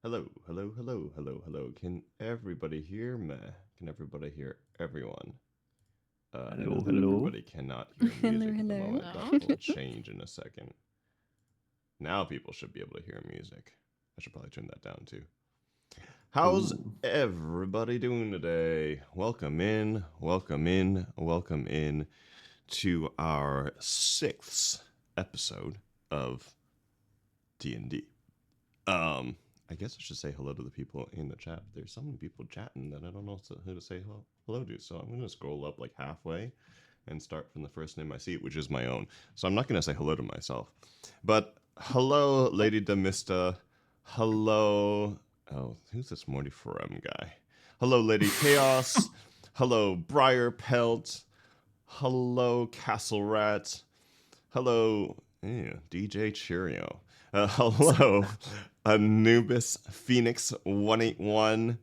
Hello, hello, hello, hello, hello. Can everybody hear me? Can everybody hear everyone? Hello, that hello. Everybody cannot hear music at the Hello. moment. That will change in a second. Now people should be able to hear music. I should probably turn that down too. How's everybody doing today? Welcome in, welcome in, welcome in to our 6th episode of D&D. I guess I should say hello to the people in the chat. There's so many people chatting that I don't know who to say hello to. So I'm going to scroll up like halfway and start from the first name I see, which is my own. So I'm not going to say hello to myself. But hello, Lady Demista. Hello. Oh, who's this Morty Ferem guy? Hello, Lady Chaos. Hello, Briar Pelt. Hello, Castle Rat. Hello, DJ Chirio. Hello, Anubis Phoenix 181.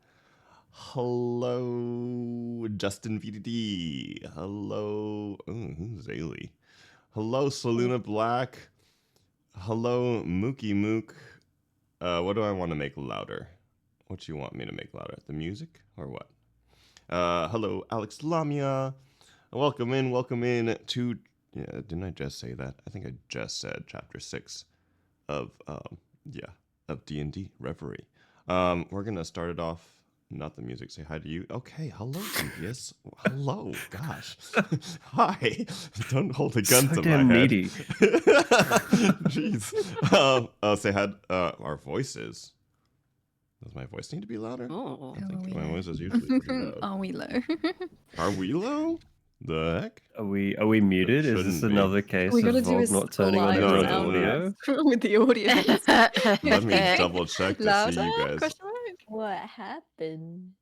Hello, Justin VDD. Hello, who's Ailey? Hello, Saluna Black. Hello, Mookie Mook. What do I want to make louder? What do you want me to make louder? The music or what? Hello, Alex Lamia. Welcome in to... Yeah, didn't I just say that? I think I just said chapter 6 of D&D Reverie. We're gonna start it off. Not the music. Say hi to you. Okay. Hello, yes. Hello. Gosh. Hi. Don't hold a gun So to damn my head. needy. Jeez. Say hi. Our voices. Does my voice need to be louder? Oh, I think my voice is usually pretty loud. Are we low? Are we low? The heck? Are we muted? Is this shouldn't be. another case We of gotta do VOD a not turning on live his own sound audio? with the audience. Let me double check to see you guys. Question mark? What happened?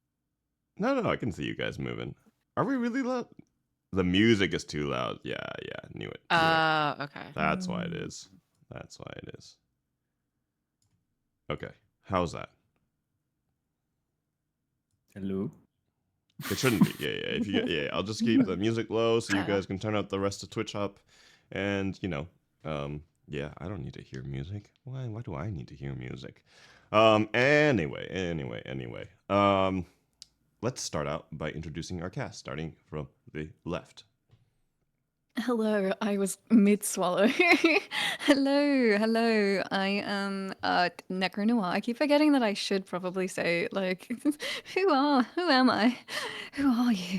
No, I can see you guys moving. Are we really loud? The music is too loud. Yeah, knew it. Okay. That's why it is. That's why it is. Okay, how's that? Hello. It shouldn't be. If you I'll just keep the music low so you guys can turn up the rest of Twitch up, and I don't need to hear music. Why do I need to hear music? Anyway. Let's start out by introducing our cast, starting from the left. Hello, I was mid-swallow. hello. I am Necro Noir. I keep forgetting that I should probably say like, who am I? Who are you?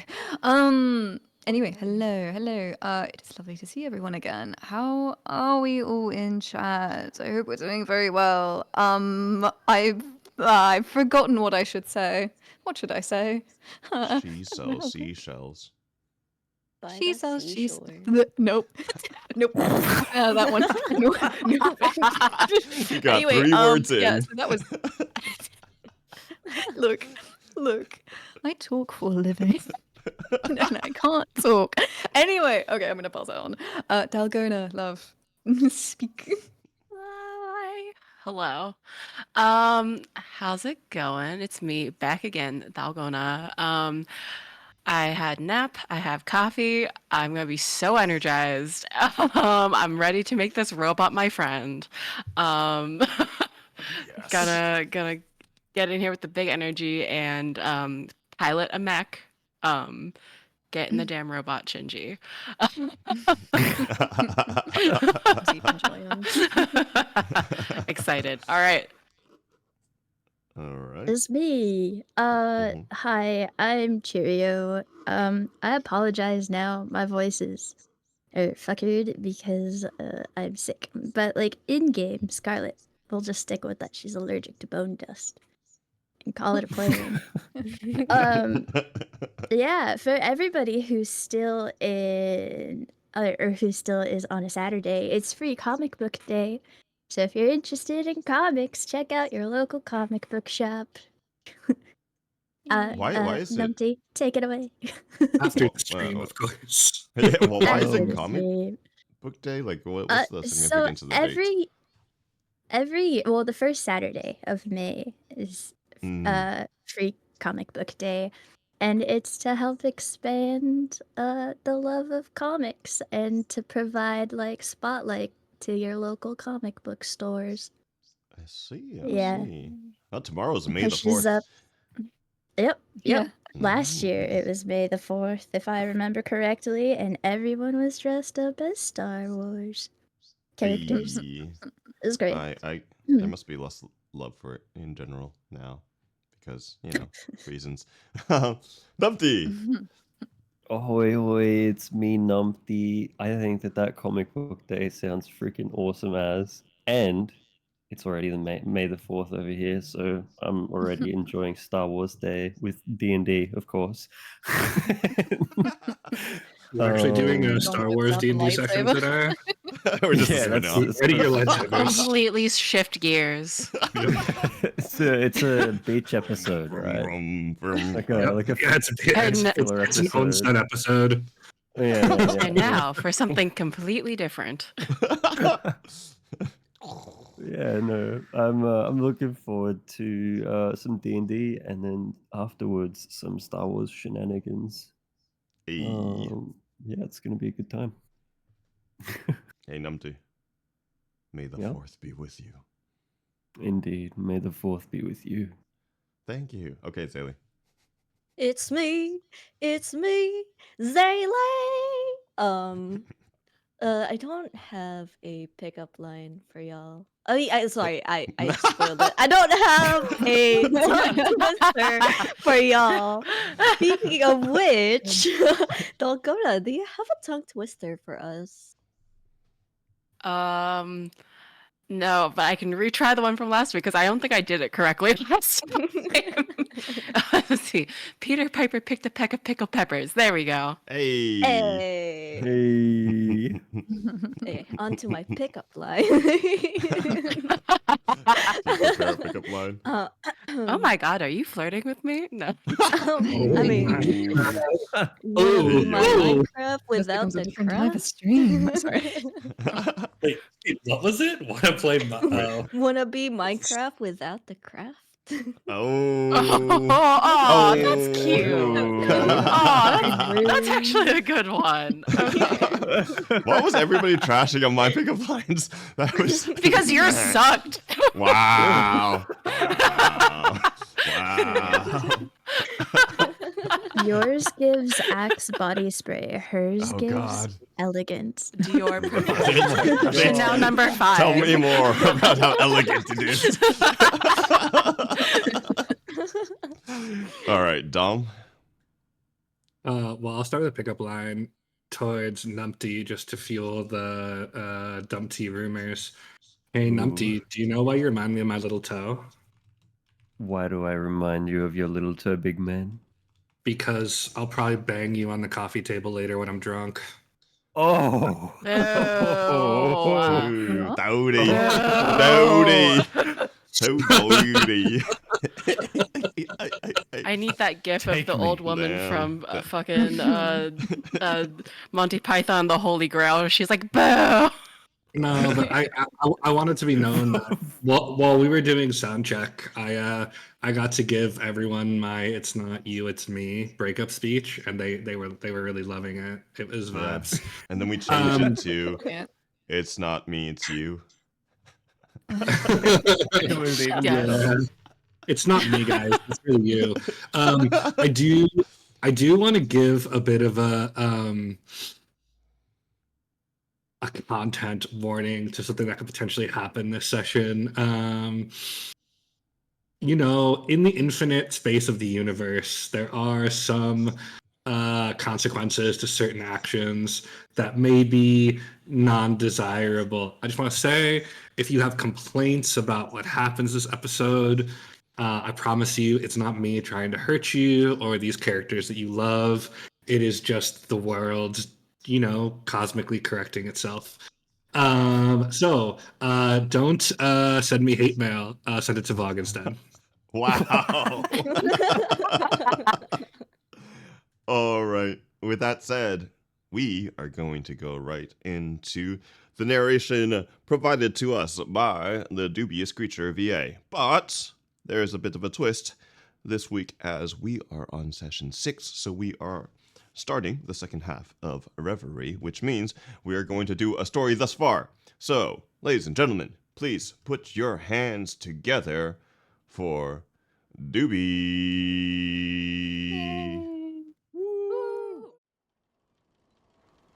Anyway, hello. It is lovely to see everyone again. How are we all in chat? I hope we're doing very well. I've forgotten what I should say. What should I say? She sells seashells. She sells she's nope. That one. Nope. You got Anyway, 3 words in. Yeah, so that was look. I talk for a living. And I can't talk. Anyway, okay, I'm gonna pass it on. Dalgona, love. Speak. Hi. Hello. How's it going? It's me back again, Dalgona. I had nap, I have coffee, I'm gonna be so energized. I'm ready to make this robot my friend. Yes. Gonna get in here with the big energy and pilot a mech. Get in the damn robot, Shinji. Excited. All right. It's me. Hi, I'm Chirio. I apologize now. My voice is fuckered because I'm sick. But like in game, Scarlet, we'll just stick with that. She's allergic to bone dust and call it a plan. Yeah, for everybody who's still in or who still is on a Saturday, it's free comic book day. So if you're interested in comics, check out your local comic book shop. Why is it? Numpty, take it away. After the stream, of course. Yeah, well, why is After it the comic stream. book day? Like, what's the So significance of the date? the first Saturday of May is free comic book day, and it's to help expand the love of comics and to provide like spotlight to your local comic book stores. I see. Yeah. Well, tomorrow's May the Pushes 4th. up. Yep. Yeah. Last year it was May the 4th, if I remember correctly, and everyone was dressed up as Star Wars characters. Hey. It was great. There must be less love for it in general now because, reasons. Numpty! Ahoy, it's me, Numpty. I think that comic book day sounds freaking awesome and it's already the May the 4th over here, so I'm already enjoying Star Wars Day with D&D, of course. We're actually doing a Star Wars D&D session today. We're just ready your lightsabers. Completely shift gears. It's a beach episode, right? Like a it's an on-set episode. Yeah. And now for something completely different. Yeah, no, I'm looking forward to some D&D and then afterwards some Star Wars shenanigans. Hey. Yeah, it's gonna be a good time. Hey, Numpty. May the 4th be with you. Indeed, may the 4th be with you. Thank you. Okay, Zaylee. It's me, Zaylee. I don't have a pickup line for y'all. I spoiled it. I don't have a tongue twister for y'all. Speaking of which, Dalgona, do you have a tongue twister for us? No, but I can retry the one from last week because I don't think I did it correctly last time. Let's see. Peter Piper picked a peck of pickled peppers. There we go. Hey. Hey. Hey. Okay, on to my pickup line. Prepare a pickup line. Oh my god, are you flirting with me? No. I mean, wanna be my Minecraft This without becomes a the different type of craft? stream. Sorry. Wait, what was it? Want to play? Wanna be Minecraft without the craft? Oh, that's cute. That's actually a good one. Okay. Why was everybody trashing on my pickup lines? That was Because yours sucked. wow. Wow. Yours gives Axe body spray. Hers Oh, gives God. elegance. Dior Chanel number 5. Tell me more about how elegant it is. All right, Dom. Well, I'll start with a pickup line towards Numpty just to fuel the Dumpty rumors. Hey, Numpty, do you know why you remind me of my little toe? Why do I remind you of your little toe, big man? Because I'll probably bang you on the coffee table later when I'm drunk. Oh. Ooh, Dowdy. Dowdy. So Dowdy. I need that gif of Take the me old woman down. from fucking Monty Python, the Holy Grail. She's like, boo! No, but I wanted to be known that while we were doing sound check, I got to give everyone my "It's not you, it's me" breakup speech, and they were really loving it. It was vibes. And then we changed it to Yeah. "It's not me, it's you." Yeah. It's not me, guys. It's really you. I do want to give a bit of a content warning to something that could potentially happen this session. In the infinite space of the universe, there are some consequences to certain actions that may be non-desirable. I just want to say, if you have complaints about what happens this episode, I promise you it's not me trying to hurt you or these characters that you love. It is just the world, cosmically correcting itself. So don't send me hate mail. Send it to Vlog instead. Wow. All right. With that said, we are going to go right into the narration provided to us by the Dubious Creature VA. But there's a bit of a twist this week as we are on session 6, so we are starting the second half of Reverie, which means we are going to do a story thus far. So, ladies and gentlemen, please put your hands together for Doobie.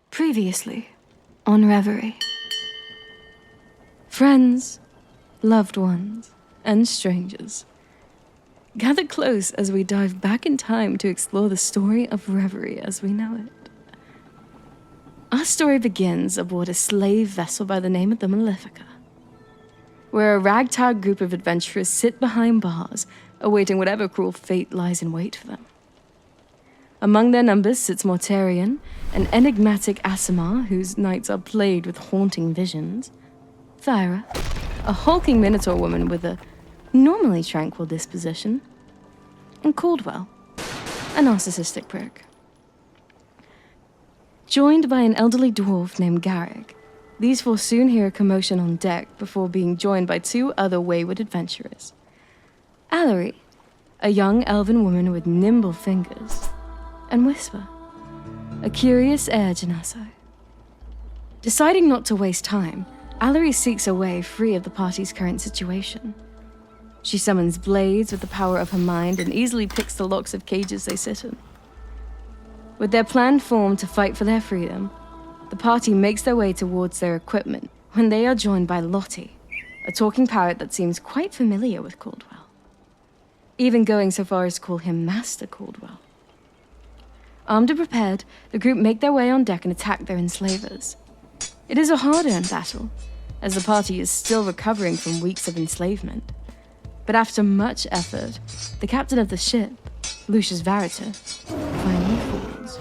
Previously on Reverie. Friends, loved ones, and strangers, gather close as we dive back in time to explore the story of Reverie as we know it. Our story begins aboard a slave vessel by the name of the Malefica, where a ragtag group of adventurers sit behind bars, awaiting whatever cruel fate lies in wait for them. Among their numbers sits Mortarian, an enigmatic Aasimar whose nights are plagued with haunting visions, Thyra, a hulking Minotaur woman with a normally tranquil disposition, and Caldwell, a narcissistic prick. Joined by an elderly dwarf named Garrick, these four soon hear a commotion on deck before being joined by two other wayward adventurers. Alarie, a young elven woman with nimble fingers, and Whisper, a curious air Genasi. Deciding not to waste time, Alarie seeks a way free of the party's current situation. She summons blades with the power of her mind and easily picks the locks of cages they sit in. With their plan formed to fight for their freedom, the party makes their way towards their equipment when they are joined by Lottie, a talking parrot that seems quite familiar with Caldwell, even going so far as to call him Master Caldwell. Armed and prepared, the group make their way on deck and attack their enslavers. It is a hard-earned battle, as the party is still recovering from weeks of enslavement. But after much effort, the captain of the ship, Lucius Varitor, finally falls.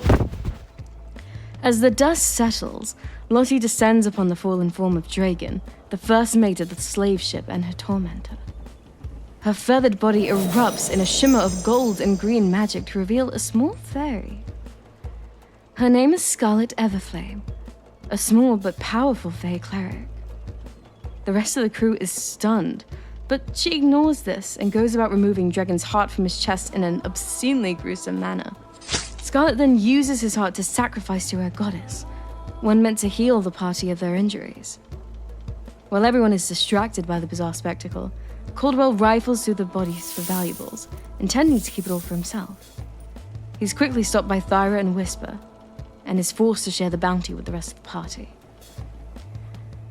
As the dust settles, Lottie descends upon the fallen form of Dragon, the first mate of the slave ship and her tormentor. Her feathered body erupts in a shimmer of gold and green magic to reveal a small fairy. Her name is Scarlet Everflame, a small but powerful Fey cleric. The rest of the crew is stunned, but she ignores this and goes about removing Dragon's heart from his chest in an obscenely gruesome manner. Scarlet then uses his heart to sacrifice to her goddess, one meant to heal the party of their injuries. While everyone is distracted by the bizarre spectacle, Caldwell rifles through the bodies for valuables, intending to keep it all for himself. He's quickly stopped by Thyra and Whisper, and is forced to share the bounty with the rest of the party.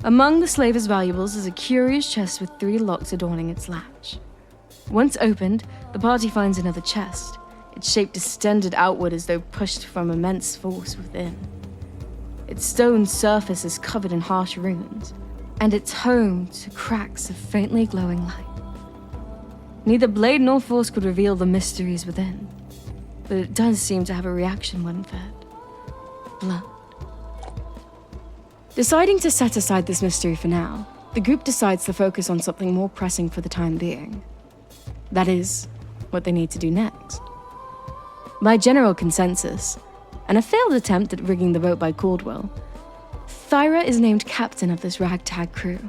Among the slaver's valuables is a curious chest with 3 locks adorning its latch. Once opened, the party finds another chest, its shape distended outward as though pushed from immense force within. Its stone surface is covered in harsh runes, and it's home to cracks of faintly glowing light. Neither blade nor force could reveal the mysteries within, but it does seem to have a reaction when fed. Blood. Deciding to set aside this mystery for now, the group decides to focus on something more pressing for the time being. That is, what they need to do next. By general consensus, and a failed attempt at rigging the vote by Caldwell, Thyra is named captain of this ragtag crew.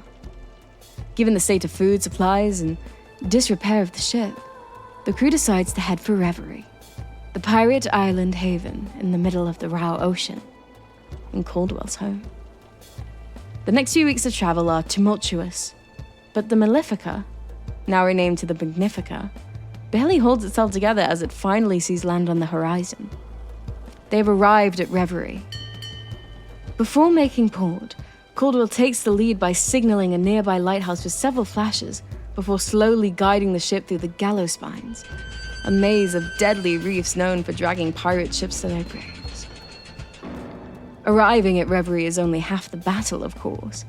Given the state of food supplies and disrepair of the ship, the crew decides to head for Reverie, the pirate island haven in the middle of the Rao Ocean, in Caldwell's home. The next few weeks of travel are tumultuous, but the Malefica, now renamed to the Magnifica, barely holds itself together as it finally sees land on the horizon. They've arrived at Reverie. Before making port, Caldwell takes the lead by signaling a nearby lighthouse with several flashes before slowly guiding the ship through the gallows spines, a maze of deadly reefs known for dragging pirate ships to their graves. Arriving at Reverie is only half the battle, of course,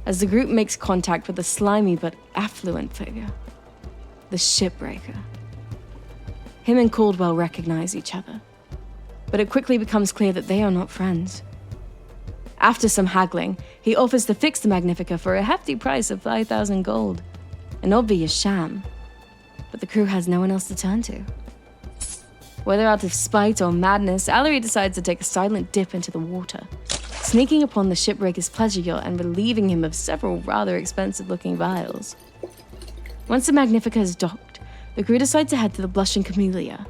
as the group makes contact with a slimy but affluent figure, the Shipbreaker. Him and Caldwell recognize each other, but it quickly becomes clear that they are not friends. After some haggling, he offers to fix the Magnifica for a hefty price of 5,000 gold, an obvious sham, but the crew has no one else to turn to. Whether out of spite or madness, Alarie decides to take a silent dip into the water, sneaking upon the Shipbreaker's pleasure yacht and relieving him of several rather expensive-looking vials. Once the Magnifica is docked, the crew decide to head to the Blushing Camellia,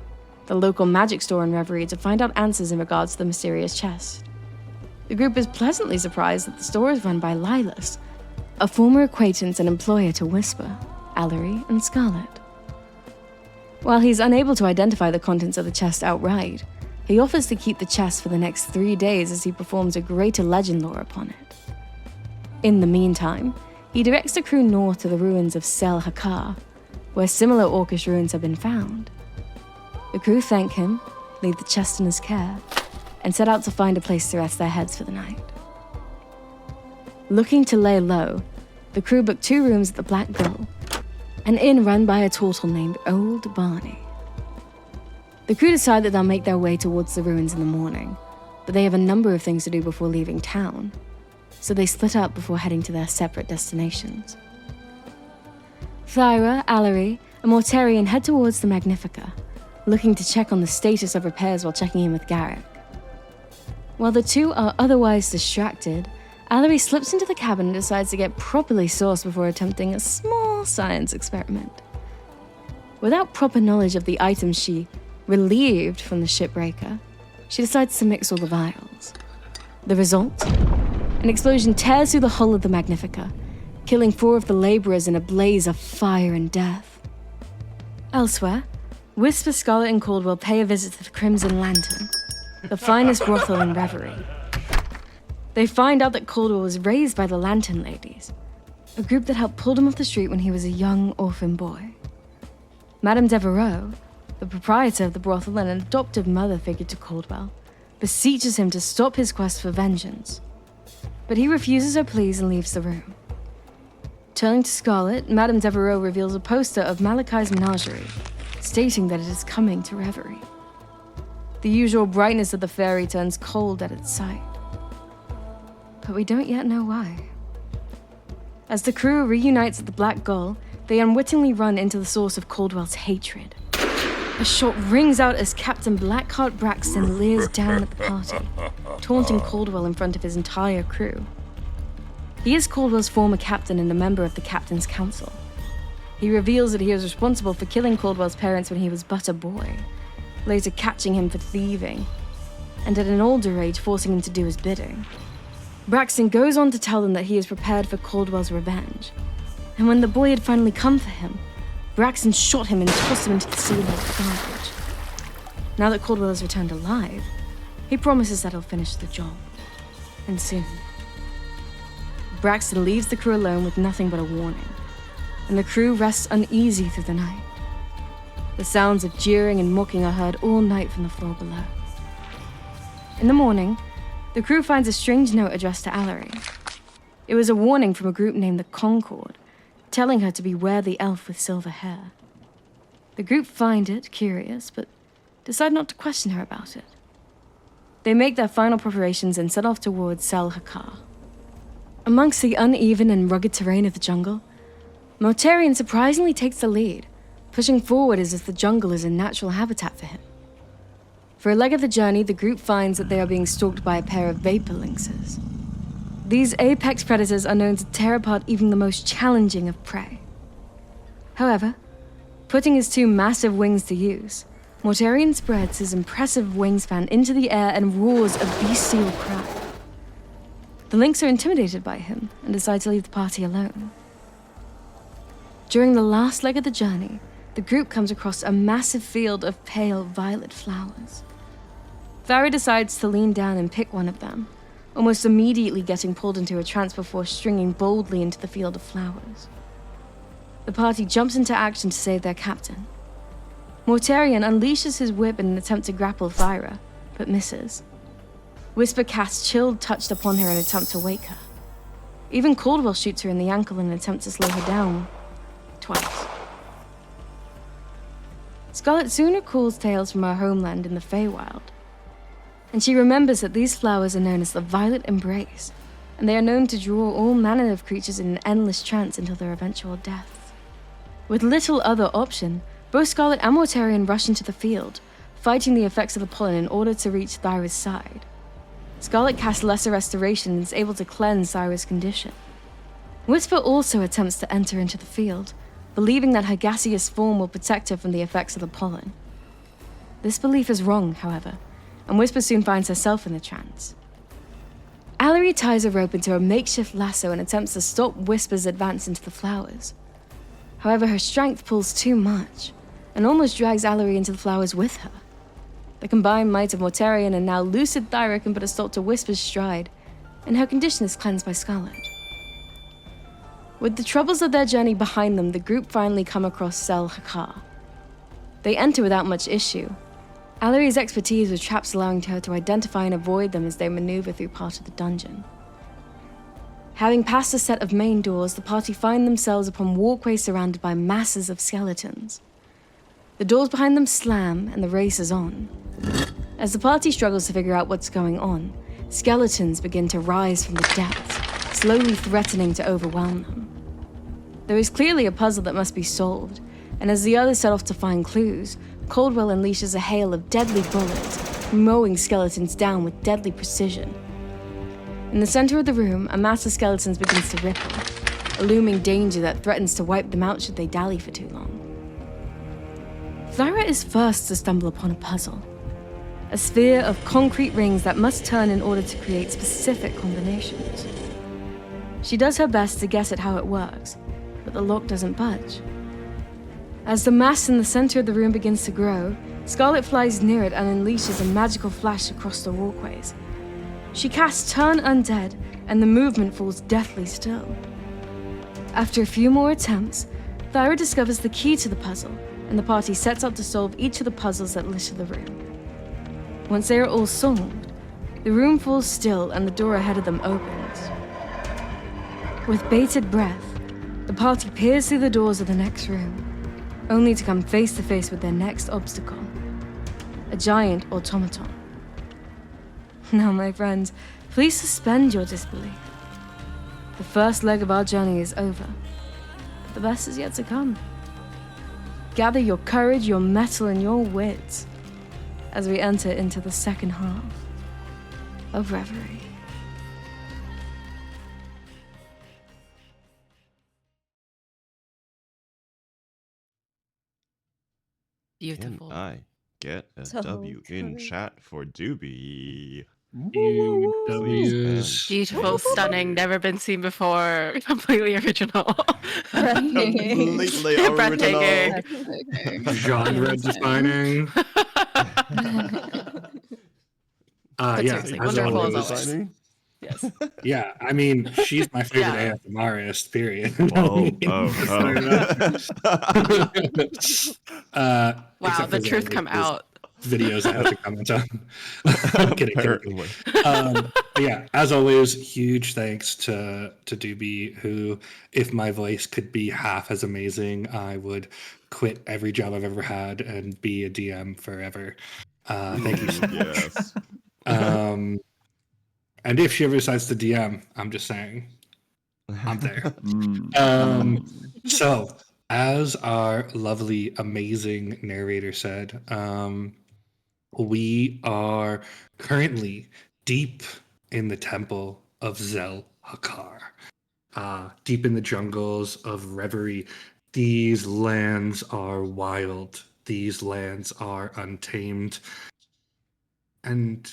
the local magic store in Reverie, to find out answers in regards to the mysterious chest. The group is pleasantly surprised that the store is run by Lilas, a former acquaintance and employer to Whisper, Alarie, and Scarlet. While he's unable to identify the contents of the chest outright, he offers to keep the chest for the next 3 days as he performs a greater legend lore upon it. In the meantime, he directs the crew north to the ruins of Sel Hakar, where similar Orcish ruins have been found. The crew thank him, leave the chest in his care, and set out to find a place to rest their heads for the night. Looking to lay low, the crew booked 2 rooms at the Black Gull, an inn run by a turtle named Old Barney. The crew decide that they'll make their way towards the ruins in the morning, but they have a number of things to do before leaving town, so they split up before heading to their separate destinations. Thyra, Alarie, and Mortarian head towards the Magnifica, looking to check on the status of repairs while checking in with Garrick. While the two are otherwise distracted, Alarie slips into the cabin and decides to get properly sauced before attempting a small science experiment. Without proper knowledge of the items she relieved from the Shipbreaker, she decides to mix all the vials. The result? An explosion tears through the hull of the Magnifica, killing 4 of the laborers in a blaze of fire and death. Elsewhere, Whisper, Scarlet, and Caldwell pay a visit to the Crimson Lantern, the finest brothel in Reverie. They find out that Caldwell was raised by the Lantern Ladies, a group that helped pull him off the street when he was a young orphan boy. Madame Devereaux, the proprietor of the brothel and an adoptive mother figure to Caldwell, beseeches him to stop his quest for vengeance, but he refuses her pleas and leaves the room. Turning to Scarlet, Madame Devereaux reveals a poster of Malachi's menagerie, stating that it is coming to Reverie. The usual brightness of the fairy turns cold at its sight. but we don't yet know why. As the crew reunites at the Black Gull, they unwittingly run into the source of Caldwell's hatred. A shot rings out as Captain Blackheart Braxton leers down at the party, taunting Caldwell in front of his entire crew. He is Caldwell's former captain and a member of the Captain's Council. He reveals that he was responsible for killing Caldwell's parents when he was but a boy, later catching him for thieving, and at an older age forcing him to do his bidding. Braxton goes on to tell them that he is prepared for Caldwell's revenge, and when the boy had finally come for him, Braxton shot him and tossed him into the sea like garbage. Now that Caldwell has returned alive, he promises that he'll finish the job, and soon. Braxton leaves the crew alone with nothing but a warning, and the crew rests uneasy through the night. The sounds of jeering and mocking are heard all night from the floor below. In the morning, the crew finds a strange note addressed to Alarie. It was a warning from a group named the Concord, telling her to beware the elf with silver hair. The group find it curious, but decide not to question her about it. They make their final preparations and set off towards Sel Hakar. Amongst the uneven and rugged terrain of the jungle, Mortarian surprisingly takes the lead, pushing forward as if the jungle is a natural habitat for him. For a leg of the journey, the group finds that they are being stalked by a pair of vapor lynxes. These apex predators are known to tear apart even the most challenging of prey. However, putting his two massive wings to use, Mortarian spreads his impressive wingspan into the air and roars a bestial cry. The lynx are intimidated by him and decide to leave the party alone. During the last leg of the journey, the group comes across a massive field of pale violet flowers. Thyra decides to lean down and pick one of them, almost immediately getting pulled into a trance before stringing boldly into the field of flowers. The party jumps into action to save their captain. Mortarian unleashes his whip in an attempt to grapple Thyra, but misses. Whisper casts Chilled Touch upon her in an attempt to wake her. Even Caldwell shoots her in the ankle in an attempt to slow her down, twice. Scarlet soon recalls tales from her homeland in the Feywild, and she remembers that these flowers are known as the Violet Embrace, and they are known to draw all manner of creatures in an endless trance until their eventual death. With little other option, both Scarlet and Mortarian rush into the field, fighting the effects of the pollen in order to reach Thyra's side. Scarlet casts Lesser Restoration and is able to cleanse Thyra's condition. Whisper also attempts to enter into the field, believing that her gaseous form will protect her from the effects of the pollen. This belief is wrong, however, and Whisper soon finds herself in the trance. Alarie ties a rope into a makeshift lasso and attempts to stop Whisper's advance into the flowers. However, her strength pulls too much, and almost drags Alarie into the flowers with her. The combined might of Mortarian and now lucid Thyra can put a stop to Whisper's stride, and her condition is cleansed by Scarlet. With the troubles of their journey behind them, the group finally come across Sel Hakar. They enter without much issue, Alarie's expertise with traps allowing her to identify and avoid them as they maneuver through part of the dungeon. Having passed a set of main doors, the party find themselves upon walkways surrounded by masses of skeletons. The doors behind them slam, and the race is on. As the party struggles to figure out what's going on, skeletons begin to rise from the depths, slowly threatening to overwhelm them. There is clearly a puzzle that must be solved, and as the others set off to find clues, Caldwell unleashes a hail of deadly bullets, mowing skeletons down with deadly precision. In the center of the room, a mass of skeletons begins to ripple, a looming danger that threatens to wipe them out should they dally for too long. Thyra is first to stumble upon a puzzle, a sphere of concrete rings that must turn in order to create specific combinations. She does her best to guess at how it works, but the lock doesn't budge. As the mass in the center of the room begins to grow, Scarlet flies near it and unleashes a magical flash across the walkways. She casts Turn Undead, and the movement falls deathly still. After a few more attempts, Thyra discovers the key to the puzzle, and the party sets out to solve each of the puzzles that litter the room. Once they are all solved, the room falls still and the door ahead of them opens. With bated breath, the party peers through the doors of the next room, only to come face to face with their next obstacle, a giant automaton. Now, my friends, Please suspend your disbelief. The first leg of our journey is over, but the best is yet to come. Gather your courage, your mettle, and your wits as we enter into the second half of Reverie. Beautiful. Can I get a So W in pretty. chat for Doobie? Huge Please, W's. Beautiful, stunning, never been seen before, completely original. Completely original. Breathtaking. Genre defining. But Yeah, seriously, as wonderful as always. always. Designing? Yes. Yeah, I mean, she's my favorite Yeah. ASMRist, period. Whoa, Wow, except the for truth Zoe, come whose out. videos I have to comment on. Kidding. Apparently. But yeah, as always, huge thanks to Doobie, who, if my voice could be half as amazing, I would quit every job I've ever had and be a DM forever. Thank you so much. Yes. And if she ever decides to DM, I'm just saying, I'm there. So, as our lovely, amazing narrator said, we are currently deep in the temple of Zel Hakar, deep in the jungles of Reverie. These lands are wild. These lands are untamed. And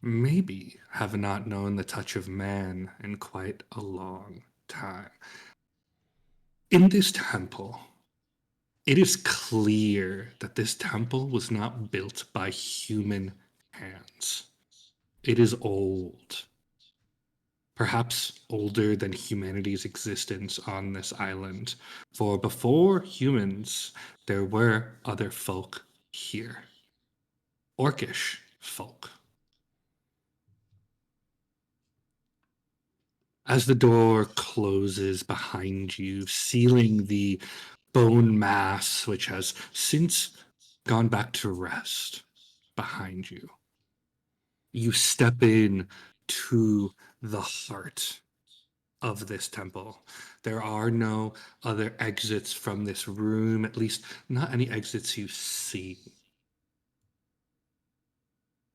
maybe have not known the touch of man in quite a long time. In this temple, it is clear that this temple was not built by human hands. It is old, perhaps older than humanity's existence on this island. For before humans, there were other folk here. Orcish folk. As the door closes behind you, sealing the bone mass which has since gone back to rest behind you, you step in to the heart of this temple. There are no other exits from this room, at least not any exits you see.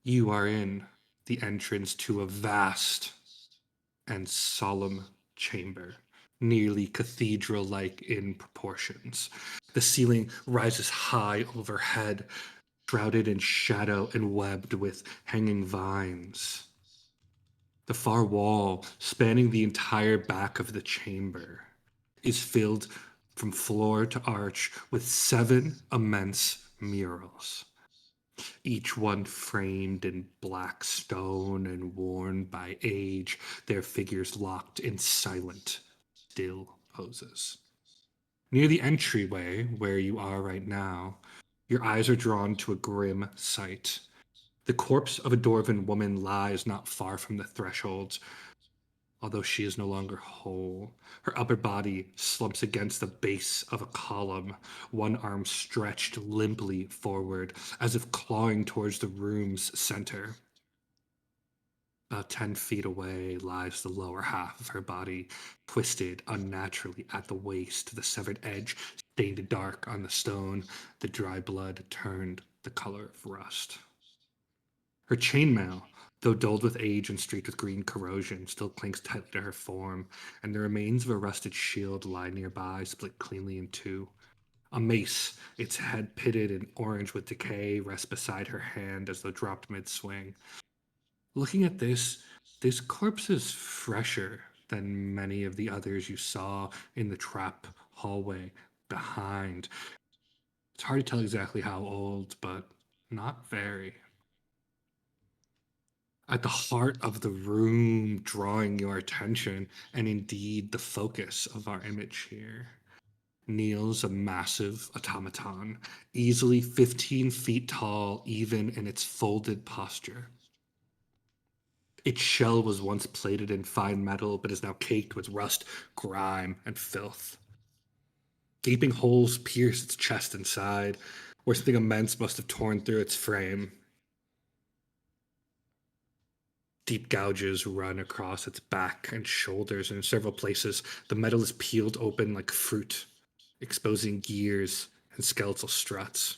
You are in the entrance to a vast and solemn chamber, nearly cathedral-like in proportions. The ceiling rises high overhead, shrouded in shadow and webbed with hanging vines. The far wall, spanning the entire back of the chamber, is filled from floor to arch with 7 immense murals, each one framed in black stone and worn by age, their figures locked in silent, still poses. Near the entryway, where you are right now, your eyes are drawn to a grim sight. The corpse of a dwarven woman lies not far from the threshold, although she is no longer whole. Her upper body slumps against the base of a column, one arm stretched limply forward, as if clawing towards the room's center. About 10 feet away lies the lower half of her body, twisted unnaturally at the waist, the severed edge stained dark on the stone, the dry blood turned the color of rust. Her chainmail, though dulled with age and streaked with green corrosion, still clings tightly to her form, and the remains of a rusted shield lie nearby, split cleanly in two. A mace, its head pitted and orange with decay, rests beside her hand as though dropped mid-swing. Looking at this corpse is fresher than many of the others you saw in the trap hallway behind. It's hard to tell exactly how old, but not very. At the heart of the room, drawing your attention, and indeed the focus of our image here, kneels a massive automaton, easily 15 feet tall, even in its folded posture. Its shell was once plated in fine metal, but is now caked with rust, grime, and filth. Gaping holes pierce its chest and side, where something immense must have torn through its frame. Deep gouges run across its back and shoulders, and in several places, the metal is peeled open like fruit, exposing gears and skeletal struts.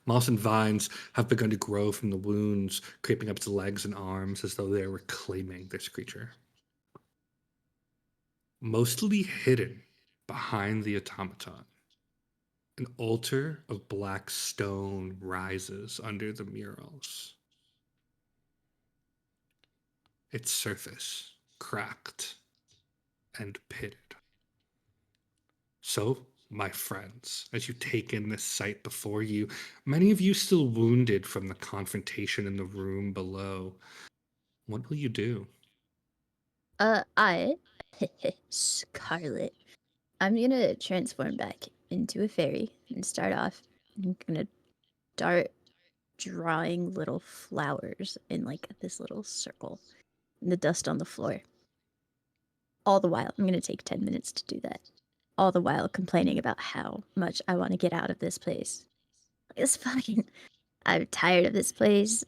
Moss and vines have begun to grow from the wounds, creeping up its legs and arms as though they are reclaiming this creature. Mostly hidden behind the automaton, an altar of black stone rises under the murals. Its surface cracked and pitted. So, my friends, as you take in this sight before you, many of you still wounded from the confrontation in the room below, what will you do? I, Scarlet, I'm gonna transform back into a fairy and start off. I'm gonna start drawing little flowers in like this little circle in the dust on the floor. All the while, I'm gonna take 10 minutes to do that. All the while complaining about how much I want to get out of this place. It's fucking. I'm tired of this place.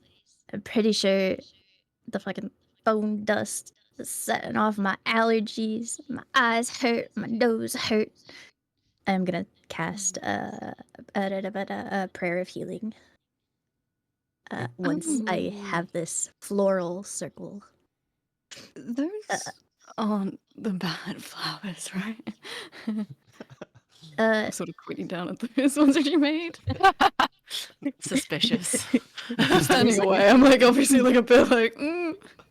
I'm pretty sure the fucking bone dust is setting off my allergies. My eyes hurt. My nose hurt. I'm gonna cast a prayer of healing. Once I have this floral circle. Those aren't the bad flowers, right? I'm sort of pointing down at those ones that you made. Suspicious. I'm standing away. I'm like obviously like a bit like.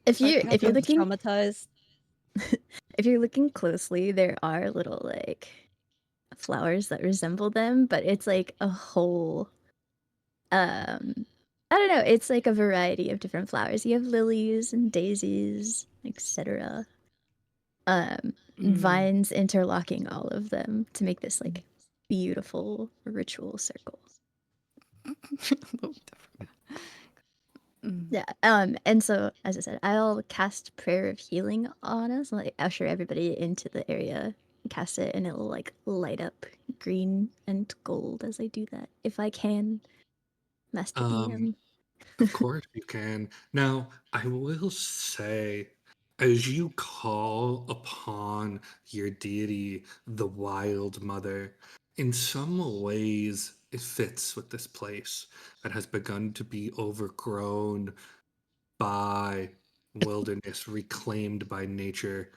If you're looking traumatized. if you're looking closely, there are little like flowers that resemble them, but it's like a whole I don't know, it's like a variety of different flowers. You have lilies and daisies, etc. Vines interlocking all of them to make this like beautiful ritual circle. Yeah. And so as I said, I'll cast prayer of healing on us, like usher everybody into the area, cast it, and it'll like light up green and gold as I do that. If I can, Master DM. Of course you can. Now, I will say, as you call upon your deity, the Wild Mother, in some ways it fits with this place that has begun to be overgrown by wilderness, reclaimed by nature.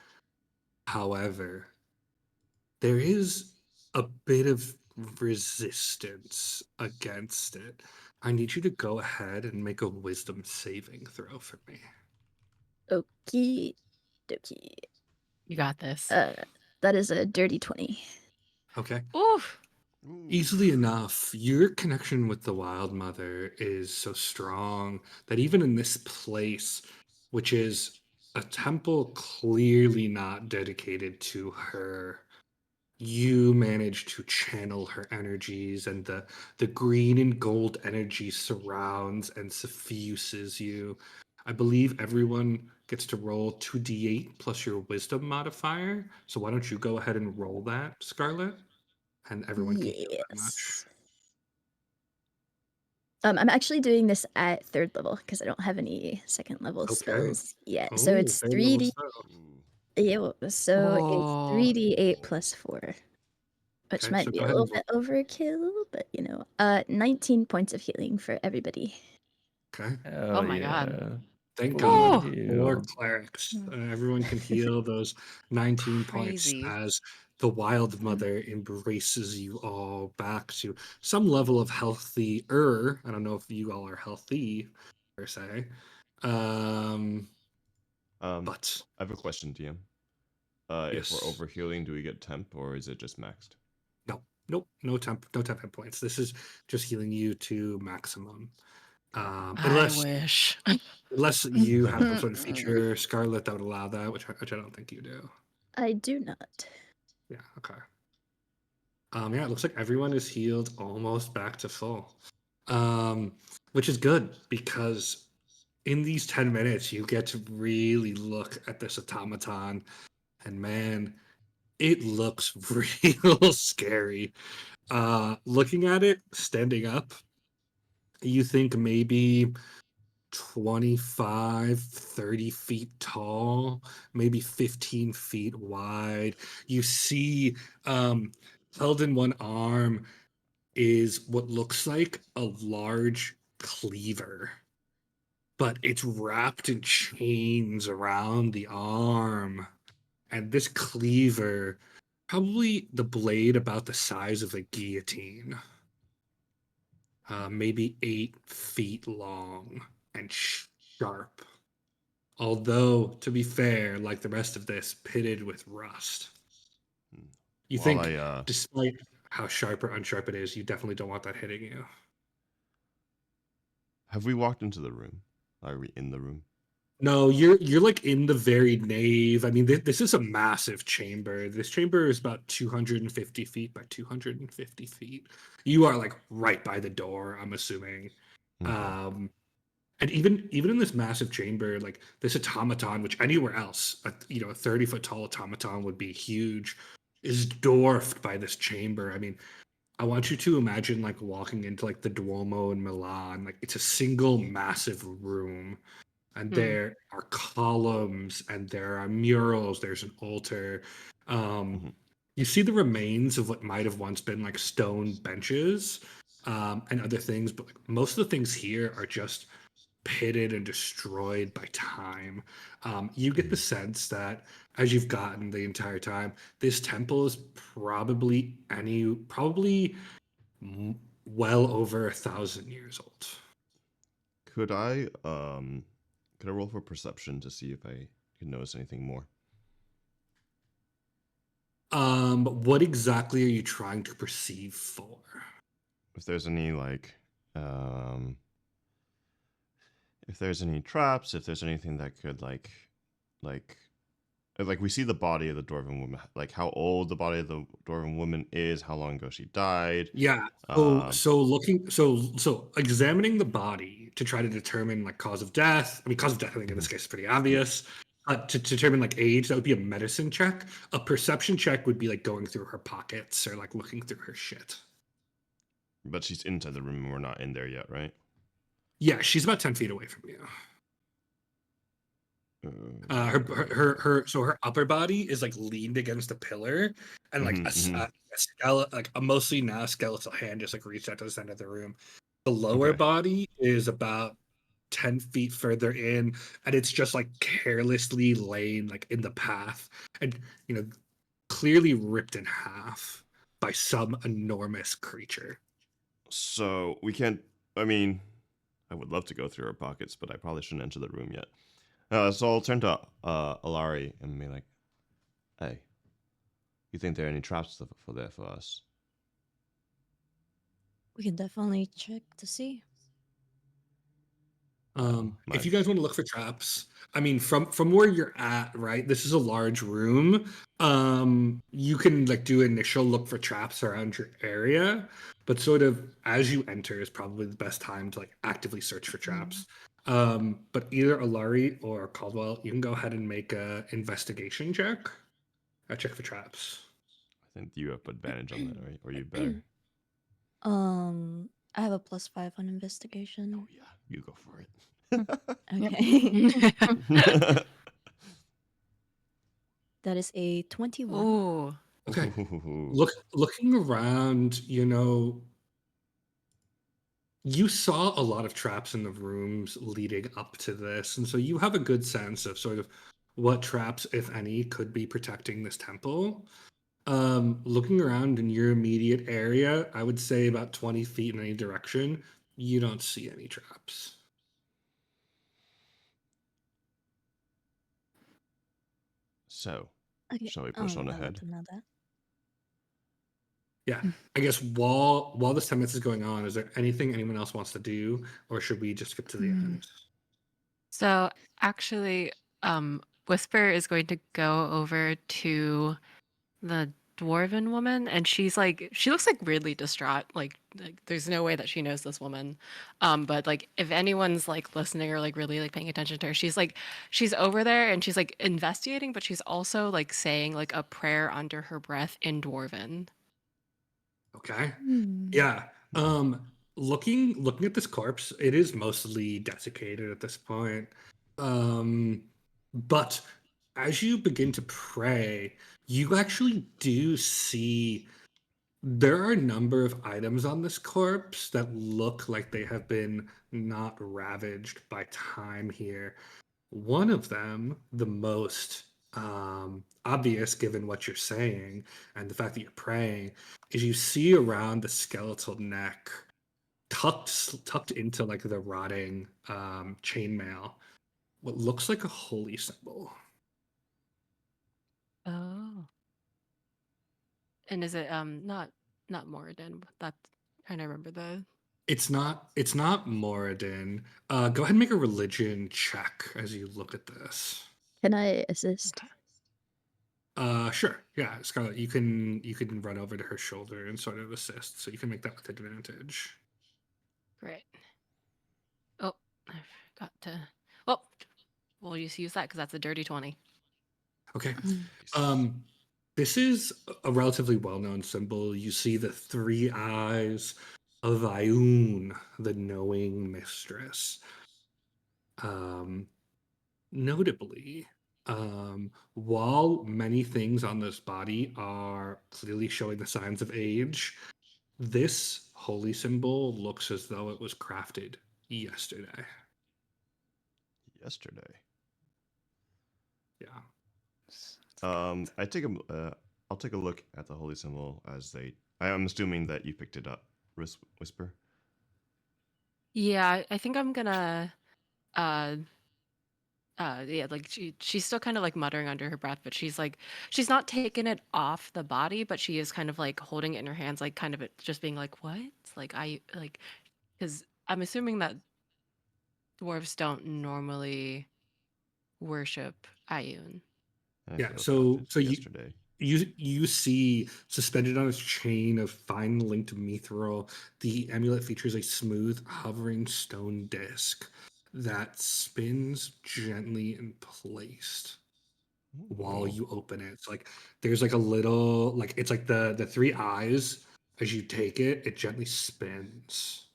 However, there is a bit of resistance against it. I need you to go ahead and make a wisdom saving throw for me. Okie dokie. You got this. That is a dirty 20. Okay. Oof. Easily enough, your connection with the Wild Mother is so strong that even in this place, which is a temple clearly not dedicated to her, you manage to channel her energies, and the green and gold energy surrounds and suffuses you. I believe everyone gets to roll 2d8 plus your wisdom modifier. So why don't you go ahead and roll that, Scarlet? And everyone can heal that much. I'm actually doing this at 3rd level because I don't have any 2nd level Okay. spells yet. Oh, So it's very level 3d. spell. Yeah, so it's 3d8 plus 4, which Okay, might so be go a ahead little and bit overkill, but 19 points of healing for everybody. Okay. Hell Oh my God. yeah. Thank Fully God for healed. clerics. Everyone can heal those 19 points Crazy. as the Wild Mother embraces you all back to some level of healthier. I don't know if you all are healthy, per se. But I have a question, DM. If we're yes. over healing, do we get temp or is it just maxed? Nope, no temp hit points. This is just healing you to maximum. I Unless wish. you have some sort of feature, Scarlet, that would allow that, which I don't think you do. I do not. Yeah, okay. Yeah, it looks like everyone is healed almost back to full. Which is good because in these 10 minutes you get to really look at this automaton, and man, it looks real scary. Looking at it standing up, you think maybe 25, 30 feet tall, maybe 15 feet wide. You see, held in one arm is what looks like a large cleaver, but it's wrapped in chains around the arm. And this cleaver, probably the blade about the size of a guillotine, maybe 8 feet long and sharp. Although, to be fair, like the rest of this, pitted with rust. You While think, I despite how sharp or unsharp it is, you definitely don't want that hitting you. have we walked into the room? Are we in the room? No, you're like in the very nave. I mean, this is a massive chamber. This chamber is about 250 feet by 250 feet. You are like right by the door, I'm assuming. Okay. And even in this massive chamber, like this automaton, which anywhere else, a 30-foot tall automaton would be huge, is dwarfed by this chamber. I mean, I want you to imagine like walking into like the Duomo in Milan. Like it's a single massive room, and there are columns and there are murals. There's an altar. You see the remains of what might have once been like stone benches and other things, but like, most of the things here are just pitted and destroyed by time. You get the sense that as you've gotten the entire time, this temple is probably well over 1,000 years old. Could I roll for perception to see if I can notice anything more? What exactly are you trying to perceive for? If there's any like if there's any traps, if there's anything that could like we see the body of the dwarven woman, like how old the body of the dwarven woman is, how long ago she died. Yeah. So examining the body to try to determine like cause of death. I mean, cause of death, I think in this case is pretty obvious. But to determine like age, that would be a medicine check. A perception check would be like going through her pockets or like looking through her shit. But she's inside the room and we're not in there yet, right? Yeah, she's about 10 feet away from you. Her upper body is like leaned against a pillar, and like a skeleton, like a mostly now skeletal hand just like reached out to the center of the room. The lower body is about 10 feet further in, and it's just like carelessly laying like in the path, and clearly ripped in half by some enormous creature. So we can't. I mean, I would love to go through her pockets, but I probably shouldn't enter the room yet. So I'll turn to Alarie and be like, "Hey, you think there are any traps for us?" We can definitely check to see. If you guys want to look for traps, I mean, from where you're at, right? This is a large room. You can like do initial look for traps around your area, but sort of as you enter is probably the best time to like actively search for traps. But either Alarie or Caldwell, you can go ahead and make a investigation check. Check for traps. I think you have advantage on that, right? Or you better. I have a +5 on investigation. Oh yeah, you go for it. Okay. That is a 21. Ooh. Okay. Looking around, you saw a lot of traps in the rooms leading up to this, and so you have a good sense of sort of what traps, if any, could be protecting this temple. Looking around in your immediate area, I would say about 20 feet in any direction, you don't see any traps. So, Okay. shall we push on I'll let ahead? them know that. Yeah, I guess while this 10 minutes is going on, is there anything anyone else wants to do, or should we just skip to the end? So actually, Whisper is going to go over to the dwarven woman, and she looks like weirdly distraught. Like there's no way that she knows this woman. But like if anyone's like listening or like really like paying attention to her, she's over there and she's like investigating, but she's also like saying like a prayer under her breath in dwarven. Okay. Yeah. looking at this corpse, it is mostly desiccated at this point. But as you begin to pray, you actually do see there are a number of items on this corpse that look like they have been not ravaged by time here. One of them, the most obvious given what you're saying and the fact that you're praying, is you see around the skeletal neck, tucked into like the rotting chainmail, what looks like a holy symbol. Oh. And is it not Moradin? That's trying to remember the. It's not Moradin. Go ahead and make a religion check as you look at this. Can I assist? Sure. Yeah, Scarlett, you can run over to her shoulder and sort of assist, so you can make that with advantage. Great. Oh, I forgot to. Well, we'll just use that because that's a dirty 20. Okay. This is a relatively well-known symbol. You see the three eyes of Ayun, the knowing mistress. Notably, while many things on this body are clearly showing the signs of age, this holy symbol looks as though it was crafted yesterday. Yesterday. Yeah. I'll take a look at the holy symbol as I'm assuming that you picked it up, Whisper. Yeah, I think I'm gonna yeah, like she's still kind of like muttering under her breath, but she's not taking it off the body, but she is kind of like holding it in her hands, like kind of it just being like, what? Like because I'm assuming that dwarves don't normally worship Ayun. Yeah, feel so crafted yesterday. you see suspended on its chain of fine linked mithril, the amulet features a smooth hovering stone disc that spins gently in place while you open it. It's like there's like a little like it's like the three eyes. As you take it, it gently spins.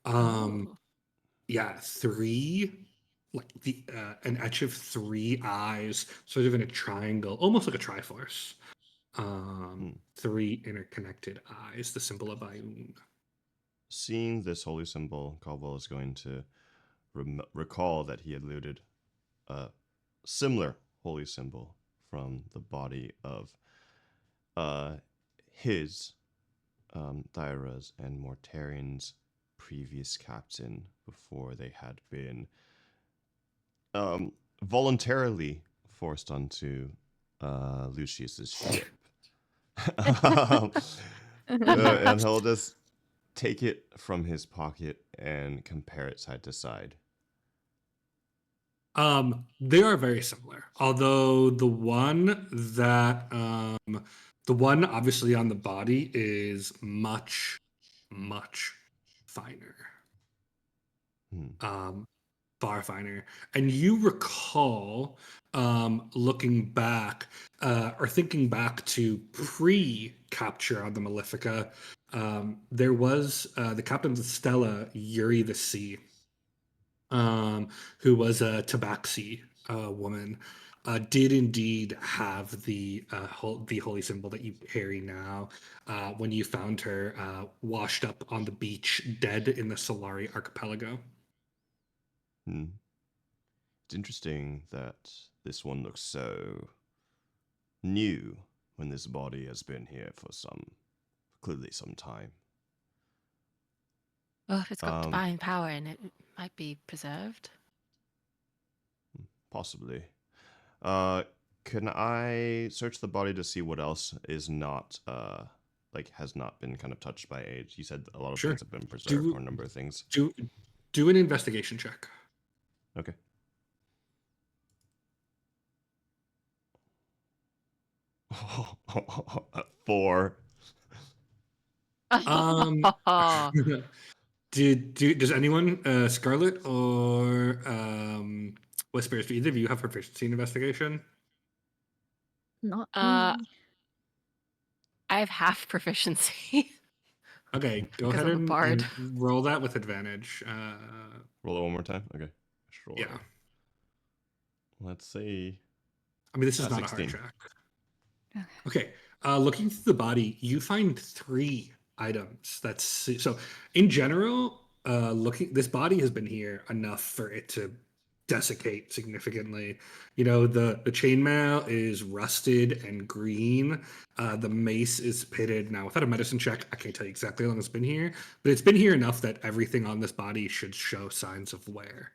Oh. Yeah, three like the an etch of three eyes, sort of in a triangle, almost like a triforce. Three interconnected eyes, the symbol of Ayun. Seeing this holy symbol, Caldwell is going to recall that he had looted a similar holy symbol from the body of his Thyra's and Mortarian's previous captain before they had been voluntarily forced onto Lucius's ship. And he'll just take it from his pocket and compare it side to side. They are very similar, although the one obviously on the body is much, much finer. Far finer. And you recall looking back or thinking back to pre-capture on the Malefica, there was the captain of the Stella, Yuri the Sea, who was a Tabaxi woman, did indeed have the holy symbol that you carry now. When you found her washed up on the beach, dead in the Solari archipelago. It's interesting that this one looks so new when this body has been here for clearly some time. Well, if it's got divine power in it, it might be preserved. Possibly. Can I search the body to see what else is not has not been kind of touched by age? You said a lot of things have been preserved for a number of things. Do an investigation check. Okay. Four. Does anyone, Scarlet or Whispers, do either of you have proficiency in investigation? Not I me. have half proficiency. Okay, go Because ahead I'm a bard. and roll that with advantage. Roll it one more time. Okay. Just roll Yeah. it. Let's see. I mean, this is not 16. a hard check. Okay. Looking through the body, you find 3 items. That's so. In general, this body has been here enough for it to desiccate significantly. You know, the chainmail is rusted and green. The mace is pitted. Now, without a medicine check, I can't tell you exactly how long it's been here, but it's been here enough that everything on this body should show signs of wear.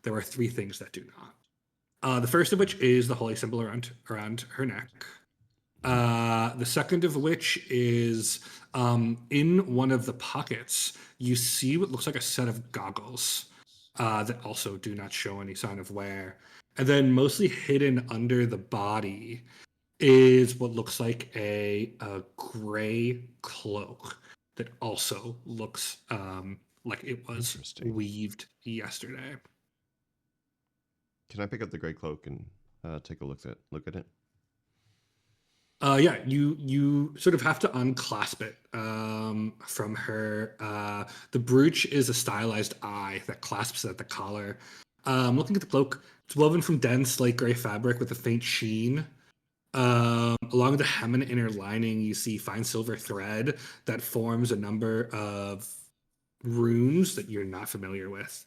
There are 3 things that do not. The first of which is the holy symbol around her neck. The second of which is in one of the pockets, you see what looks like a set of goggles that also do not show any sign of wear. And then mostly hidden under the body is what looks like a gray cloak that also looks like it was Interesting. weaved yesterday. Can I pick up the gray cloak and take a look at it? Yeah, you sort of have to unclasp it from her. The brooch is a stylized eye that clasps at the collar. Looking at the cloak, it's woven from dense light gray fabric with a faint sheen. Along the hem and inner lining, you see fine silver thread that forms a number of runes that you're not familiar with.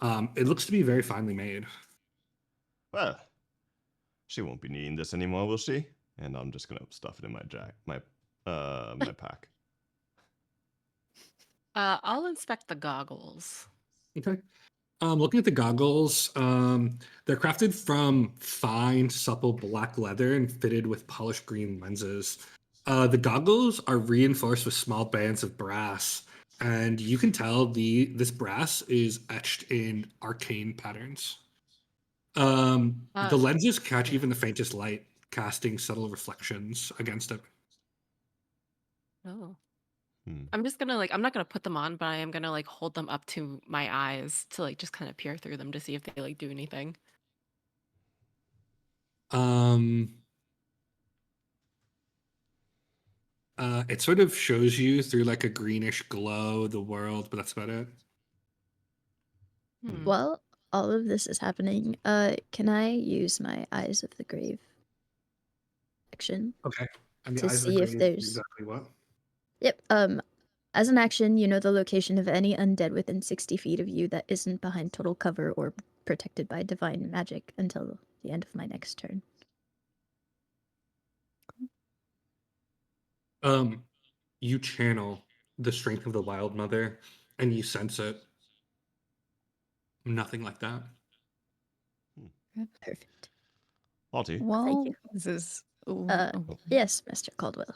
It looks to be very finely made. Well, she won't be needing this anymore, will she? And I'm just gonna stuff it in my pack. I'll inspect the goggles. Okay. Looking at the goggles, they're crafted from fine, supple black leather and fitted with polished green lenses. The goggles are reinforced with small bands of brass, and you can tell this brass is etched in arcane patterns. The lenses catch even the faintest light, casting subtle reflections against it. Oh. I'm just gonna I'm not gonna put them on, but I am gonna hold them up to my eyes to just kind of peer through them to see if they do anything. It sort of shows you through a greenish glow the world, but that's about it. While all of this is happening, can I use my Eyes of the Grave action? Okay. And the to eyes of the see if grave, there's exactly what? Yep. As an action, you know the location of any undead within 60 feet of you that isn't behind total cover or protected by divine magic until the end of my next turn. You channel the strength of the Wild Mother, and you sense it. Nothing like that. Perfect. Lottie. Well, you. this is. Yes, Mr. Caldwell.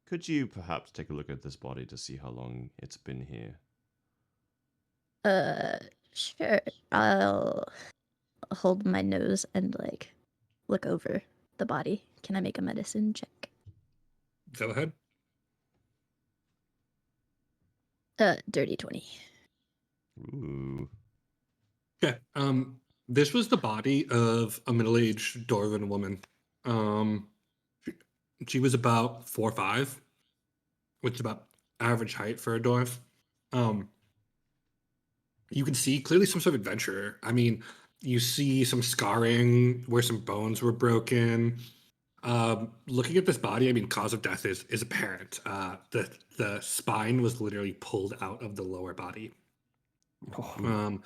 Could you perhaps take a look at this body to see how long it's been here? Sure. I'll hold my nose and look over the body. Can I make a medicine check? Go ahead. Dirty 20. Ooh. Okay. This was the body of a middle-aged dwarven woman. She was about 4'5", which is about average height for a dwarf. You can see clearly some sort of adventurer. I mean, you see some scarring where some bones were broken. Looking at this body, I mean, cause of death is apparent. The spine was literally pulled out of the lower body.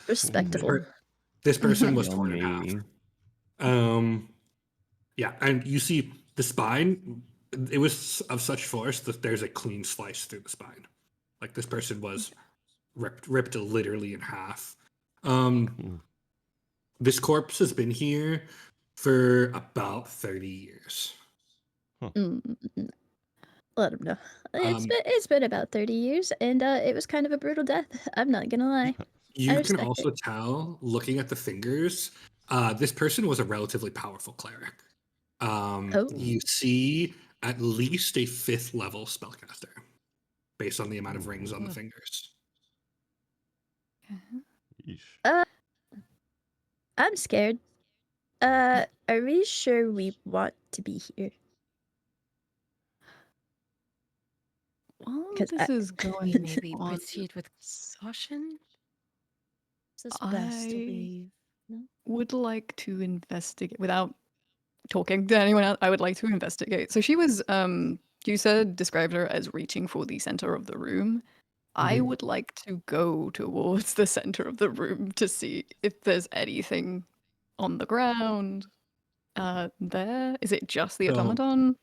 Respectable. This person was torn in Yummy. half. Yeah, and you see the spine. It was of such force that there's a clean slice through the spine. Like this person was ripped literally in half. This corpse has been here for about 30 years. Let him know. It's been about 30 years, and it was kind of a brutal death. I'm not gonna lie. You can also tell, looking at the fingers, this person was a relatively powerful cleric. You see at least a 5th level spellcaster based on the amount of rings on the fingers. I'm scared. Are we sure we want to be here? While 'Cause this I- is going Maybe on, proceed with caution. Is this best to I leave? No? would like to investigate without talking to anyone else. I would like to investigate. So she was, you said, described her as reaching for the center of the room. I would like to go towards the center of the room to see if there's anything on the ground. There is it just the So- automaton?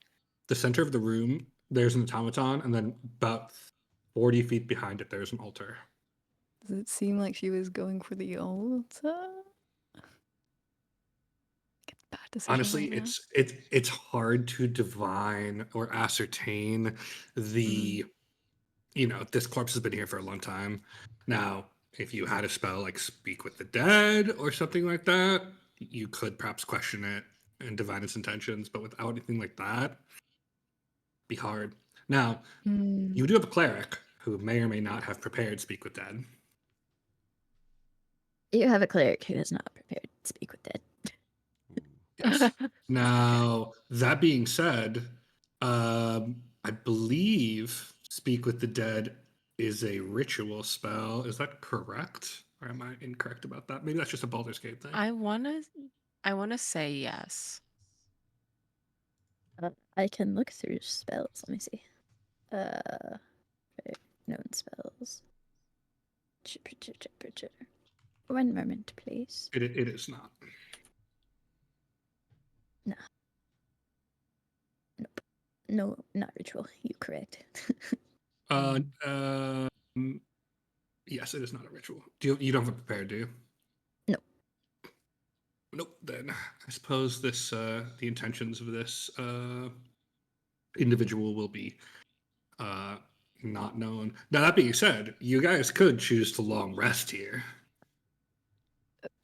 The center of the room, there's an automaton, and then about 40 feet behind it, there's an altar. Does it seem like she was going for the altar? Bad decision Honestly, right now. it's hard to divine or ascertain the this corpse has been here for a long time. Now, if you had a spell like Speak with the Dead or something like that, you could perhaps question it and divine its intentions, but without anything like that, be hard. Now, Hmm. you do have a cleric who may or may not have prepared Speak with Dead. You have a cleric who is not prepared to speak with dead. Yes. Now, that being said, I believe Speak with the Dead is a ritual spell. Is that correct? Or am I incorrect about that? Maybe that's just a Baldur's Gate thing. I wanna say yes. I can look through spells. Let me see. Known spells. One moment, please. It is not. Nope. No, not ritual. You correct. Yes, it is not a ritual. You don't have it prepared, do you? No. Nope. Then I suppose this the intentions of this individual will be not known. Now that being said, you guys could choose to long rest here,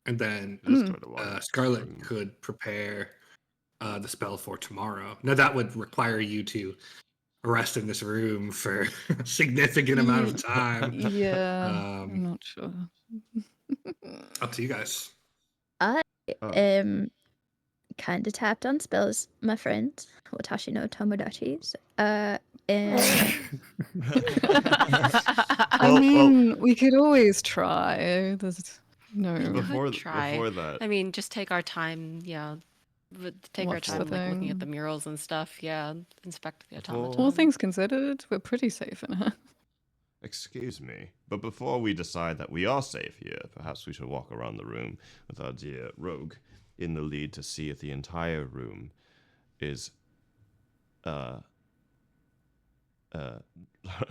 and then Just try to walk Scarlet through. could prepare the spell for tomorrow. Now that would require you to rest in this room for a significant amount of time. Yeah, I'm not sure. Up to you guys. I Oh. am kind of tapped on spells, my friend. Watashi no Tomodachi's. And I mean, we could always try. There's no. Could try. before that, I mean, just take our time, yeah. Take our Watch the time, like looking at the thing. murals and stuff. Yeah, inspect the Before- automaton. All things considered, we're pretty safe in here. excuse me, but before we decide that we are safe here, perhaps we should walk around the room with our dear rogue in the lead to see if the entire room is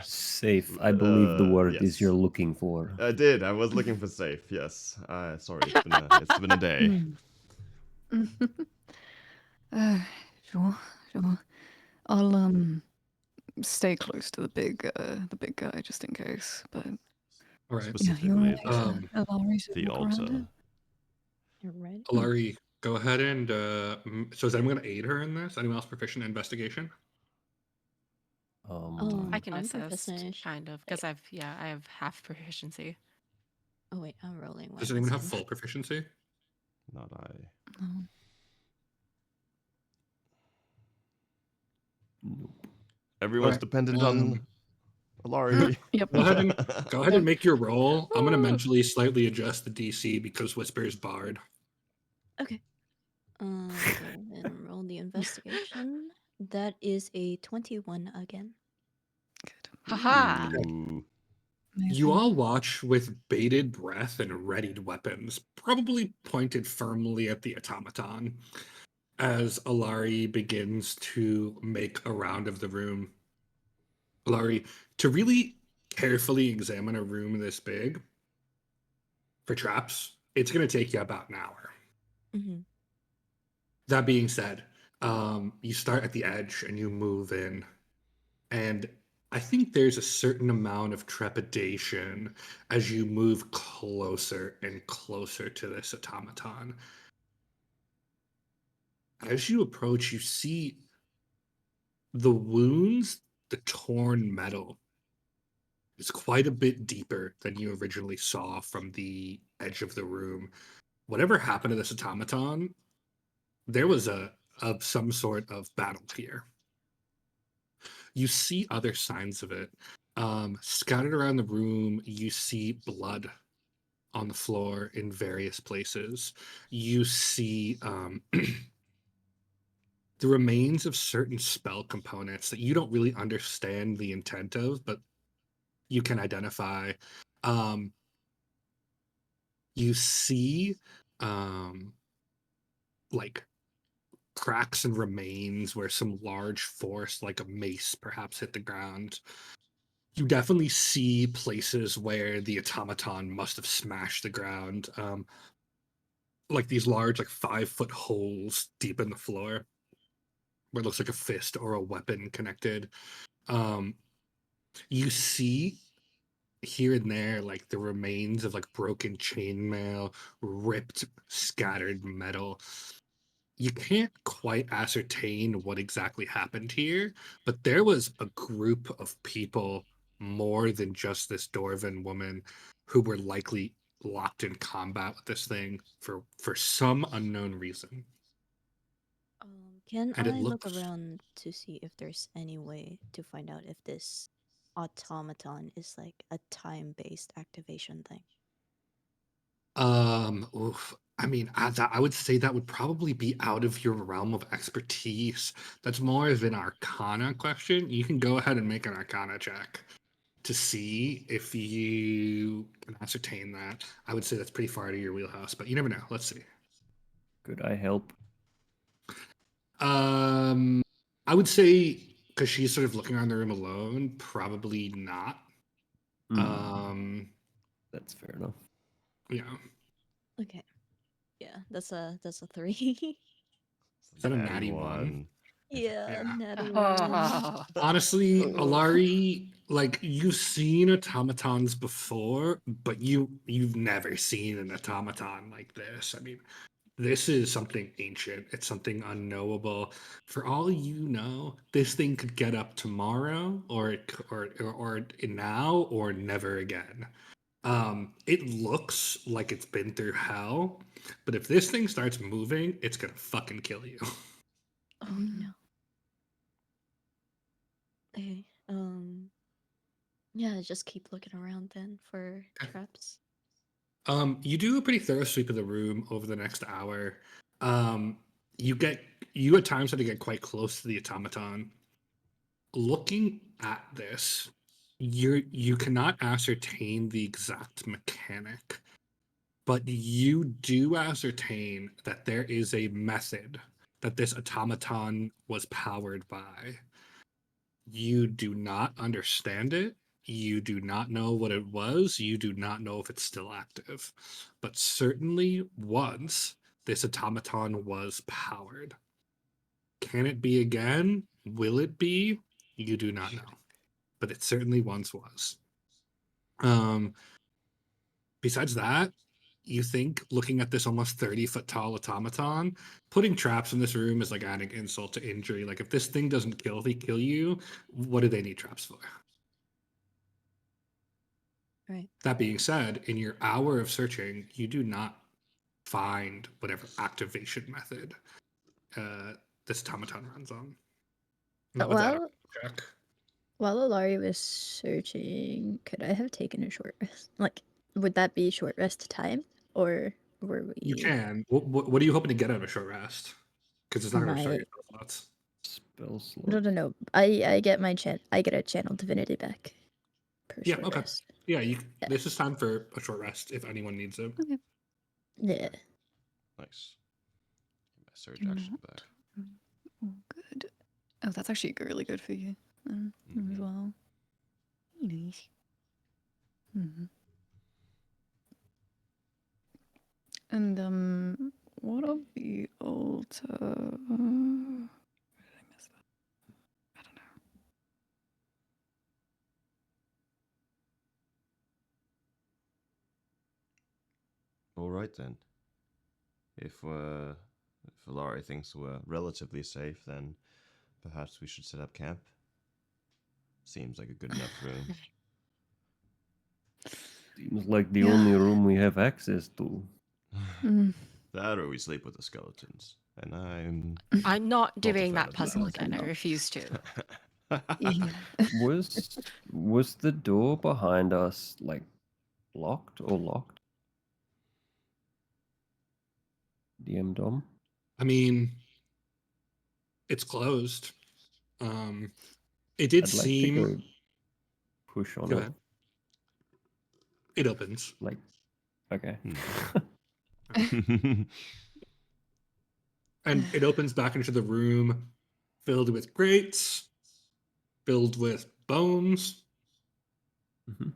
Safe, I believe the word yes. is you're looking for. I did. I was looking for safe. Yes. Sorry. It's been a day. Sure. I'll stay close to the big guy just in case. But All right. yeah, you're Specifically, right. Alarie should the walk around altar. it. You're ready? Alarie, go ahead and so is anyone going to aid her in this? Anyone else proficient in investigation? I can I'm assist, proficient. kind of, because I have half proficiency. Oh wait, I'm rolling. Does anyone have full proficiency? Not I. No. Everyone's Alright, dependent on Alarie. Yep. Go ahead and make your roll. I'm going to mentally slightly adjust the DC because Whisper is barred. Okay. Go and roll the investigation. That is a 21 again. Haha! Ooh. You all watch with bated breath and readied weapons, probably pointed firmly at the automaton, as Alarie begins to make a round of the room. Alarie, to really carefully examine a room this big for traps, it's going to take you about an hour. Mm-hmm. That being said, you start at the edge and you move in, and I think there's a certain amount of trepidation as you move closer and closer to this automaton. As you approach, you see the wounds, the torn metal is quite a bit deeper than you originally saw from the edge of the room. Whatever happened to this automaton, there was some sort of battle here. You see other signs of it. Scattered around the room, you see blood on the floor in various places. You see the remains of certain spell components that you don't really understand the intent of, but you can identify. You see like cracks and remains where some large force, like a mace, perhaps hit the ground. You definitely see places where the automaton must have smashed the ground. Like these large, like 5-foot holes deep in the floor where it looks like a fist or a weapon connected. You see here and there like the remains of like broken chainmail, ripped, scattered metal. You can't quite ascertain what exactly happened here, but there was a group of people more than just this Dwarven woman who were likely locked in combat with this thing for some unknown reason. Can And it I look looks around to see if there's any way to find out if this automaton is like a time-based activation thing? oof. I mean, I would say that would probably be out of your realm of expertise. That's more of an Arcana question. You can go ahead and make an Arcana check to see if you can ascertain that. I would say that's pretty far out of your wheelhouse, but you never know. Let's see. Could I help? I would say because she's sort of looking around the room alone, probably not. That's fair enough. Yeah. Okay. Yeah, that's a 3. Is that a natty one? Yeah, Yeah. natty one. Honestly, Alarie, like you've seen automatons before, but you've never seen an automaton like this. I mean, this is something ancient. It's something unknowable. For all you know, this thing could get up tomorrow, or now, or never again. It looks like it's been through hell, but if this thing starts moving, it's gonna fucking kill you. Oh no. Okay. Yeah, just keep looking around then for traps. You do a pretty thorough sweep of the room over the next hour. You at times have to get quite close to the automaton. Looking at this, you cannot ascertain the exact mechanic, but you do ascertain that there is a method that this automaton was powered by. You do not understand it. You do not know what it was. You do not know if it's still active. But certainly once this automaton was powered. Can it be again? Will it be? You do not know. But it certainly once was. Besides that, you think looking at this almost 30-foot tall automaton, putting traps in this room is like adding insult to injury. Like if this thing doesn't kill you, what do they need traps for? Right. That being said, in your hour of searching, you do not find whatever activation method this automaton runs on. Not with that check. While Alarie was searching, could I have taken a short rest? Like, would that be short rest time, or were we? You can. What are you hoping to get out of a short rest? Because it's not going to show you slots. Spell slot. No. I get I get a channel divinity back. Per Yeah. short Okay. rest. Yeah. This is time for a short rest if anyone needs it. Okay. Yeah. Nice. Get my surge action back. Oh, good. Oh, that's actually really good for you as well. Nice. And what of the altar? Where did I miss that? I don't know. All right then. If Alarie thinks we're relatively safe, then perhaps we should set up camp. Seems like a good enough room. Seems like the only room we have access to. That or we sleep with the skeletons. And I'm not doing fan that of puzzle that. again. I refuse to. Yeah. Was the door behind us like locked or locked? DM Dom? I mean, it's closed. It did I'd like to go seem. push on Go it. ahead. It opens. Like, okay. And it opens back into the room filled with grates, filled with bones. Mhm.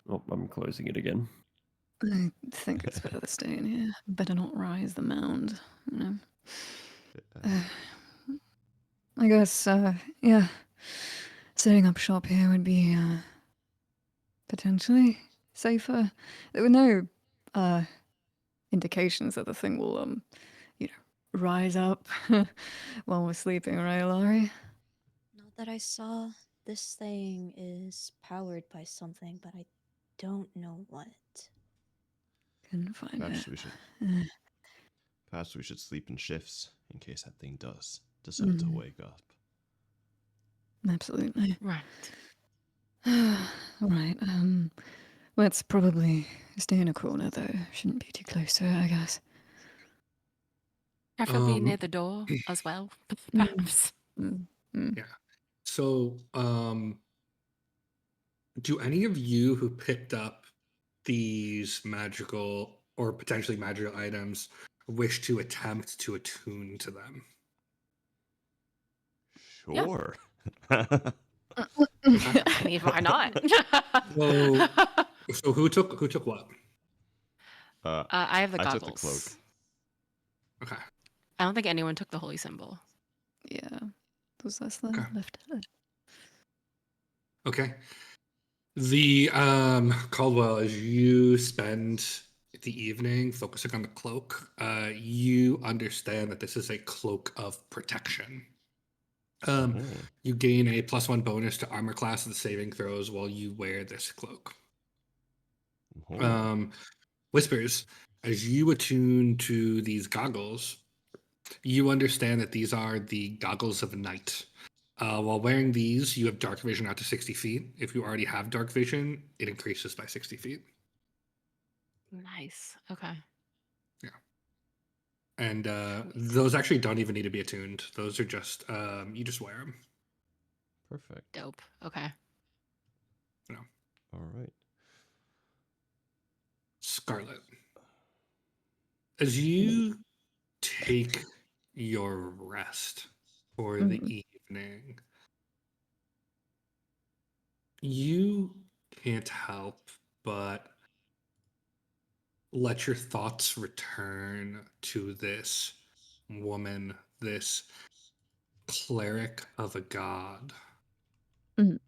Oh, I'm closing it again. I think it's better to stay in here. Better not rise the mound, you know. I guess, yeah. Setting up shop here would be, potentially safer. There were no, indications that the thing will, you know, rise up while we're sleeping, right, Alarie? Not that I saw. This thing is powered by something, but I don't know what. Couldn't find Perhaps it. we should. Uh, Perhaps we should sleep in shifts in case that thing does decide to wake up. Absolutely. Right. Right, let's probably stay in a corner, though. Shouldn't be too close to it, I guess. Preferably near the door as well, perhaps. Yeah. So, do any of you who picked up these magical or potentially magical items wish to attempt to attune to them? Yeah. Sure. I mean, why not? So who took what? I have the I goggles. took the cloak. Okay. I don't think anyone took the holy symbol. Yeah. Was that Okay. left? Okay. The Caldwell, as you spend the evening focusing on the cloak, you understand that this is a cloak of protection. You gain a +1 bonus to armor class of the saving throws while you wear this cloak. Whispers, as you attune to these goggles, you understand that these are the goggles of night. While wearing these, you have dark vision out to 60 feet. If you already have dark vision, it increases by 60 feet. Nice. Okay. Yeah. And those actually don't even need to be attuned. Those are just, you just wear them. Perfect. Dope. Okay. You know. All right. Scarlet, as you take your rest for the evening, you can't help but let your thoughts return to this woman, this cleric of a god. You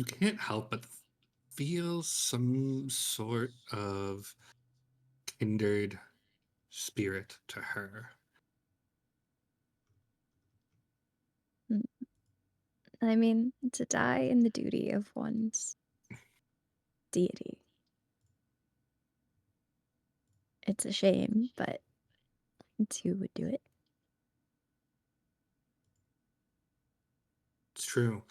can't help but feel some sort of kindred spirit to her. I mean, to die in the duty of one's deity. It's a shame, but it's who would do it. It's true.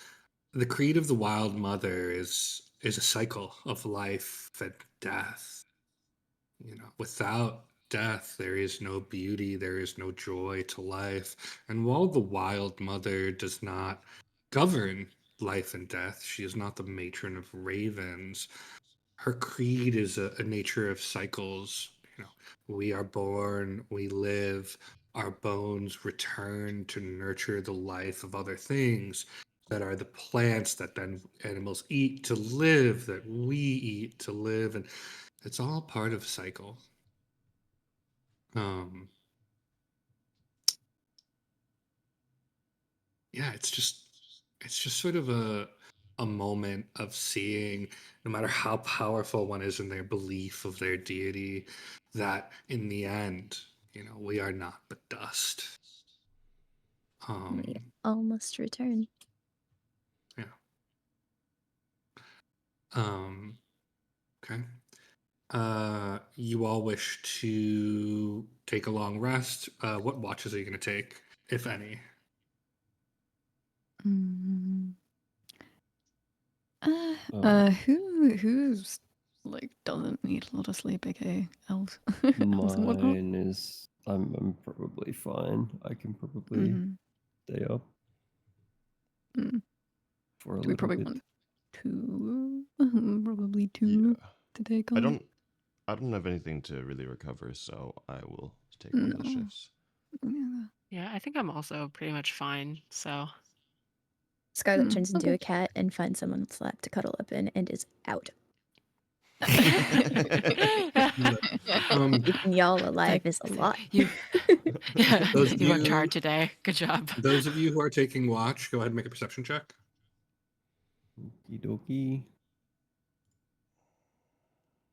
The creed of the Wild Mother is a cycle of life and death. You know, without death, there is no beauty, there is no joy to life. And while the Wild Mother does not govern life and death, she is not the matron of ravens. Her creed is a nature of cycles. You know, we are born, we live, our bones return to nurture the life of other things that are the plants that then animals eat to live, that we eat to live, and it's all part of a cycle. Yeah, it's just sort of a moment of seeing, no matter how powerful one is in their belief of their deity, that in the end, you know, we are not but dust. We all must return. Yeah. Okay. You all wish to take a long rest. What watches are you going to take? if any? Who's like doesn't need a lot of sleep, aka elves? Elves and whatnot. Mine is. I'm probably fine. I can probably Mhm. stay up Mm. for a Do we little probably bit. want two? Probably two to take on. I don't have anything to really recover, so I will take one of the No. shifts. Yeah. Yeah, I think I'm also pretty much fine. So Scarlet turns into Okay. a cat and finds someone's lap to cuddle up in and is out. Keeping y'all alive is a lot. you, yeah, Those of you worked you- hard today. Good job. Those of you who are taking watch, go ahead and make a perception check. Okie dokie.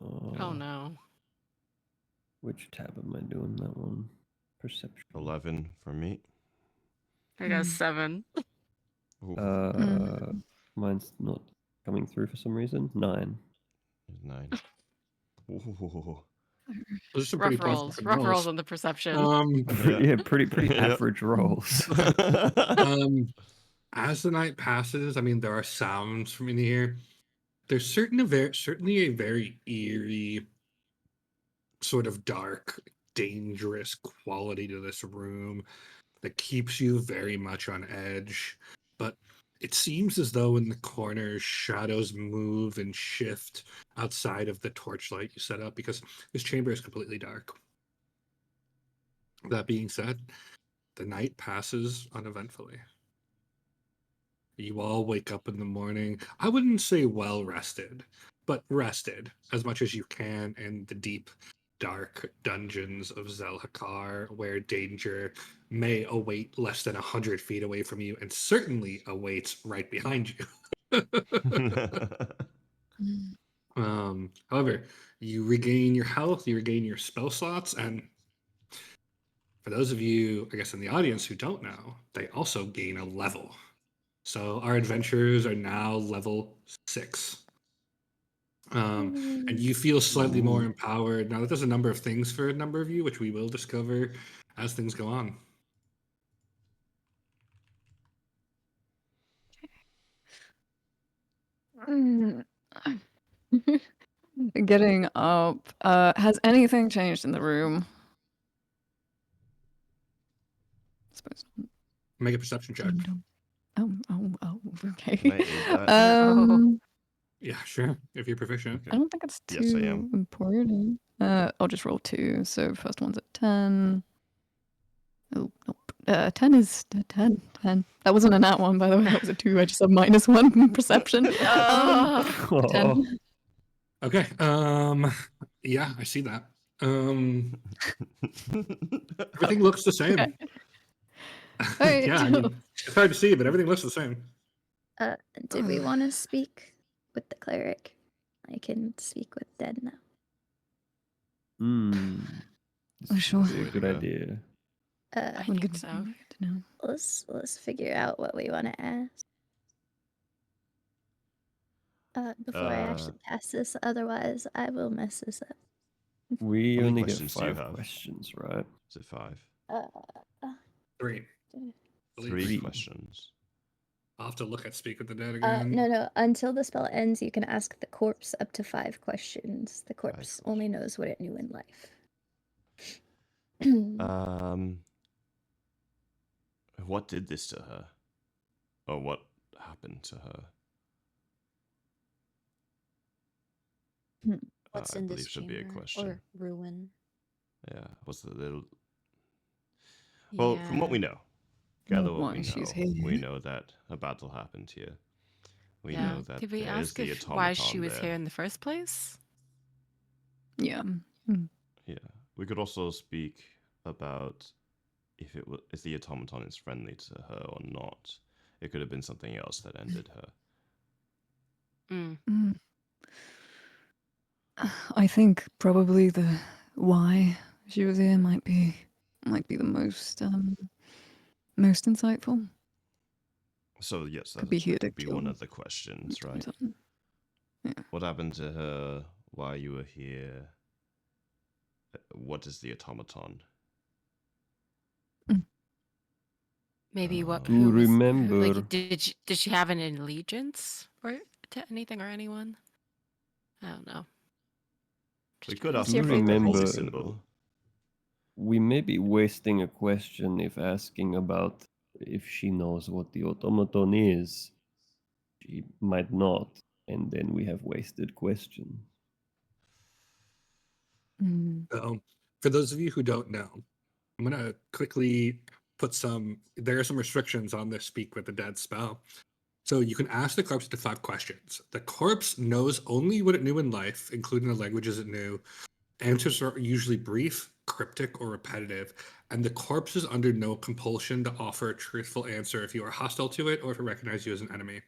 Oh no. Which tab am I doing? That one. Perception. 11 for me. I got 7. Ooh, Mine's not coming through for some reason. 9. 9. Ooh. Those are some pretty Rough tough rolls. fucking Rough rolls on the perception. Yeah, pretty Yep. average rolls. As the night passes, I mean, there are sounds from in here. There's certainly a very eerie, sort of dark, dangerous quality to this room that keeps you very much on edge. But it seems as though in the corners, shadows move and shift outside of the torchlight you set up because this chamber is completely dark. That being said, the night passes uneventfully. You all wake up in the morning. I wouldn't say well rested, but rested as much as you can in the deep, dark dungeons of Zelhakar, where danger may await less than 100 feet away from you and certainly awaits right behind you. However, you regain your health, you regain your spell slots, and for those of you, I guess, in the audience who don't know, they also gain a level. So our adventurers are now level 6. And you feel slightly more empowered. Now, that does a number of things for a number of you, which we will discover as things go on. Getting up. Has anything changed in the room? I suppose. Make a perception check. Oh, okay. Can I aid that? Yeah, sure. If you're proficient. I don't think it's too Yes, I am. important. I'll just roll 2. So first one's at 10. Oh, nope. 10 is 10. That wasn't a nat one, by the way. That was a 2. I just have -1 perception. 10. Okay. Yeah, I see that. Everything looks the same. Okay. Alright. Yeah, I mean, it's hard to see, but everything looks the same. Did we want to speak with the cleric? I can speak with Dead now. This sure. would be a good idea. I Would think good so. to know. Let's figure out what we want to ask. Before I actually cast this, otherwise I will mess this up. We How many only get questions do you 5 have? questions, right? Is it 5? 3. 3 questions. I'll have to look at Speak with the Dead again. No. Until the spell ends, you can ask the corpse up to 5 questions. The corpse only knows what it knew in life. What did this to her? Or what happened to her? What's I in believe this should be a chamber question. or ruin? Yeah, what's the little... Well, from what we know, gather what Why we she's know. We here. know that a battle happened here. We Yeah. know that Did we there is ask the if why she automaton was there. here in the first place? Yeah. Yeah, we could also speak about if the automaton is friendly to her or not. It could have been something else that ended her. I think probably the why she was here might be the most insightful. So yes, Could be here to would be one kill of the questions, right? something. Yeah. What happened to her? Why you were here? What is the automaton? Maybe what? To Who was? remember, Like, did she have an allegiance or to anything or anyone? I don't know. We Just could trying ask to- to about the holy remember, symbol. we may be wasting a question if asking about if she knows what the automaton is. She might not, and then we have wasted question. So, for those of you who don't know, I'm going to quickly put there are some restrictions on this Speak with the Dead spell. So you can ask the corpse to 5 questions. The corpse knows only what it knew in life, including the languages it knew. Answers are usually brief, cryptic, or repetitive, and the corpse is under no compulsion to offer a truthful answer if you are hostile to it or if it recognizes you as an enemy.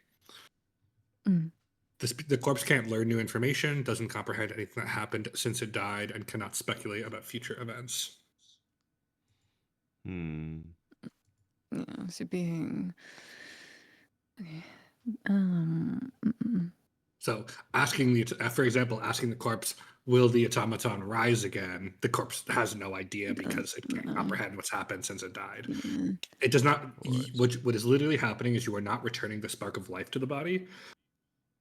The corpse can't learn new information, doesn't comprehend anything that happened since it died, and cannot speculate about future events. Hmm. Yeah, so being. Okay. So asking for example, asking the corpse, will the automaton rise again? The corpse has no idea because it can't comprehend what's happened since it died. It does not, what is literally happening is you are not returning the spark of life to the body.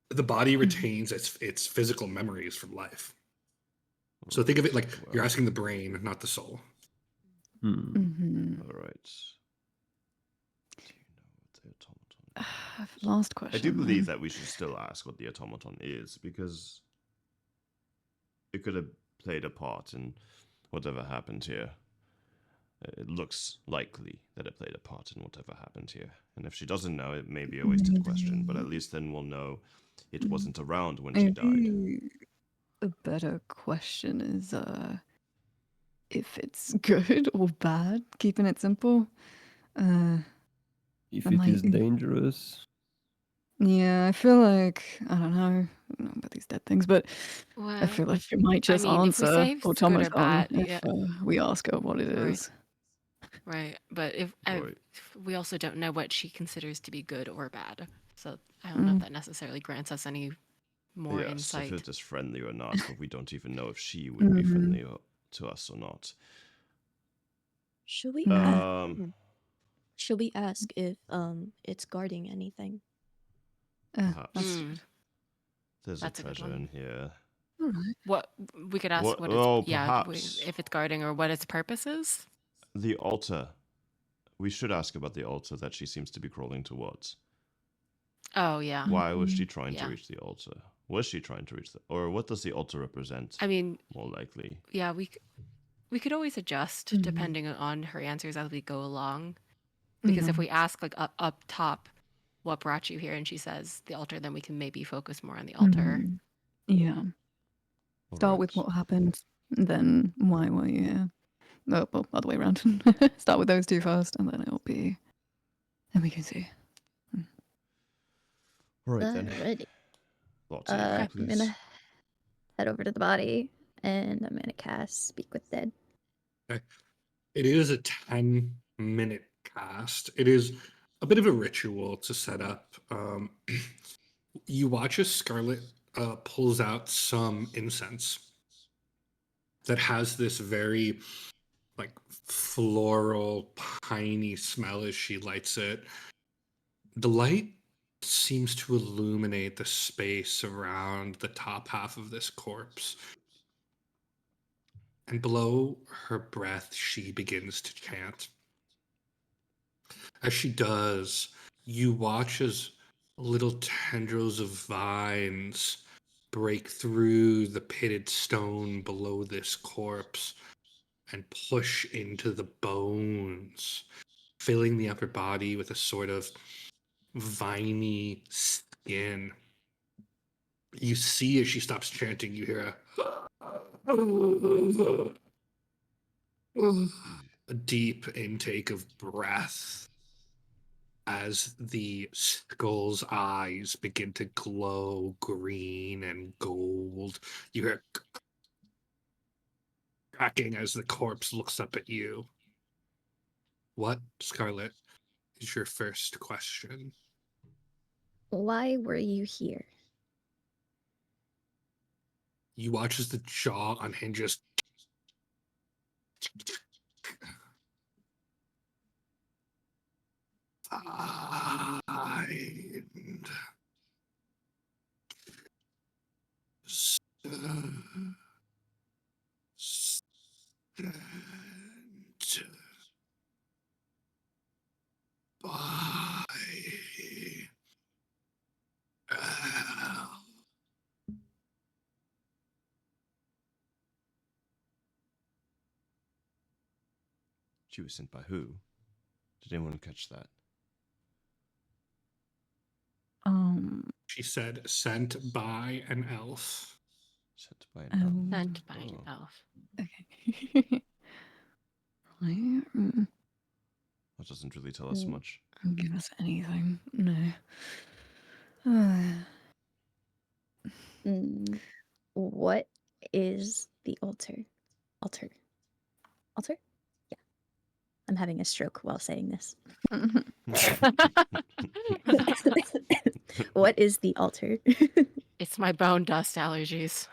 The body retains its physical memories from life. So think of it like you're asking the brain, not the soul. All right. Do you know what the automaton is? Last question. I do believe that we should still ask what the automaton is, because it could have played a part in whatever happened here. It looks likely that it played a part in whatever happened here. And if she doesn't know, it may be a wasted question, but at least then we'll know it wasn't around when she died. Maybe a better question is if it's good or bad, keeping it simple. If Am it I- is dangerous, Yeah, I feel like I don't know about these dead things, but I Well, feel like you might just mean, if we answer say it's good or automaton bad, if yeah. we ask her what it Right. is. Right, but if Right. we also don't know what she considers to be good or bad, so I don't know if that necessarily grants us any more Yes, insight. if it is friendly or not, but we don't even know if she would be friendly to us or not. Should we Um, should we ask if it's guarding anything? perhaps. Mm, There's that's a a good treasure one. in here. What we could ask What- what well, it's perhaps. if it's guarding or what its purpose is. The altar. We should ask about the altar that she seems to be crawling towards. Oh yeah. Why was she trying Yeah. to reach the altar? Was she trying to reach the... Or what does the altar represent, I mean, more likely? yeah, we could always adjust depending on her answers as we go along. Because if we ask like up top, what brought you here, and she says the altar, then we can maybe focus more on the altar. Yeah. Start with Alright. what happened, then why were you here? No, well, other way around. Start with those 2 first, and then it'll be. Then we can see. Alright then. Alrighty. Lottie, I'm please. gonna head over to the body, and I'm gonna cast Speak with Dead. Okay. It is a 10-minute cast. It is a bit of a ritual to set up. You watch as Scarlet pulls out some incense that has this very like floral, piney smell as she lights it. The light seems to illuminate the space around the top half of this corpse. And below her breath, she begins to chant. As she does, you watch as little tendrils of vines break through the pitted stone below this corpse and push into the bones, filling the upper body with a sort of viney skin. You see as she stops chanting, you hear a deep intake of breath as the skull's eyes begin to glow green and gold. You hear cracking as the corpse looks up at you. What, Scarlet, is your first question? Why were you here? You watch as the jaw unhinges. Find stand by Al. She was sent by who? Did anyone catch that? She said sent by an elf. Sent by an elf. Sent by an Oh. elf. Okay. Right. That doesn't really tell us much. Don't give us anything. No. What is the altar? Altar? Yeah. I'm having a stroke while saying this. What is the altar? It's my bone dust allergies.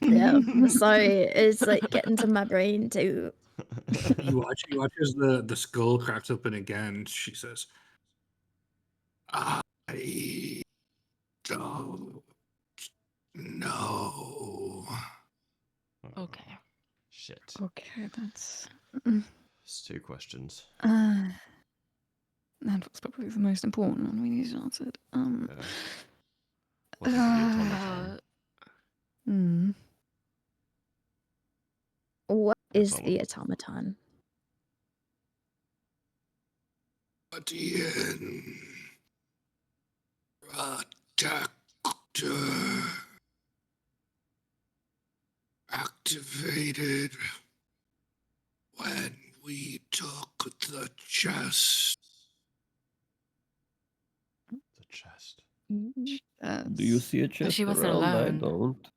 Yeah, sorry. It's like getting to my brain too. You watch as the skull cracks open again. She says, I don't know. Okay. Shit. Okay, that's. It's 2 questions. That was probably the most important one we need answered. Yeah. What is the automaton? What is the Automaton. automaton? Guardian protector activated when we took the chest. The chest. Do you see a chest she wasn't around? I alone. don't.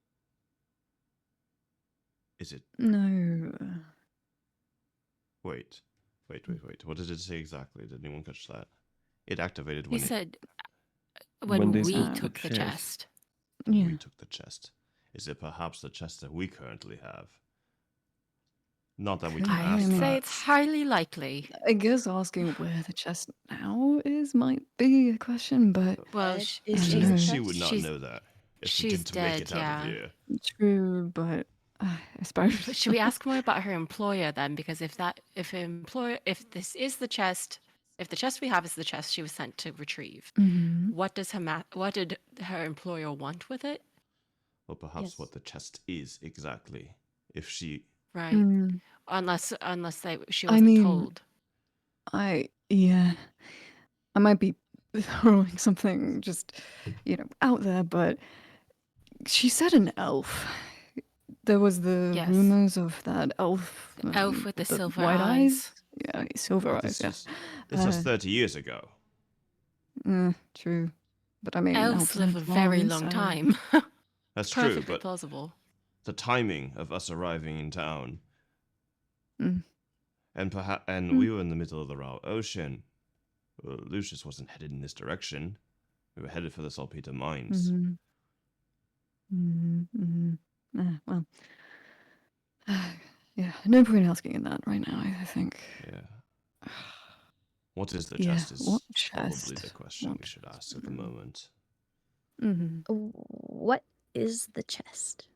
Is it? No. Wait. What did it say exactly? Did anyone catch that? It activated He when said When when they we took the took the chest. chest. Yeah. we took the chest. Is it perhaps the chest that we currently have? Not that we can I ask I'd mean- say that. it's highly likely. I guess asking where the chest now is might be a question, but Well, Where sh- is I she? don't know. She would not She's- know that if we she's didn't make dead, it out yeah. of here. true, but I suppose. But should we ask more about her employer then? Because if this is the chest, if the chest we have is the chest she was sent to retrieve, Mhm. what does what did her employer want with it? Well, perhaps Yes. what the chest is exactly. If she... Right. Mm, Unless she I wasn't mean- told. I might be throwing something just out there, but she said an elf. There was the Yes. rumors of that elf. The elf with the silver white eyes. Yeah, silver But eyes. this was Uh, 30 years ago. True, but I mean, Elves live a very long time. That's true, Perfectly but plausible. the timing of us arriving in town... Mm. And we were in the middle of the Raw Ocean. Well, Lucius wasn't headed in this direction. We were headed for the Salpeter mines. Well, yeah, no point asking in that right now. I think. Yeah. What is the Yeah, chest is what probably chest? the question What we should ask at the moment. What is the chest?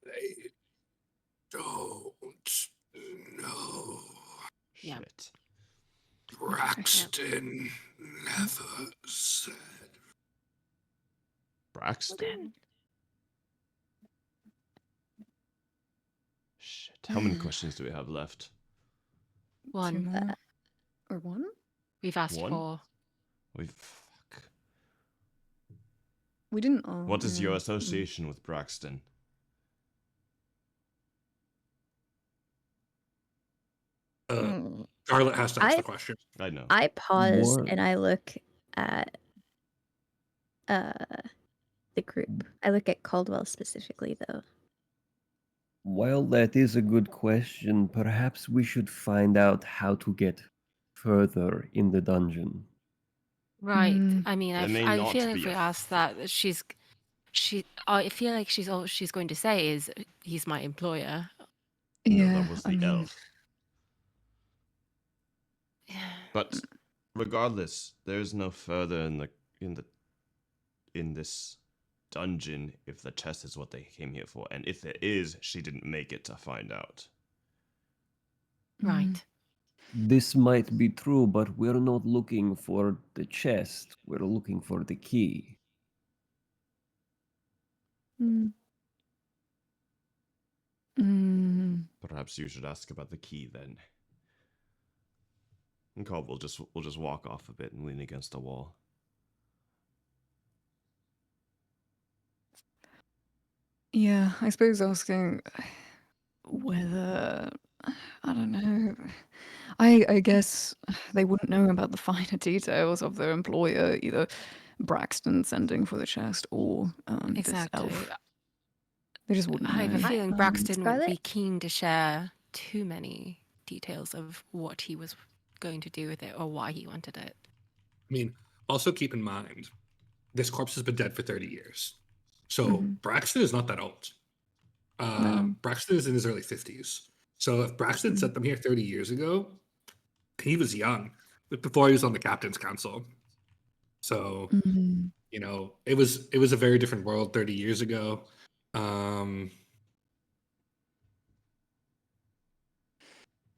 They don't know. Yeah. Shit. Braxton never said. Braxton? Shit. How many questions do we have left? Two One. more. Or one? We've asked One? 4. Fuck. We didn't. What is your association with Braxton? Charlotte has to ask I- the question. I know. I pause More- and I look at the group. I look at Caldwell specifically though. While that is a good question, perhaps we should find out how to get further in the dungeon. Right. I mean, There may I not feel be if we a ask that, I feel like all she's going to say is he's my employer. No, Yeah, that was I the mean, elf. Yeah. But regardless, there's no further in this dungeon if the chest is what they came here for, and if there is, she didn't make it to find out. Right. This might be true, but we're not looking for the chest. We're looking for the key. mm, mm, Perhaps you should ask about the key then. And Cobb will just walk off a bit and lean against a wall. yeah, I suppose asking whether I don't know. I guess they wouldn't know about the finer details of their employer, either Braxton sending for the chest or this Exactly. elf. They just wouldn't I have a know. feeling Braxton wouldn't Scarlet? be keen to share too many details of what he was going to do with it or why he wanted it. I mean, also keep in mind, this corpse has been dead for 30 years. So Mhm. Braxton is not that old. No. Braxton is in his early 50s. So if Braxton sent them here 30 years ago, he was young, but before he was on the captain's council. So, Mhm. you know, it was a very different world 30 years ago. Um,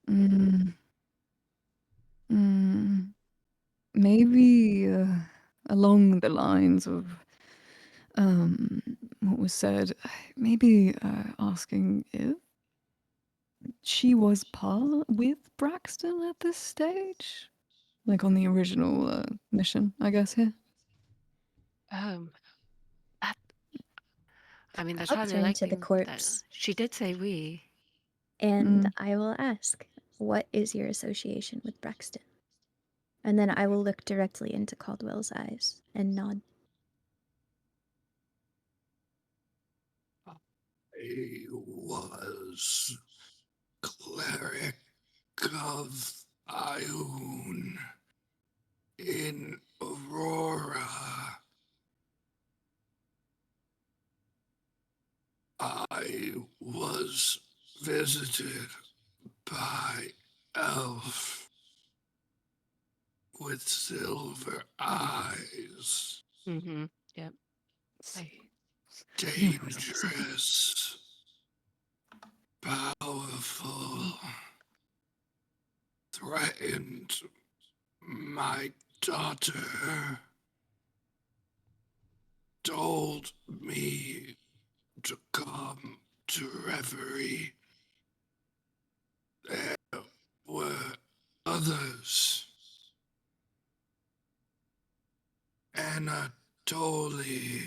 Mm, mm, maybe along the lines of what was said, maybe asking if she was with Braxton at this stage, like on the original mission, I guess. Here. Um, I, I mean, there's I'll hardly turn to the liking that. corpse She did say we. and Mm. I will ask, what is your association with Braxton? And then I will look directly into Caldwell's eyes and nod. I was cleric of Ioun in Aurora. I was visited by elf with silver eyes. Mm-hmm. Yep. Dangerous, powerful, threatened my daughter, told me to come to Reverie. There were others. Anatoly,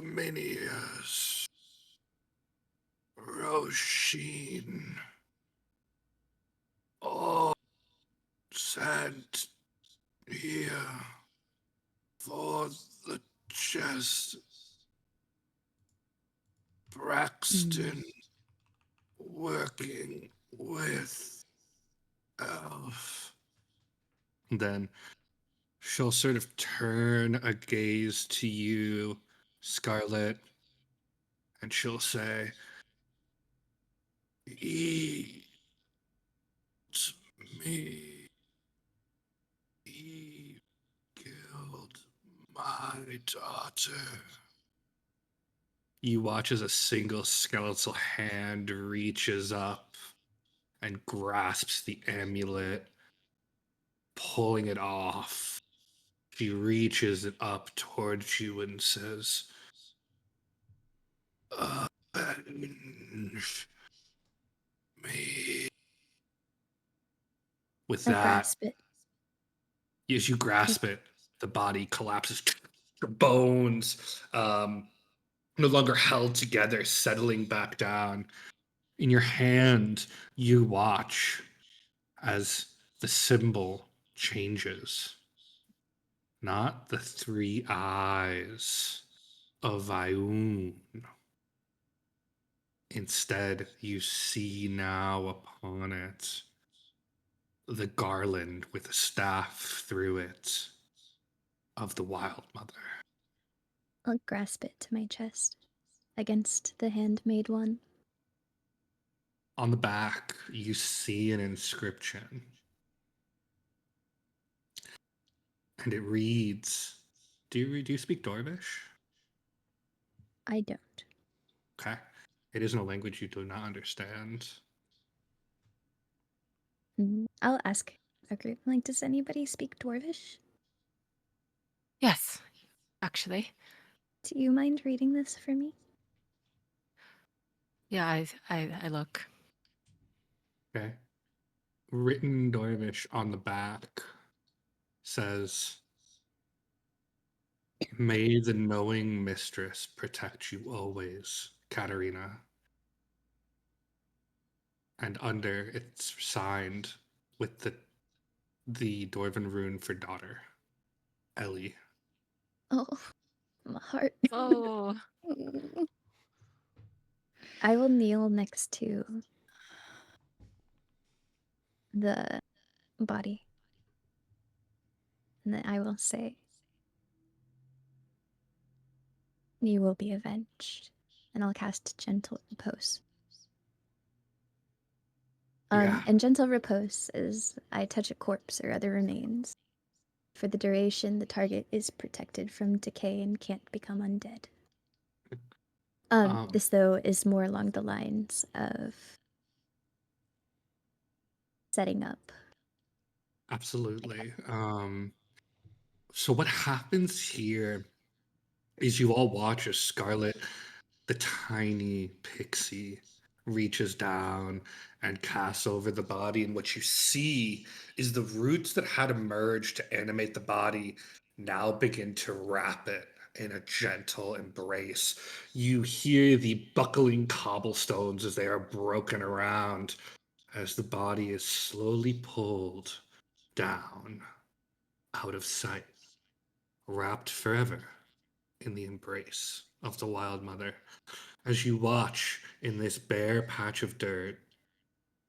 Dominius, Roshin, all sent here for the chest. Braxton working with Elf. Then she'll sort of turn a gaze to you, Scarlet, and she'll say, Eat me. He killed my daughter. You watch as a single skeletal hand reaches up and grasps the amulet, pulling it off. She reaches it up towards you and says, Avenge me. With I that, grasp it. as you grasp it, the body collapses. The bones, no longer held together, settling back down. In your hand, you watch as the symbol changes. Not the three eyes of Ioun. Instead, you see now upon it the garland with a staff through it of the Wild Mother. I'll grasp it to my chest. against the handmade one. On the back, you see an inscription. And it reads, do you speak Dorvish? I don't. Okay. It isn't a language you do not understand. I'll ask a group. Like, does anybody speak Dwarvish? Yes, actually. Do you mind reading this for me? Yeah, I look. Okay. Written Dorvish on the back says, "May the knowing mistress protect you always, Katerina." And under it's signed with the Dwarven rune for daughter, Ellie. Oh, my heart. Oh. I will kneel next to the body. And then I will say, you will be avenged. And I'll cast Gentle Repose. Yeah. And Gentle Repose is I touch a corpse or other remains. For the duration, the target is protected from decay and can't become undead. This, though, is more along the lines of setting up. Absolutely. So what happens here is you all watch as Scarlet, the tiny pixie, reaches down and casts over the body, and what you see is the roots that had emerged to animate the body now begin to wrap it in a gentle embrace. You hear the buckling cobblestones as they are broken around, as the body is slowly pulled down, out of sight, wrapped forever in the embrace of the Wild Mother. As you watch in this bare patch of dirt,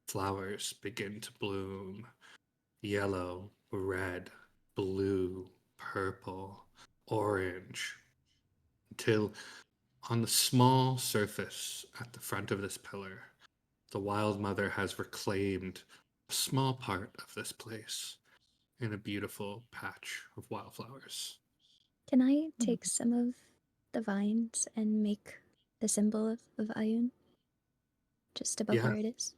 flowers begin to bloom. Yellow, red, blue, purple, orange, until on the small surface at the front of this pillar, the Wild Mother has reclaimed a small part of this place in a beautiful patch of wildflowers. Can I take some of the vines and make the symbol of Ayun? Just above Yeah, where it is?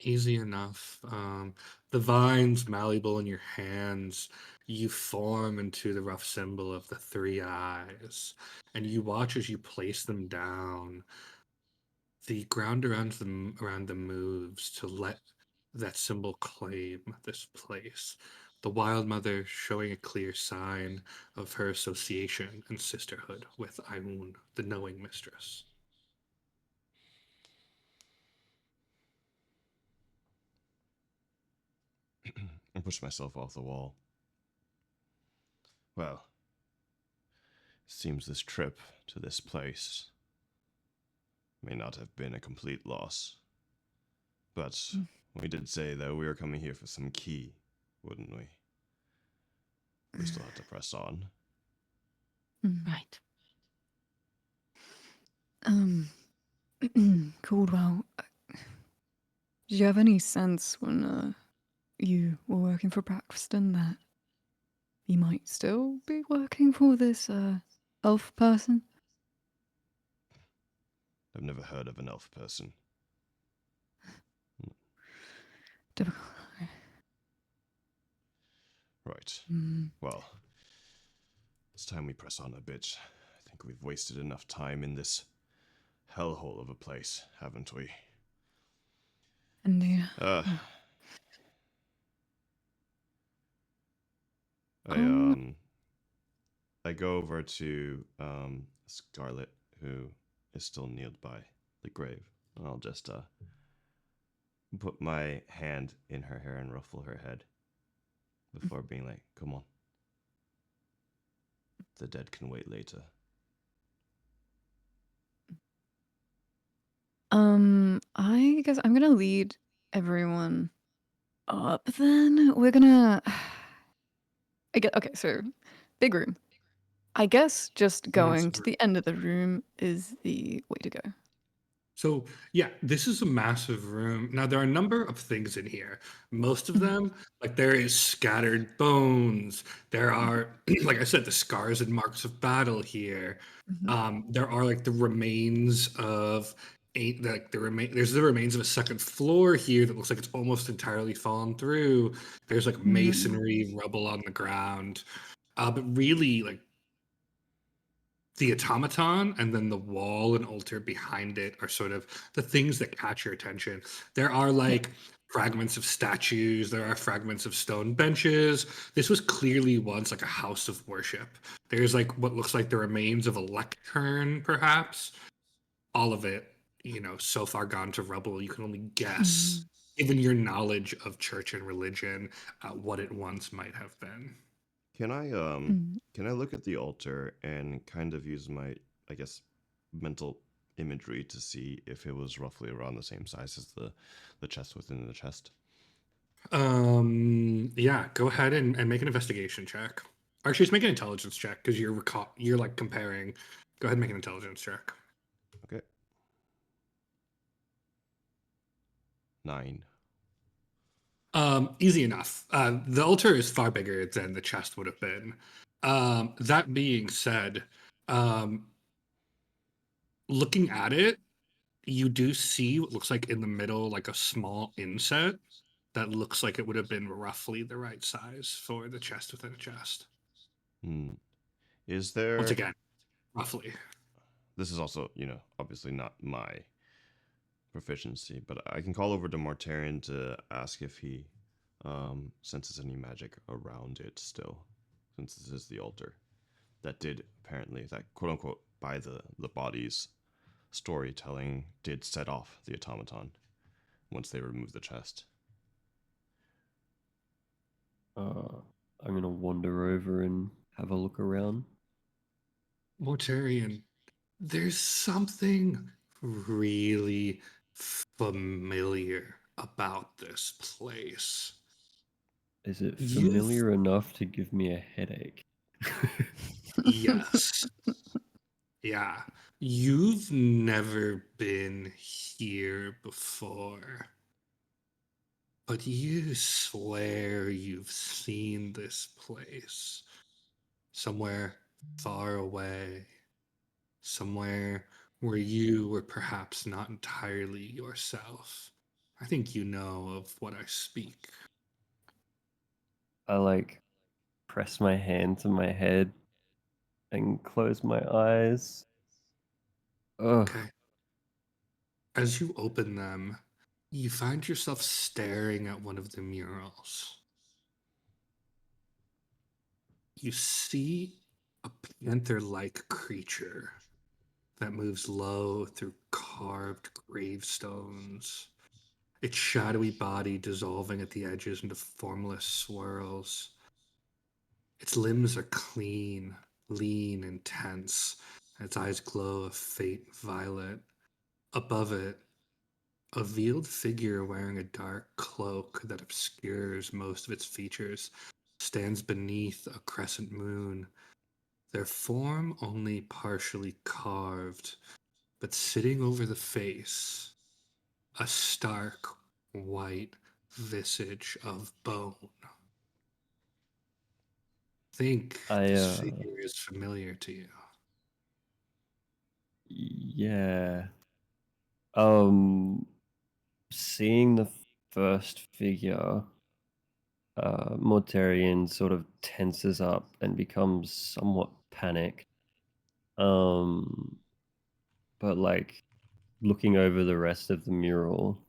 easy enough. The vines malleable in your hands, you form into the rough symbol of the three eyes, and you watch as you place them down. The ground around them moves to let that symbol claim this place. The Wild Mother showing a clear sign of her association and sisterhood with Ayun, the knowing mistress. I pushed myself off the wall. Well, seems this trip to this place may not have been a complete loss. But we did say that we were coming here for some key, wouldn't we? We still have to press on. Right. Caldwell, did you have any sense when you were working for Braxton that you might still be working for this elf person? I've never heard of an elf person. Difficult. Right. Well, it's time we press on a bit. I think we've wasted enough time in this hellhole of a place, haven't we? Indeed. I go over to Scarlet, who is still kneeled by the grave, and I'll just put my hand in her hair and ruffle her head before being like, "Come on, the dead can wait later." I guess I'm gonna lead everyone up then. We're gonna okay, so big room. I guess just going to Massive the end of the room is the way to go. So, yeah, this is a massive room. Now, there are a number of things in here. Most of Mhm. them, like there is scattered bones. There are, like I said, the scars and marks of battle here. There are like the remains of there's the remains of a second floor here that looks like it's almost entirely fallen through. There's like masonry rubble on the ground. But really, like the automaton and then the wall and altar behind it are sort of the things that catch your attention. There are like fragments of statues, there are fragments of stone benches. This was clearly once like a house of worship. There's like what looks like the remains of a lectern, perhaps. All of it, so far gone to rubble, you can only guess, given your knowledge of church and religion, what it once might have been. Can I look at the altar and kind of use my, I guess, mental imagery to see if it was roughly around the same size as the chest within the chest? Yeah, go ahead and make an investigation check. Actually, just make an intelligence check because you're like comparing. Go ahead and make an intelligence check. Okay. 9. Easy enough. The altar is far bigger than the chest would have been. That being said, looking at it, you do see what looks like in the middle, like a small inset that looks like it would have been roughly the right size for the chest within a chest. Is there... Once again, roughly. This is also, obviously not my proficiency, but I can call over to Mortarian to ask if he senses any magic around it still, since this is the altar that did apparently, that quote unquote, by the body's storytelling, did set off the automaton once they removed the chest. I'm gonna wander over and have a look around. Mortarian, there's something really familiar about this place. Is it familiar enough to give me a headache? Yes. Yeah. You've never been here before, but you swear you've seen this place somewhere far away, somewhere where you were perhaps not entirely yourself. I think you know of what I speak. I press my hand to my head and close my eyes. Ugh. Okay. As you open them, you find yourself staring at one of the murals. You see a panther-like creature that moves low through carved gravestones, its shadowy body dissolving at the edges into formless swirls. Its limbs are clean, lean, and tense, and its eyes glow a faint violet. Above it, a veiled figure wearing a dark cloak that obscures most of its features stands beneath a crescent moon, their form only partially carved, but sitting over the face, a stark white visage of bone. Think this figure is familiar to you. Yeah. Seeing the first figure, Mortarian sort of tenses up and becomes somewhat panicked. But looking over the rest of the mural,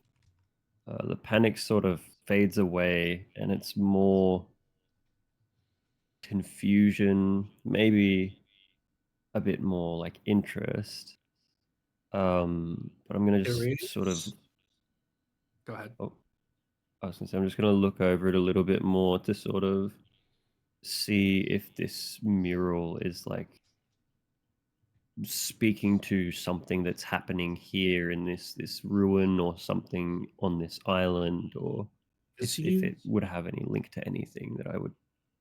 the panic sort of fades away and it's more confusion, maybe a bit more like interest. But I'm gonna just sort of... Go ahead. Oh, I was gonna say I'm just gonna look over it a little bit more to sort of see if this mural is speaking to something that's happening here in this ruin, or something on this island, or if it would have any link to anything that I would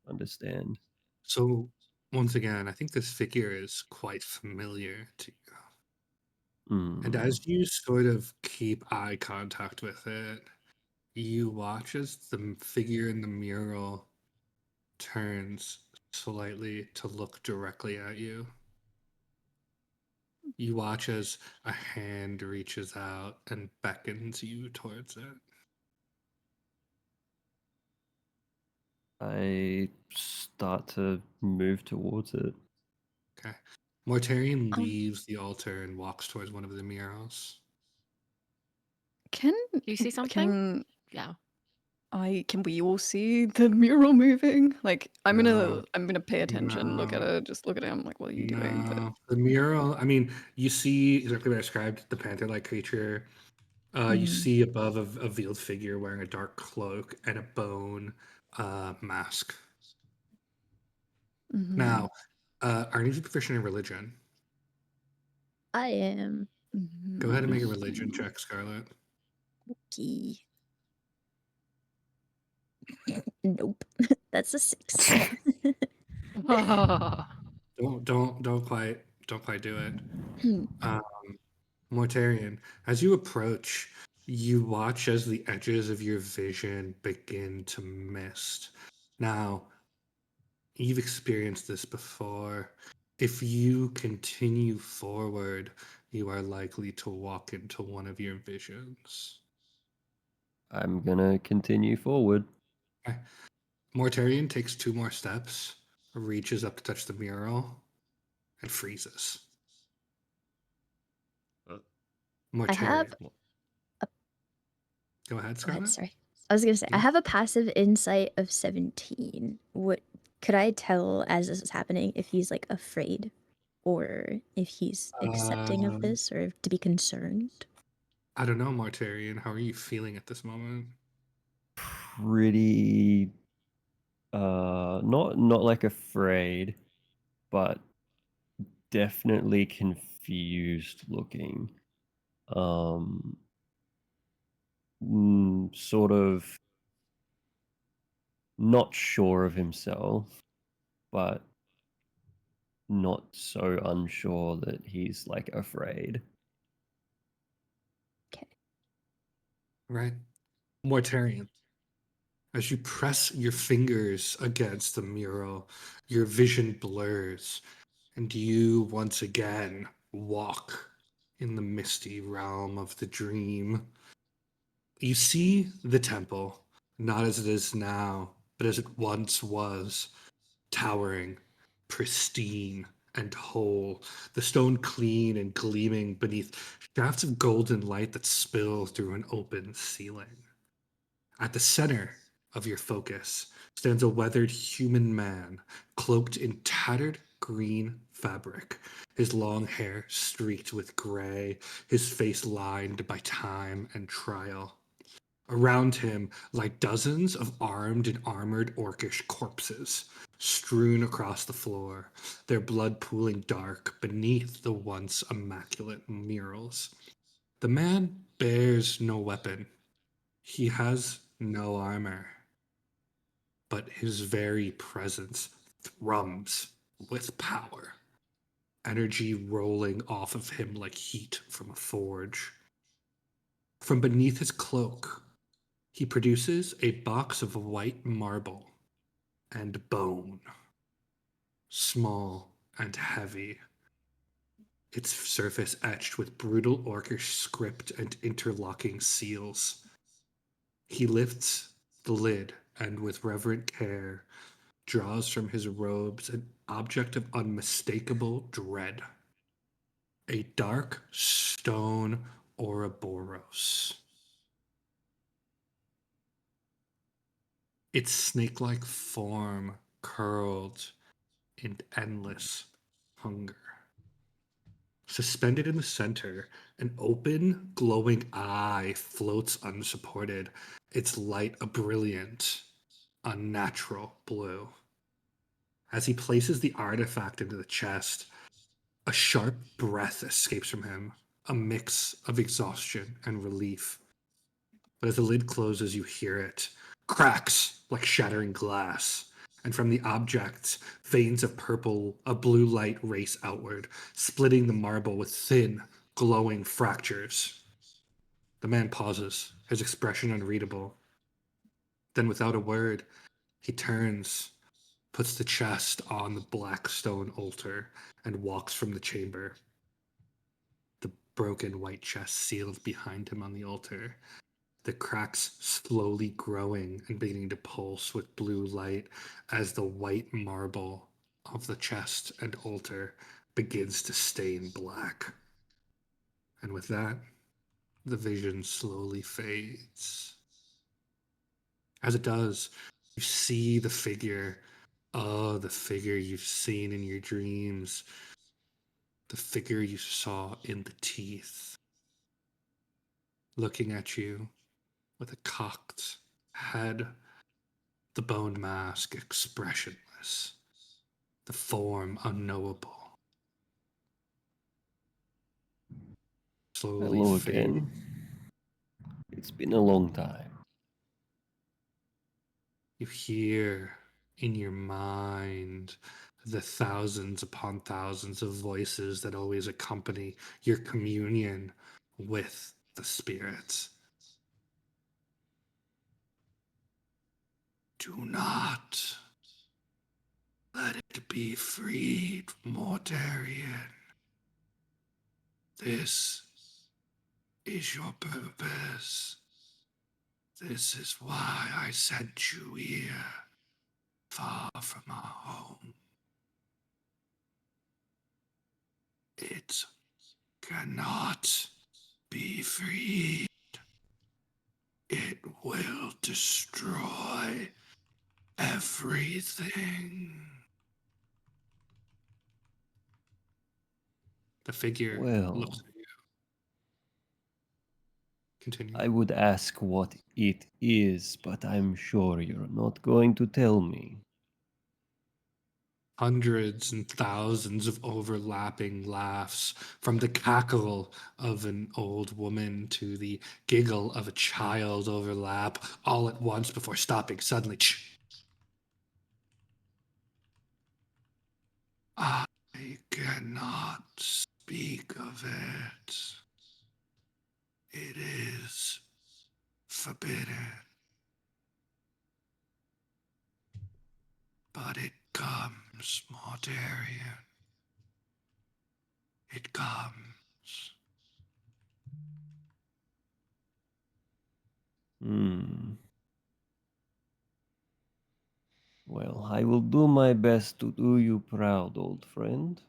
understand. So once again, I think this figure is quite familiar to you. And Mm. as you sort of keep eye contact with it, you watch as the figure in the mural turns slightly to look directly at you. You watch as a hand reaches out and beckons you towards it. I start to move towards it. Okay. Mortarian leaves the altar and walks towards one of the murals. Can Do you see something? can Yeah. can we all see the mural moving? Like I'm No. gonna pay attention, look at No. it, just look at him like what are you doing? But No, the mural. I mean, you see exactly what I described, the panther-like creature. You see above a veiled figure wearing a dark cloak and a bone mask. mhm. Now, are you proficient in religion? I am. Go ahead and make a religion check, Scarlet. Okay. Nope. That's a 6. Don't quite do it. Mortarian, as you approach, you watch as the edges of your vision begin to mist. Now, you've experienced this before. If you continue forward, you are likely to walk into one of your visions. I'm gonna continue forward. Okay. Mortarian takes 2 more steps, reaches up to touch the mural, and freezes. I have. Mortarian. Go ahead, Go ahead, Scarlett. sorry. I was gonna say I Yeah. have a passive insight of 17. What could I tell as this is happening if he's like afraid, or if he's accepting of Um, this, or to be concerned? I don't know, Mortarian. How are you feeling at this moment? Pretty not like afraid, but definitely confused looking. Sort of not sure of himself, but not so unsure that he's like afraid. Okay. Right. Mortarian. As you press your fingers against the mural, your vision blurs, and you once again walk in the misty realm of the dream. You see the temple, not as it is now, but as it once was, towering, pristine, and whole, the stone clean and gleaming beneath shafts of golden light that spill through an open ceiling. At the center of your focus stands a weathered human man, cloaked in tattered green fabric, his long hair streaked with gray, his face lined by time and trial. Around him lie dozens of armed and armored orcish corpses, strewn across the floor, their blood pooling dark beneath the once immaculate murals. The man bears no weapon. He has no armor, but his very presence thrums with power, energy rolling off of him like heat from a forge. From beneath his cloak, he produces a box of white marble and bone, small and heavy, its surface etched with brutal orcish script and interlocking seals. He lifts the lid and, with reverent care, draws from his robes an object of unmistakable dread, a dark stone Ouroboros. Its snake-like form curled in endless hunger. Suspended in the center, an open, glowing eye floats unsupported, its light a brilliant, unnatural blue. As he places the artifact into the chest, a sharp breath escapes from him, a mix of exhaustion and relief. But as the lid closes, you hear it cracks like shattering glass and from the object, veins of blue light race outward, splitting the marble with thin, glowing fractures. The man pauses, his expression unreadable. Then, without a word, he turns, puts the chest on the black stone altar, and walks from the chamber. The broken white chest sealed behind him on the altar, the cracks slowly growing and beginning to pulse with blue light as the white marble of the chest and altar begins to stain black. And with that, the vision slowly fades. As it does, you see the figure you've seen in your dreams, the figure you saw in the teeth, looking at you with a cocked head, the bone mask expressionless, the form unknowable. Slowly Hello fading. again. It's been a long time. You hear in your mind the thousands upon thousands of voices that always accompany your communion with the spirits. Do not let it be freed, Mortarian. This is your purpose. This is why I sent you here, far from our home. It cannot be freed. It will destroy everything. The figure Well, looks at you. Continue. I would ask what it is, but I'm sure you're not going to tell me. Hundreds and thousands of overlapping laughs, from the cackle of an old woman to the giggle of a child overlap all at once before stopping suddenly. I cannot speak of it. It is forbidden. But it comes, Mortarian. It comes. Well, I will do my best to do you proud, old friend.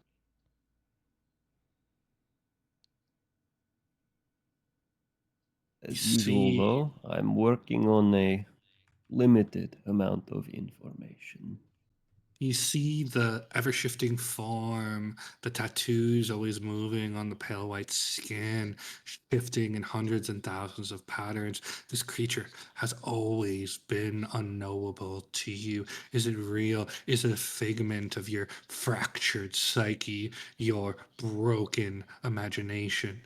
As usual, though, I'm working on a limited amount of information. You see the ever-shifting form, the tattoos always moving on the pale white skin, shifting in hundreds and thousands of patterns. This creature has always been unknowable to you. Is it real? Is it a figment of your fractured psyche, your broken imagination?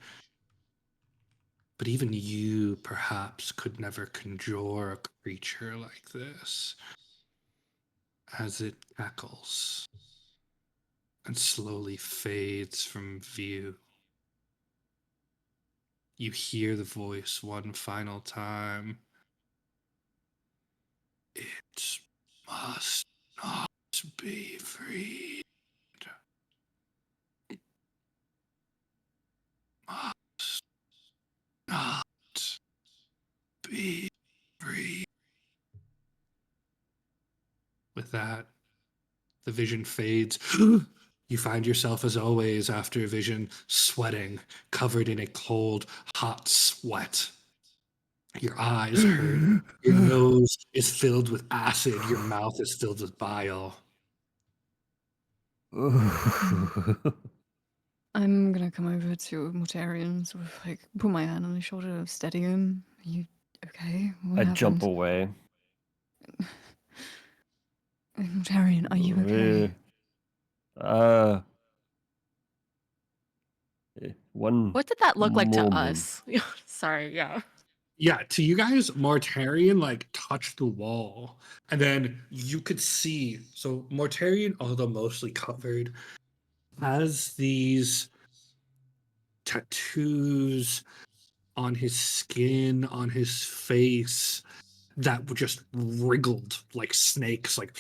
But even you, perhaps, could never conjure a creature like this. As it cackles and slowly fades from view, you hear the voice one final time. It must not be freed. Must not be free. With that, the vision fades. You find yourself, as always, after a vision, sweating, covered in a cold, hot sweat. Your eyes hurt. Your nose is filled with acid. Your mouth is filled with bile. I'm gonna come over to Mortarian, sort of like put my hand on his shoulder, steady him. Are you okay? What I happened? jump away. Mortarian, are you okay? One What did that look like to moment. us? Sorry, yeah. Yeah, to you guys, Mortarian like touched the wall, and then you could see. So Mortarian, although mostly covered, has these tattoos on his skin, on his face, that just wriggled like snakes, like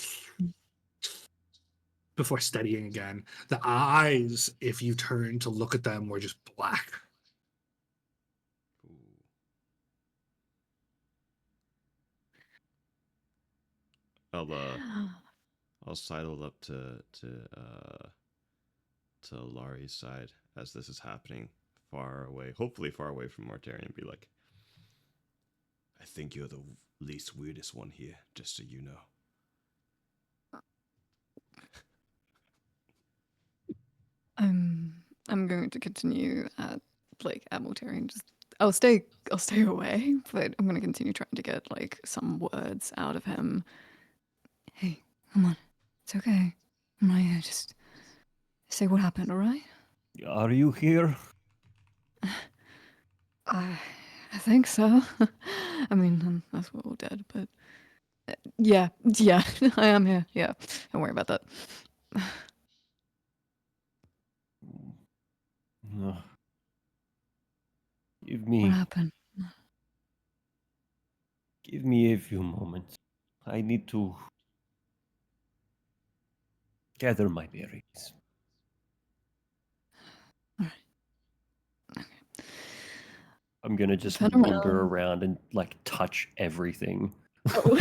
before steadying again. The eyes, if you turn to look at them, were just black. I'll sidle up to Larry's side as this is happening, far away, hopefully far away from Mortarian, and be like, I think you're the least weirdest one here, just so you know. I'm going to continue at Mortarian. Just I'll stay away, but I'm going to continue trying to get like some words out of him. Hey, come on, it's okay. I'm right here. Just say what happened, all right? Are you here? I think so. I mean, that's we're all dead, but yeah, I am here. Yeah, don't worry about that. No. Give What me happened? a few moments. I need to gather my berries. All right. I'm gonna just Turn wander around. around and like touch everything. Oh,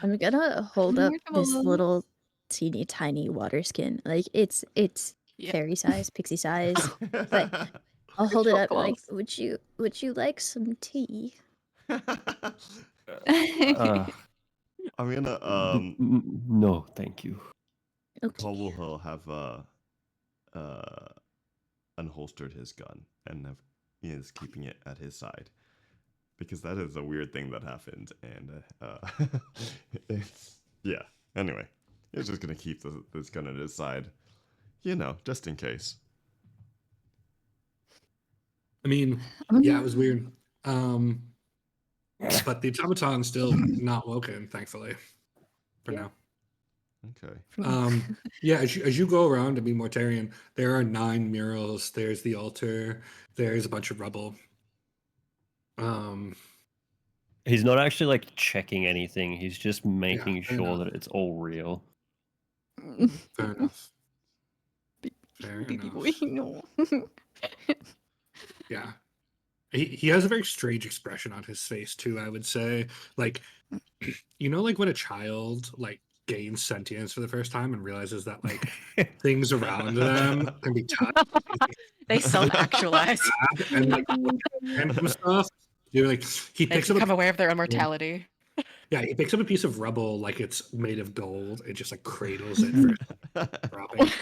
I'm gonna hold up this Marshmallow. little teeny tiny water skin. Like it's Yeah. fairy size, pixie size, but I'll hold it So up like, close. would you like some tea? I'm gonna No, thank you. Okay. Hullo have unholstered his gun and he is keeping it at his side, because that is a weird thing that happened, and it's yeah. Anyway, he's just gonna keep this gun at his side, just in case. I mean, yeah, it was weird. But the automaton's still not woken, thankfully, for now. Okay. Yeah, as you go around to be Mortarian, there are 9 murals. There's the altar. There's a bunch of rubble. He's not actually like checking anything. He's just making fair sure enough. that it's all real. Fair enough. Fair Baby enough. boy, no. Yeah. He has a very strange expression on his face too, I would say. Like, like when a child like gains sentience for the first time and realizes that like things around them can be touched They self-actualize. and like random stuff. Like he They picks up become a aware of their immortality. yeah, he picks up a piece of rubble like it's made of gold and just like cradles it for dropping.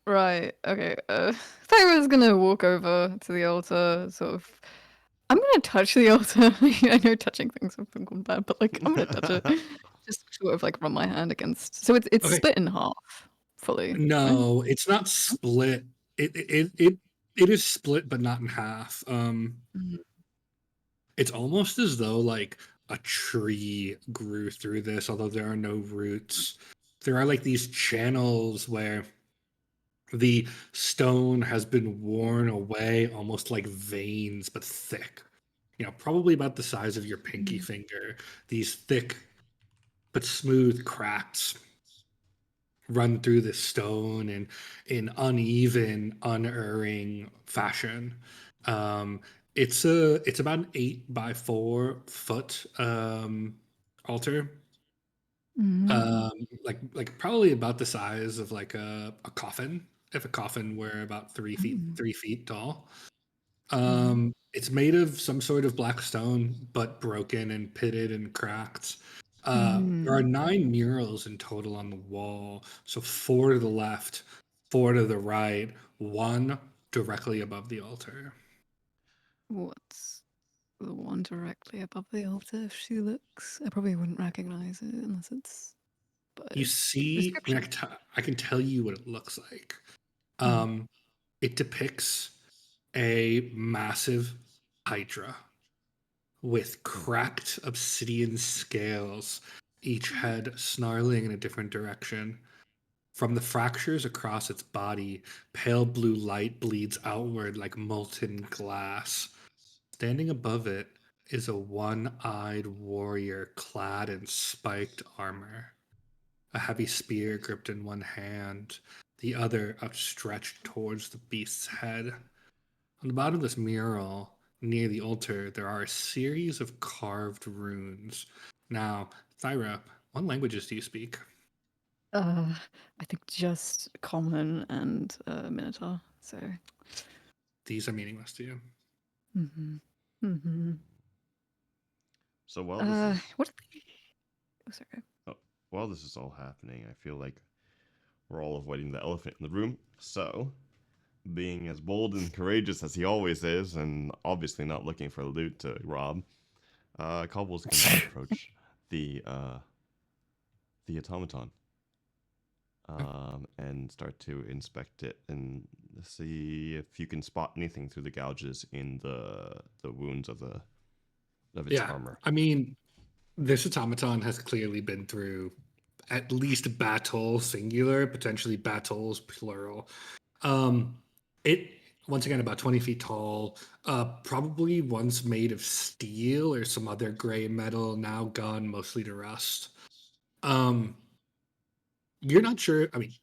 Right. Okay. Thyra's gonna walk over to the altar, sort of. I'm gonna touch the altar. I know touching things have been gone bad, but like I'm gonna touch it. Just sort of like run my hand against. So it's Okay. split in half, fully. right? No, it's not split. It is split, but not in half. Mhm. It's almost as though like a tree grew through this, although there are no roots. There are like these channels where the stone has been worn away, almost like veins, but thick. Probably about the size of your pinky finger. These thick but smooth cracks run through the stone and in uneven, unerring fashion. It's about an 8 by 4 foot altar. Like probably about the size of like a coffin, if a coffin were about 3 feet tall. It's made of some sort of black stone, but broken and pitted and cracked. There are 9 murals in total on the wall. So 4 to the left, 4 to the right, 1 directly above the altar. What's the one directly above the altar? If she looks, I probably wouldn't recognize it unless it's. But You see, I mean, description. I can tell you what it looks like. It depicts a massive hydra with cracked obsidian scales, each head snarling in a different direction. From the fractures across its body, pale blue light bleeds outward like molten glass. Standing above it is a one-eyed warrior clad in spiked armor, a heavy spear gripped in one hand, the other outstretched towards the beast's head. On the bottom of this mural, near the altar, there are a series of carved runes. Now, Thyra, what languages do you speak? I think just common and Minotaur. So. These are meaningless to you. So while this is What? Oh, sorry. while this is all happening, I feel like we're all avoiding the elephant in the room. So, being as bold and courageous as he always is, and obviously not looking for loot to rob, Cobble's going to approach the automaton and start to inspect it and see if you can spot anything through the gouges in the wounds of its armor. I mean, this automaton has clearly been through at least battle singular, potentially battles plural. It once again about 20 feet tall, probably once made of steel or some other gray metal, now gone mostly to rust. You're not sure. I mean,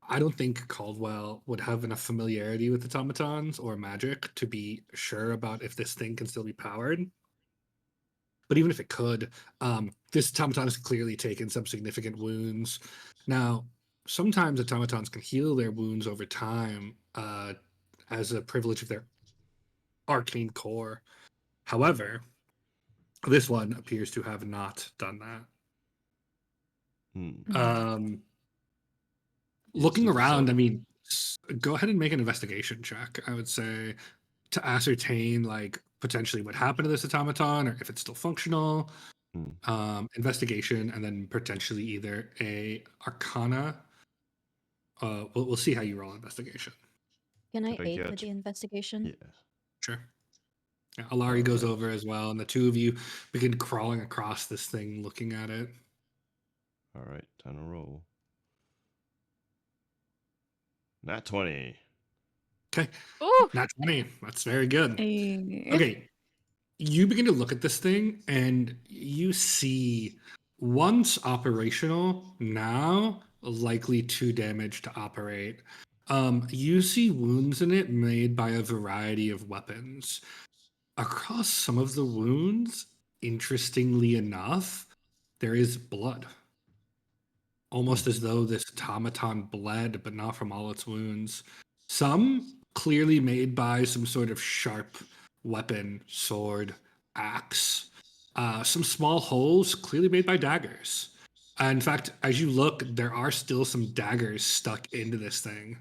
I don't think Caldwell would have enough familiarity with automatons or magic to be sure about if this thing can still be powered. But even if it could, this automaton has clearly taken some significant wounds. Now, sometimes automatons can heal their wounds over time as a privilege of their arcane core. However, this one appears to have not done that. Looking around, I mean, go ahead and make an investigation check, I would say, to ascertain like potentially what happened to this automaton or if it's still functional. Investigation, and then potentially either a arcana. We'll see how you roll investigation. Can I aid with the investigation? Yeah. Sure. Yeah, Alarie goes over as well, and the two of you begin crawling across this thing, looking at it. All right, time to roll. Nat 20. Okay. Ooh. Nat 20. That's very good. Hey. Okay. You begin to look at this thing, and you see once operational, now likely 2 damage to operate. You see wounds in it made by a variety of weapons. Across some of the wounds, interestingly enough, there is blood. Almost as though this automaton bled, but not from all its wounds. Some clearly made by some sort of sharp weapon, sword, axe. Some small holes clearly made by daggers. In fact, as you look, there are still some daggers stuck into this thing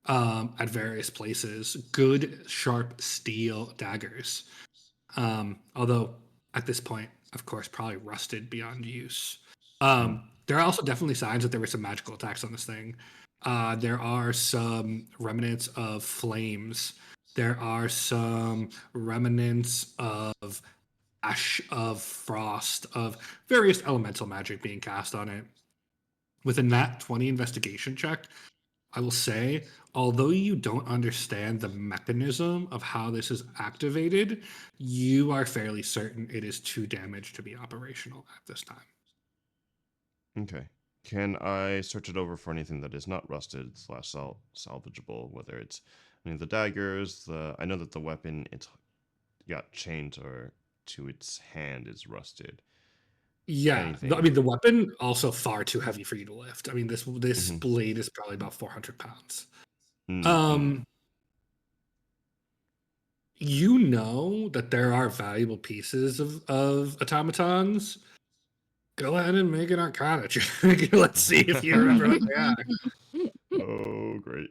at various places. Good, sharp steel daggers. Although at this point, of course, probably rusted beyond use. There are also definitely signs that there were some magical attacks on this thing. There are some remnants of flames. There are some remnants of ash, of frost, of various elemental magic being cast on it. With a nat 20 investigation check, I will say, although you don't understand the mechanism of how this is activated, you are fairly certain it is 2 damage to be operational at this time. Okay. Can I search it over for anything that is not rusted / salvageable? Whether it's any of the daggers, I know that the weapon it's got chained or to its hand is rusted. Yeah, I mean the weapon also far too heavy for you to lift. I mean this blade is probably about 400 pounds. You know that there are valuable pieces of automatons. Go ahead and make an arcana check. Let's see if you remember what they are. Oh, great.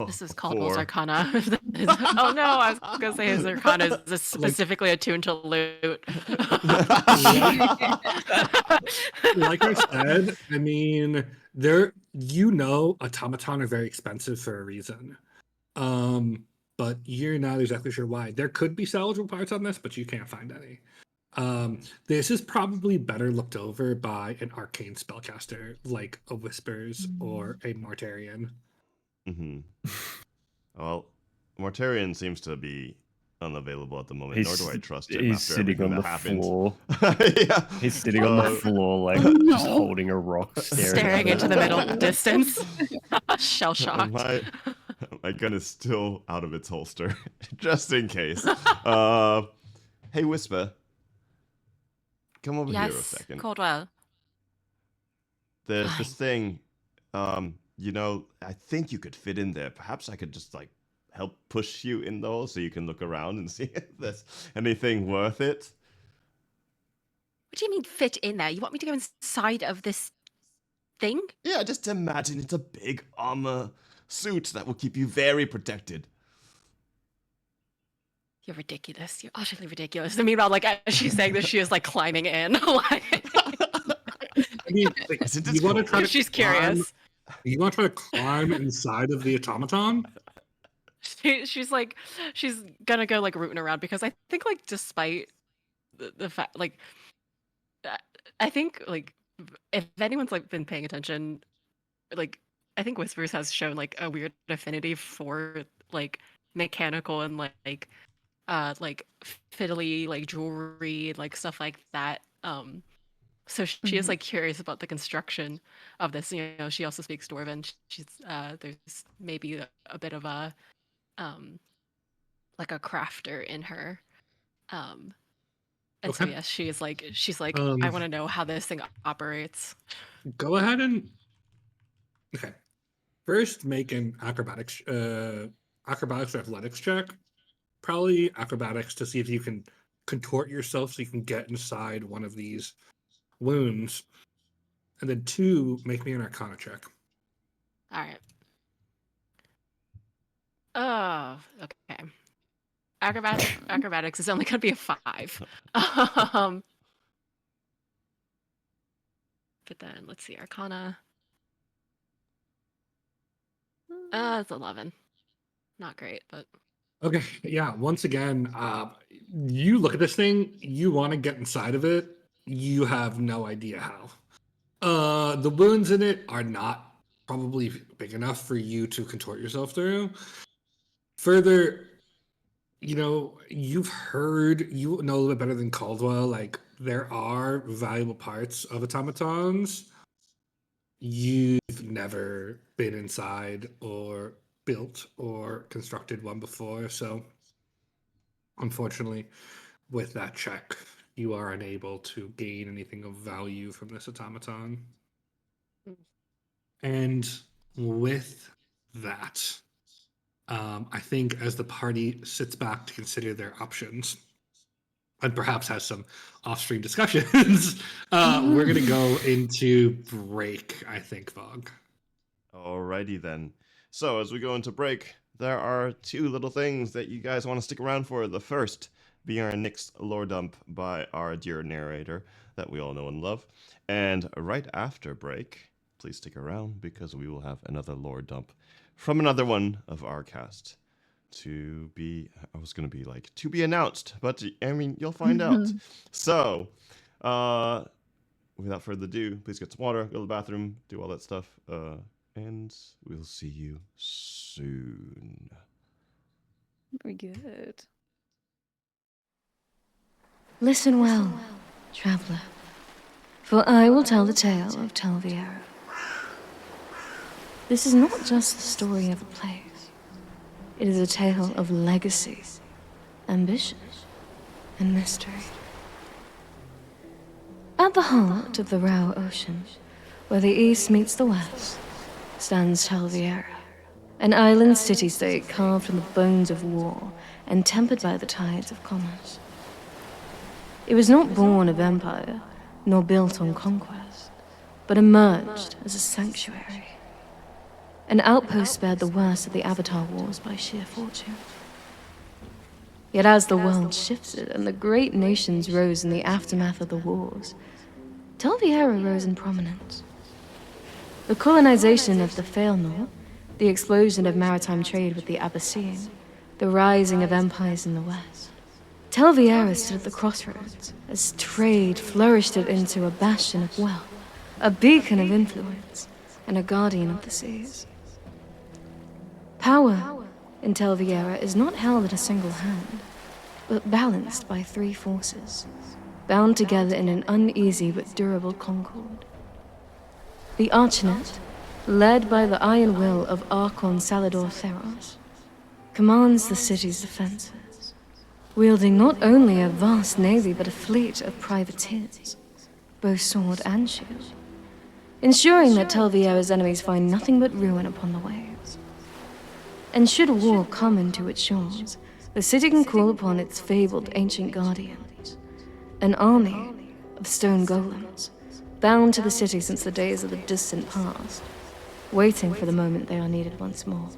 This is Caldwell's Arcana. Oh no, I was gonna say his Arcana is specifically attuned to loot. Like I said, I mean, automaton are very expensive for a reason. But you're not exactly sure why. There could be salvageable parts on this, but you can't find any. This is probably better looked over by an arcane spellcaster like a Whispers or a Mortarian. Well, Mortarian seems to be unavailable at the moment, nor do I trust him He's after sitting everything on that the happened. floor. Yeah. He's sitting on the floor, like, just holding a rock, Staring into the middle distance. Shell shocked. My gun is still out of its holster, just in case. Hey, Whisper. Come over here a second. Caldwell. There's this thing, you know, I think you could fit in there. Perhaps I could just, like, help push you in the hole so you can look around and see if there's anything worth it. What do you mean fit in there? You want me to go inside of this thing? Yeah, just imagine it's a big armor suit that will keep you very protected. You're ridiculous. You're utterly ridiculous. And meanwhile, like, as she's saying this, she is, like, climbing in. Like... I mean, like, you want to try to she's curious. You want to try to climb inside of the automaton? She's like, she's gonna go like rooting around because I think like despite the fact like, I think like if anyone's like been paying attention, like I think Whispers has shown like a weird affinity for like mechanical and like fiddly like jewelry like stuff like that. So she is like curious about the construction of this. You know, she also speaks Dwarven. She's there's maybe a bit of a like a crafter in her. And so yes, she's like I want to know how this thing operates. Go ahead and first make an acrobatics or athletics check. Probably acrobatics to see if you can contort yourself so you can get inside one of these wounds, and then 2, make me an arcana check. All right. Oh, okay. Acrobatics is only going to be a 5. But then let's see, Arcana. It's 11. Not great, but okay. Yeah. Once again, you look at this thing. You want to get inside of it. You have no idea how. The wounds in it are not probably big enough for you to contort yourself through. Further, you know, you know a little bit better than Caldwell, like there are valuable parts of automatons. You've never been inside or built or constructed one before, so unfortunately, with that check, you are unable to gain anything of value from this automaton. And with that, I think as the party sits back to consider their options and perhaps has some off-stream discussions, we're going to go into break, I think, Vog. Alrighty then. So as we go into break, there are 2 little things that you guys want to stick around for. The first being our next lore dump by our dear narrator that we all know and love. And right after break, please stick around because we will have another lore dump from another one of our cast to be, I was going to be like, to be announced, but I mean, you'll find out. So, without further ado, please get some water, go to the bathroom, do all that stuff, and we'll see you soon. Very good. Listen well, traveler, for I will tell the tale of Telviera. This is not just the story of a place. It is a tale of legacy, ambition, and mystery. At the heart of the Rao Ocean, where the east meets the west, stands Telviera, an island city-state carved from the bones of war and tempered by the tides of commerce. It was not born of empire, nor built on conquest, but emerged as a sanctuary. An outpost spared the worst of the Avatar Wars by sheer fortune. Yet as the world shifted and the great nations rose in the aftermath of the wars, Tel Viera rose in prominence. The colonization of the Feanor, the explosion of maritime trade with the Abbasid, the rising of empires in the west. Tel Viera stood at the crossroads as trade flourished it into a bastion of wealth, a beacon of influence, and a guardian of the seas. Power in Tel Viera is not held in a single hand, but balanced by three forces, bound together in an uneasy but durable concord. The Archnet, led by the iron will of Archon Salador Theros, commands the city's defenses, wielding not only a vast navy but a fleet of privateers, both sword and shield, ensuring that Tel Viera's enemies find nothing but ruin upon the waves. And should war come into its shores, the city can call upon its fabled ancient guardians, an army of stone golems, bound to the city since the days of the distant past, waiting for the moment they are needed once more.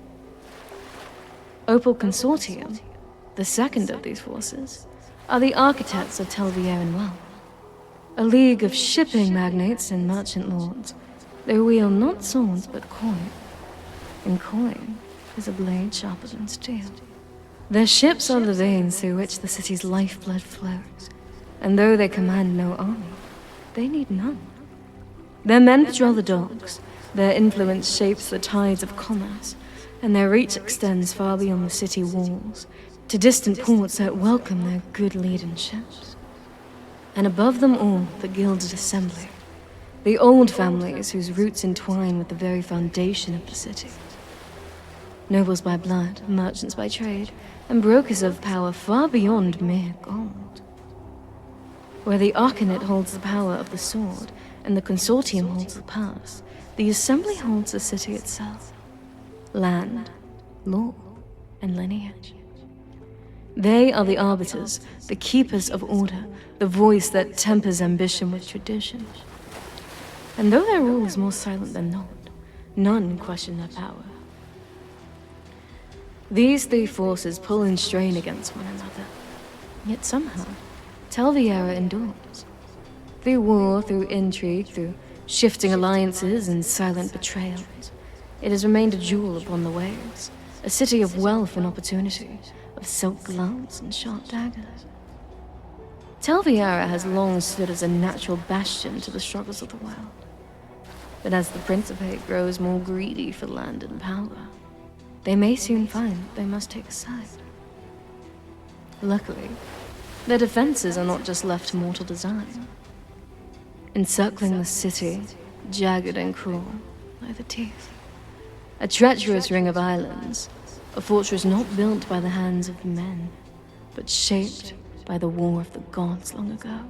Opal Consortium, the second of these forces, are the architects of Tel Vieran wealth, a league of shipping magnates and merchant lords. They wield not swords but coin, and coin is a blade sharper than steel. Their ships are the veins through which the city's lifeblood flows, and though they command no army, they need none. Their men patrol the docks, their influence shapes the tides of commerce, and their reach extends far beyond the city walls, to distant ports that welcome their good laden ships. And above them all, the gilded assembly, the old families whose roots entwine with the very foundation of the city. Nobles by blood, merchants by trade, and brokers of power far beyond mere gold. Where the Arcanet holds the power of the sword, and the Consortium holds the purse, the Assembly holds the city itself. Land, law, and lineage. They are the arbiters, the keepers of order, the voice that tempers ambition with tradition. And though their rule is more silent than not, none question their power. These three forces pull and strain against one another. Yet somehow, Tel Viera endures. Through war, through intrigue, through shifting alliances and silent betrayals, it has remained a jewel upon the waves, a city of wealth and opportunity, of silk gloves and sharp daggers. Tel Viera has long stood as a natural bastion to the struggles of the world. But as the Principate grows more greedy for land and power, they may soon find that they must take a side. Luckily, their defenses are not just left to mortal design. Encircling the city, jagged and cruel, lie the teeth. A treacherous ring of islands, a fortress not built by the hands of men, but shaped by the war of the gods long ago.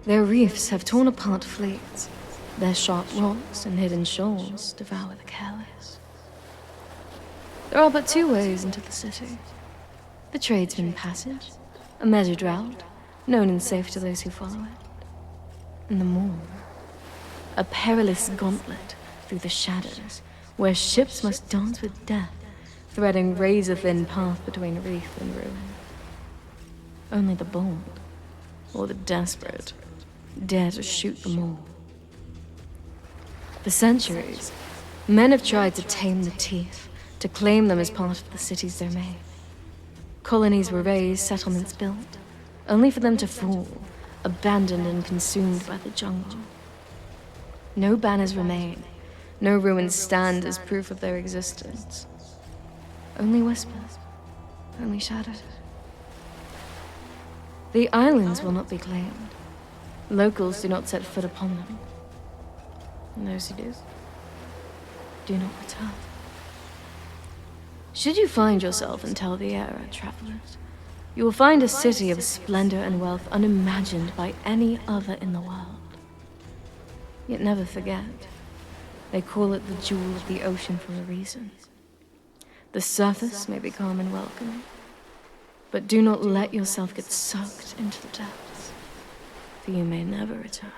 Their reefs have torn apart fleets, their sharp rocks and hidden shoals devour the careless. There are but two ways into the city. The tradesman passage, a measured route, known and safe to those who follow it. And the Maw, a perilous gauntlet through the shadows, where ships must dance with death, threading razor-thin path between reef and ruin. Only the bold, or the desperate, dare to shoot them all. For centuries, men have tried to tame the teeth, to claim them as part of the city's domain. Colonies were raised, settlements built, only for them to fall, abandoned and consumed by the jungle. No banners remain, no ruins stand as proof of their existence. Only whispers, only shadows. The islands will not be claimed. Locals do not set foot upon them. And those who do not return. Should you find yourself in Tel Viera, travelers, you will find a city of splendor and wealth unimagined by any other in the world. Yet never forget, they call it the jewel of the ocean for a reason. The surface may be calm and welcoming, but do not let yourself get sucked into the depths, for you may never return.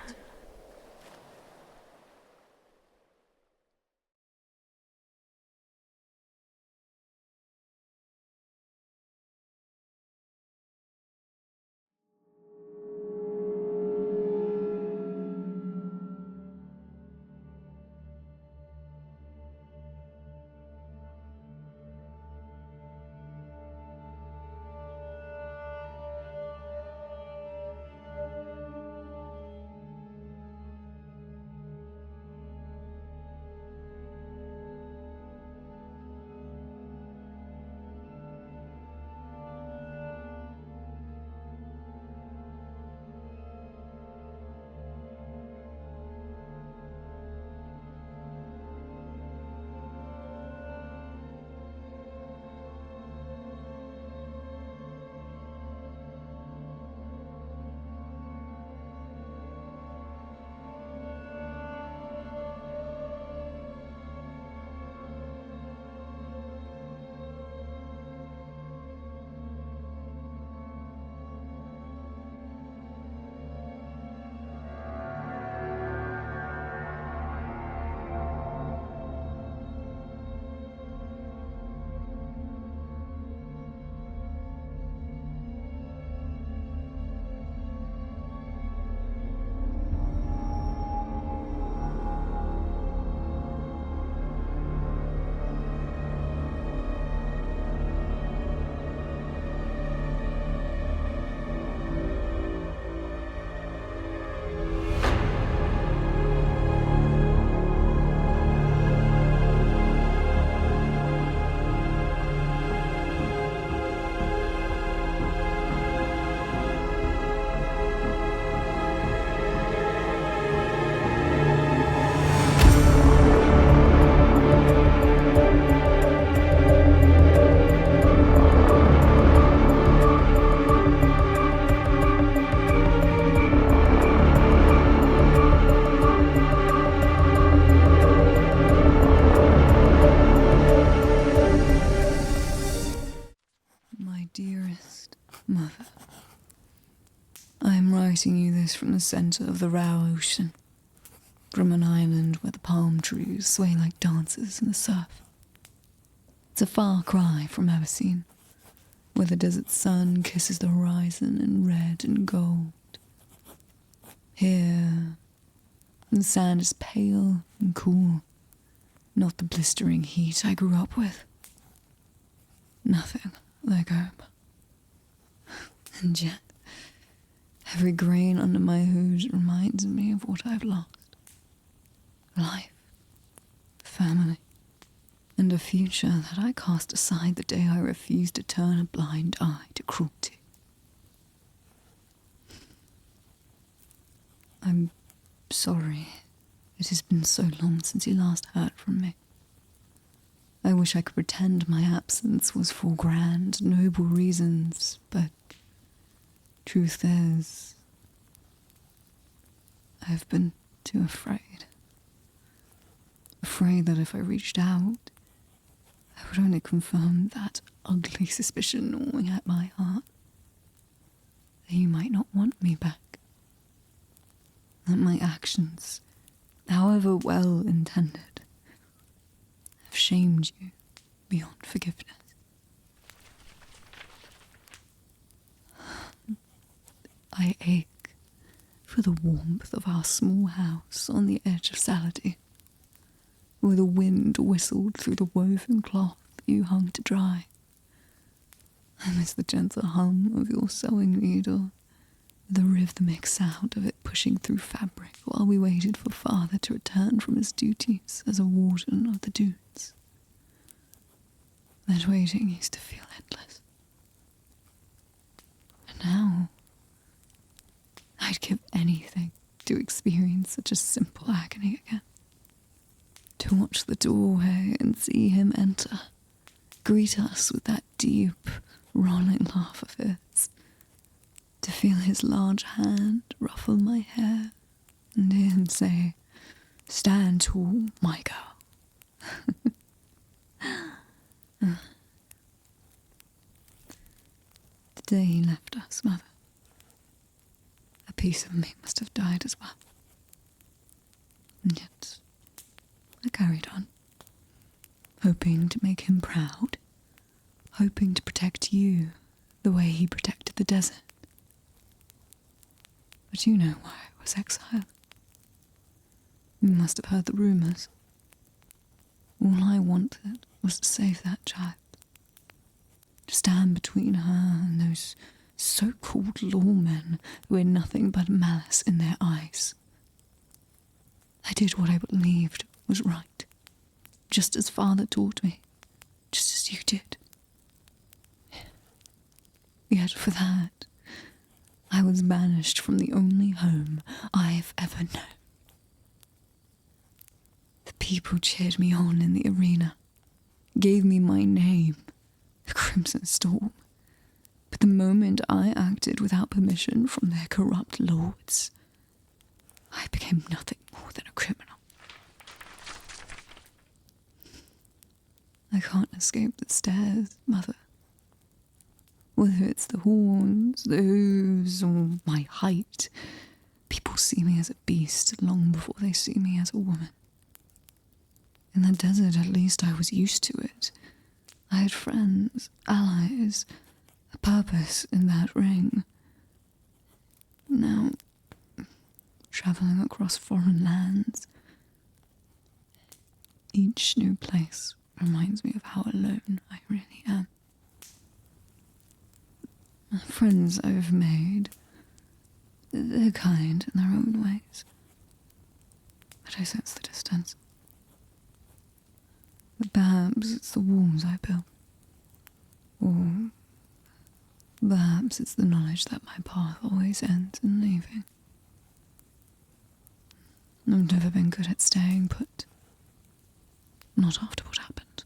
writing you this from the center of the Rao Ocean, from an island where the palm trees sway like dancers in the surf. It's a far cry from Everseen, where the desert sun kisses the horizon in red and gold. Here, the sand is pale and cool, not the blistering heat I grew up with. Nothing like home. And yet, every grain under my hooves reminds me of what I've lost. Life, family, and a future that I cast aside the day I refused to turn a blind eye to cruelty. I'm sorry. It has been so long since you last heard from me. I wish I could pretend my absence was for grand, noble reasons, but truth is, I've been too afraid. Afraid that if I reached out, I would only confirm that ugly suspicion gnawing at my heart, that you might not want me back. That my actions, however well intended, have shamed you beyond forgiveness. I ache for the warmth of our small house on the edge of Saladin, where the wind whistled through the woven cloth you hung to dry. I miss the gentle hum of your sewing needle, the rhythmic sound of it pushing through fabric while we waited for Father to return from his duties as a warden of the dunes. That waiting used to feel endless. And now, I'd give anything to experience such a simple agony again. To watch the doorway and see him enter, greet us with that deep, rolling laugh of his. To feel his large hand ruffle my hair, and hear him say, "Stand tall, my girl." The day he left us, Mother, a piece of me must have died as well. And yet, I carried on, hoping to make him proud, hoping to protect you the way he protected the desert. But you know why I was exiled. You must have heard the rumours. All I wanted was to save that child. To stand between her and those so-called lawmen who had nothing but malice in their eyes. I did what I believed was right, just as Father taught me, just as you did. Yet for that, I was banished from the only home I've ever known. The people cheered me on in the arena, gave me my name, the Crimson Storm. But the moment I acted without permission from their corrupt lords, I became nothing more than a criminal. I can't escape the stares, Mother. Whether it's the horns, the hooves, or my height, people see me as a beast long before they see me as a woman. In the desert, at least, I was used to it. I had friends, allies, a purpose in that ring. Now, traveling across foreign lands, each new place reminds me of how alone I really am. The friends I've made, they're kind in their own ways, but I sense the distance. But perhaps it's the walls I built, or perhaps it's the knowledge that my path always ends in leaving. I've never been good at staying put, not after what happened.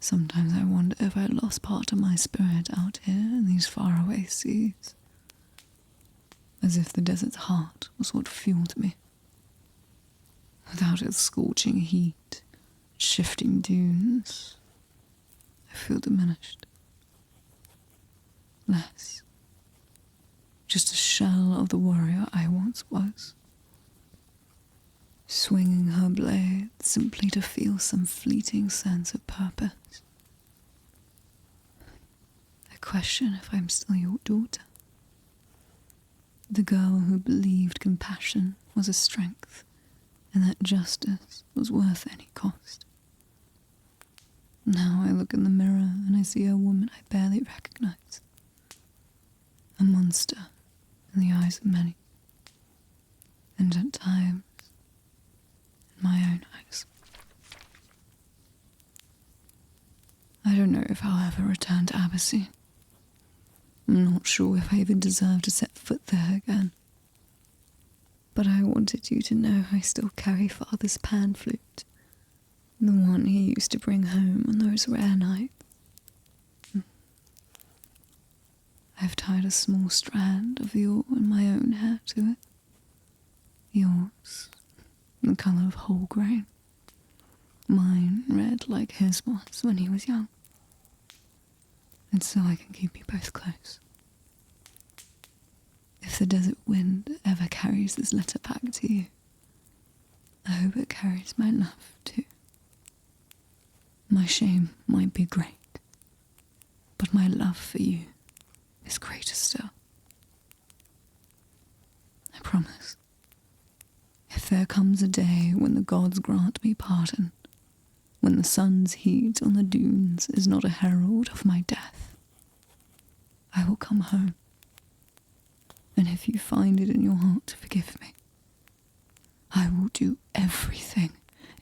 Sometimes I wonder if I lost part of my spirit out here in these faraway seas. As if the desert's heart was what fueled me. Without its scorching heat, shifting dunes, I feel diminished. less. Just a shell of the warrior I once was. Swinging her blade simply to feel some fleeting sense of purpose. I question if I'm still your daughter. The girl who believed compassion was a strength, and that justice was worth any cost. Now I look in the mirror and I see a woman I barely recognize. A monster in the eyes of many. And at times, in my own eyes. I don't know if I'll ever return to Abbacy. I'm not sure if I even deserve to set foot there again. But I wanted you to know I still carry Father's pan flute. The one he used to bring home on those rare nights. I've tied a small strand of your and my own hair to it. Yours, the colour of whole grain. Mine red like his was when he was young. And so I can keep you both close. If the desert wind ever carries this letter back to you, I hope it carries my love too. My shame might be great, but my love for you is greater still. I promise. If there comes a day when the gods grant me pardon, when the sun's heat on the dunes is not a herald of my death, I will come home. And if you find it in your heart to forgive me, I will do everything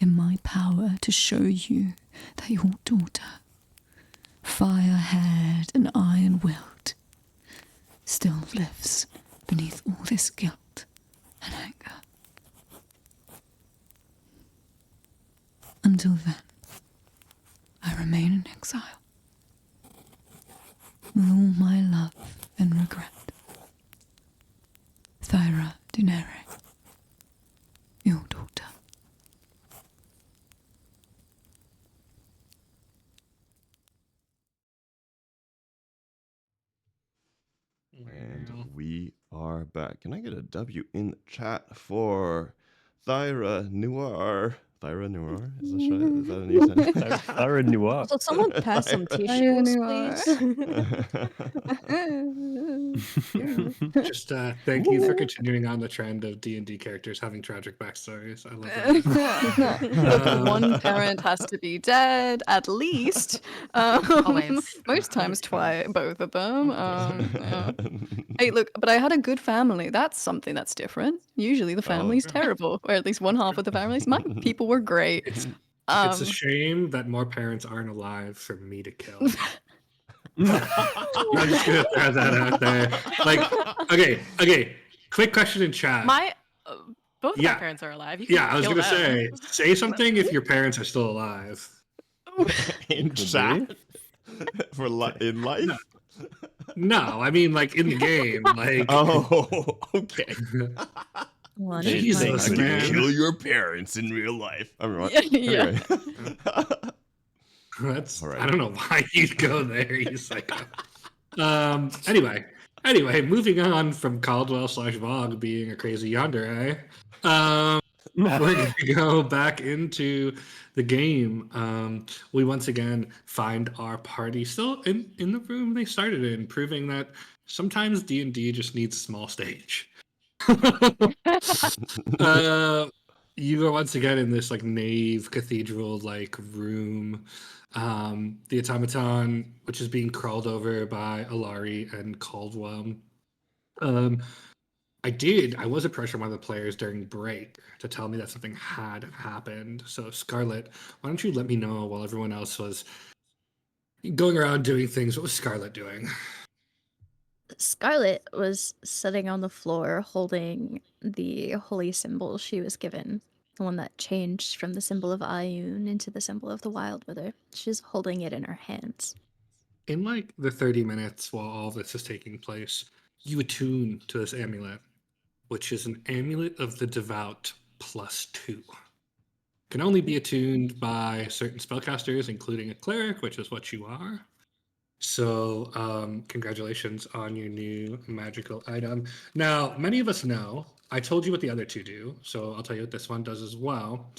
in my power to show you that your daughter, fire-haired and iron-willed, still lives beneath all this guilt and anger. Until then, I remain in exile, with all my love and regret. Thyra the Minotaur, your daughter. And we are back. Can I get a W in the chat for Thyra Noir? Thyra Noir? Is that a new sentence? Thyra Noir. Also, someone pass some tissues, please. Just thank you for continuing on the trend of D&D characters having tragic backstories. I love that. Look, one parent has to be dead, at least. Always. Most times, both of them. Yeah. Hey, look, but I had a good family. That's something that's different. Usually the family's terrible, or at least one half of the families. My people were great. It's a shame that more parents aren't alive for me to kill. I'm just gonna throw that out there. Like, okay. Quick question in chat. Both my parents are alive. You can I was kill gonna them. say something if your parents are still alive. In chat? In life? No, I mean like in the game. Like, oh, okay. Jesus, man. Kill your parents in real life. Yeah. That's All right. I don't know why you'd go there, you psycho. Anyway, moving on from Caldwell/Vogue being a crazy yandere, we're going to go back into the game. We once again find our party still in the room they started in, proving that sometimes D&D just needs a small stage. You are once again in this like nave cathedral like room. The automaton, which is being crawled over by Alarie and Caldwell. I was approached by one of the players during break to tell me that something had happened. So Scarlet, why don't you let me know while everyone else was going around doing things? What was Scarlet doing? Scarlet was sitting on the floor holding the holy symbol she was given. The one that changed from the symbol of Ayun into the symbol of the Wild Wither. She's holding it in her hands. In like the 30 minutes while all this is taking place, you attune to this amulet, which is an amulet of the devout +2. Can only be attuned by certain spellcasters, including a cleric, which is what you are. So, congratulations on your new magical item. Now, many of us know, I told you what the other two do, so I'll tell you what this one does as well.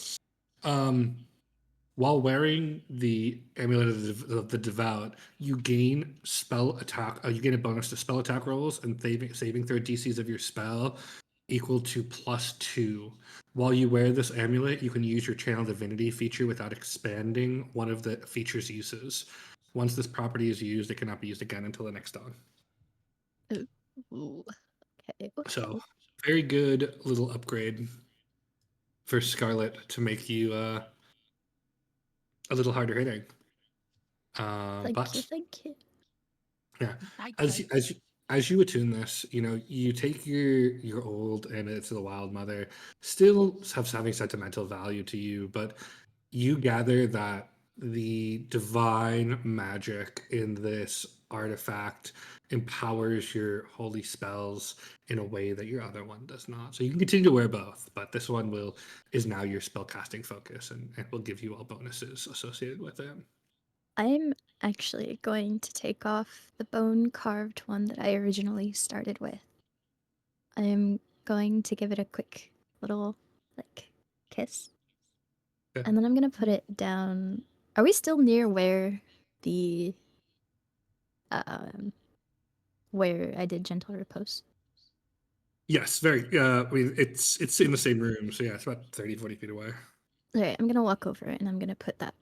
While wearing the Amulet of the Devout, you gain spell attack. You gain a bonus to spell attack rolls and saving throw DCs of your spell equal to +2. While you wear this amulet, you can use your Channel Divinity feature without expanding one of the feature's uses. Once this property is used, it cannot be used again until the next dawn. Ooh. Okay. So, very good little upgrade for Scarlet to make you a little harder hitting. Thank you. Yeah, Thank as you. you- as you, as you attune this, you take your old Amulet to the Wild Mother, still having sentimental value to you, but you gather that the divine magic in this artifact empowers your holy spells in a way that your other one does not. So you can continue to wear both, but this one is now your spellcasting focus and will give you all bonuses associated with it. I'm actually going to take off the bone carved one that I originally started with. I'm going to give it a quick little kiss. Yeah. And then I'm gonna put it down. Are we still near where the where I did gentle repose? Yes, very. I mean, it's in the same room, so yeah, it's about 30, 40 feet away. Alright, I'm gonna walk over and I'm gonna put that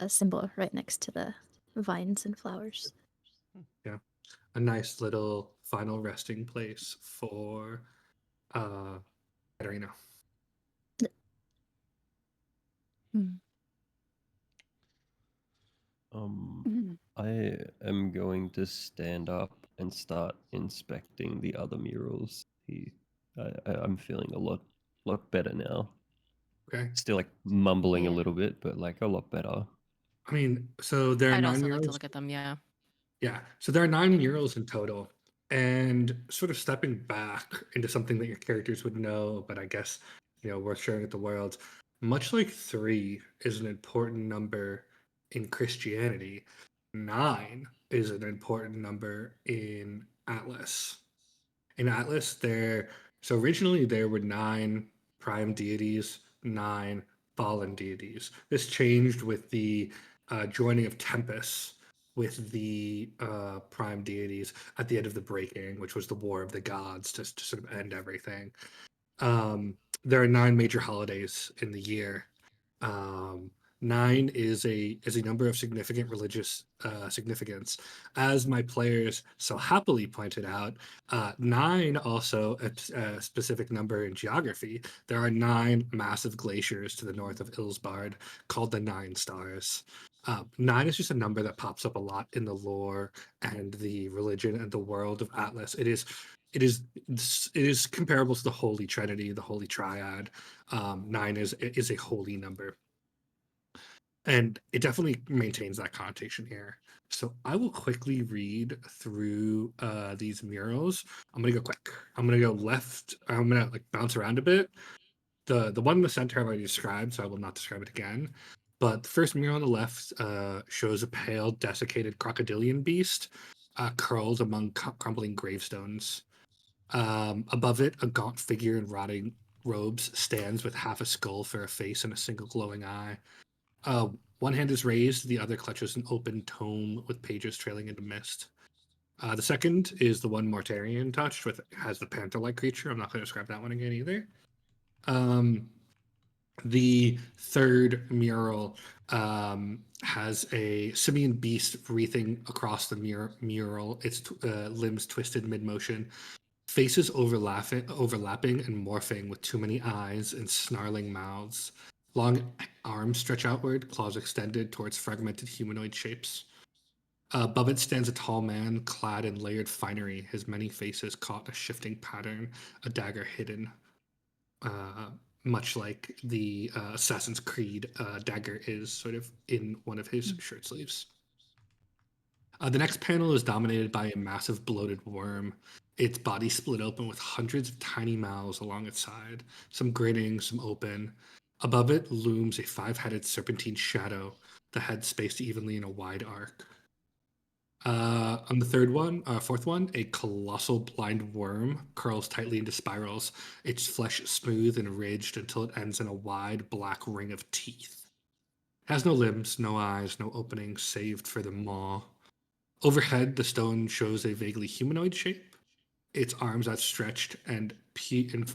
symbol right next to the vines and flowers. Yeah, a nice little final resting place for Katarina. I am going to stand up and start inspecting the other murals. I'm feeling a lot better now. Okay. Still mumbling a Yeah. little bit, but a lot better. I mean, so there are I'd 9 also murals. like to look at them. Yeah. Yeah, so there are 9 murals in total, and sort of stepping back into something that your characters would know, but I guess worth sharing with the world. Much like 3 is an important number in Christianity, 9 is an important number in Atlas. In Atlas, so originally there were 9 prime deities, 9 fallen deities. This changed with the joining of Tempest with the prime deities at the end of the Breaking, which was the War of the Gods to sort of end everything. There are 9 major holidays in the year. 9 is a number of significant religious significance. As my players so happily pointed out, 9 also a specific number in geography. There are 9 massive glaciers to the north of Ilsbard called the 9 Stars. 9 is just a number that pops up a lot in the lore and the religion and the world of Atlas. It is comparable to the Holy Trinity, the Holy Triad. 9 is a holy number. And it definitely maintains that connotation here. So I will quickly read through these murals. I'm gonna go quick. I'm gonna go left. I'm gonna bounce around a bit. The one in the center I've already described, so I will not describe it again. But the first mural on the left shows a pale, desiccated crocodilian beast curled among crumbling gravestones. Above it, a gaunt figure in rotting robes stands with half a skull for a face and a single glowing eye. One hand is raised, the other clutches an open tome with pages trailing into mist. The second is the one Mortarian touched has the panther-like creature. I'm not going to describe that one again either. The third mural has a simian beast wreathing across the mural, its limbs twisted mid-motion, faces overlapping and morphing with too many eyes and snarling mouths. Long arms stretch outward, claws extended towards fragmented humanoid shapes. Above it stands a tall man clad in layered finery, his many faces caught in a shifting pattern, a dagger hidden. Much like the Assassin's Creed dagger is sort of in one of his shirt sleeves. The next panel is dominated by a massive bloated worm, its body split open with hundreds of tiny mouths along its side, some grinning, some open. Above it looms a 5-headed serpentine shadow, the head spaced evenly in a wide arc. On the fourth one, a colossal blind worm curls tightly into spirals, its flesh smooth and ridged until it ends in a wide black ring of teeth. It has no limbs, no eyes, no openings, saved for the maw. Overhead, the stone shows a vaguely humanoid shape, its arms outstretched and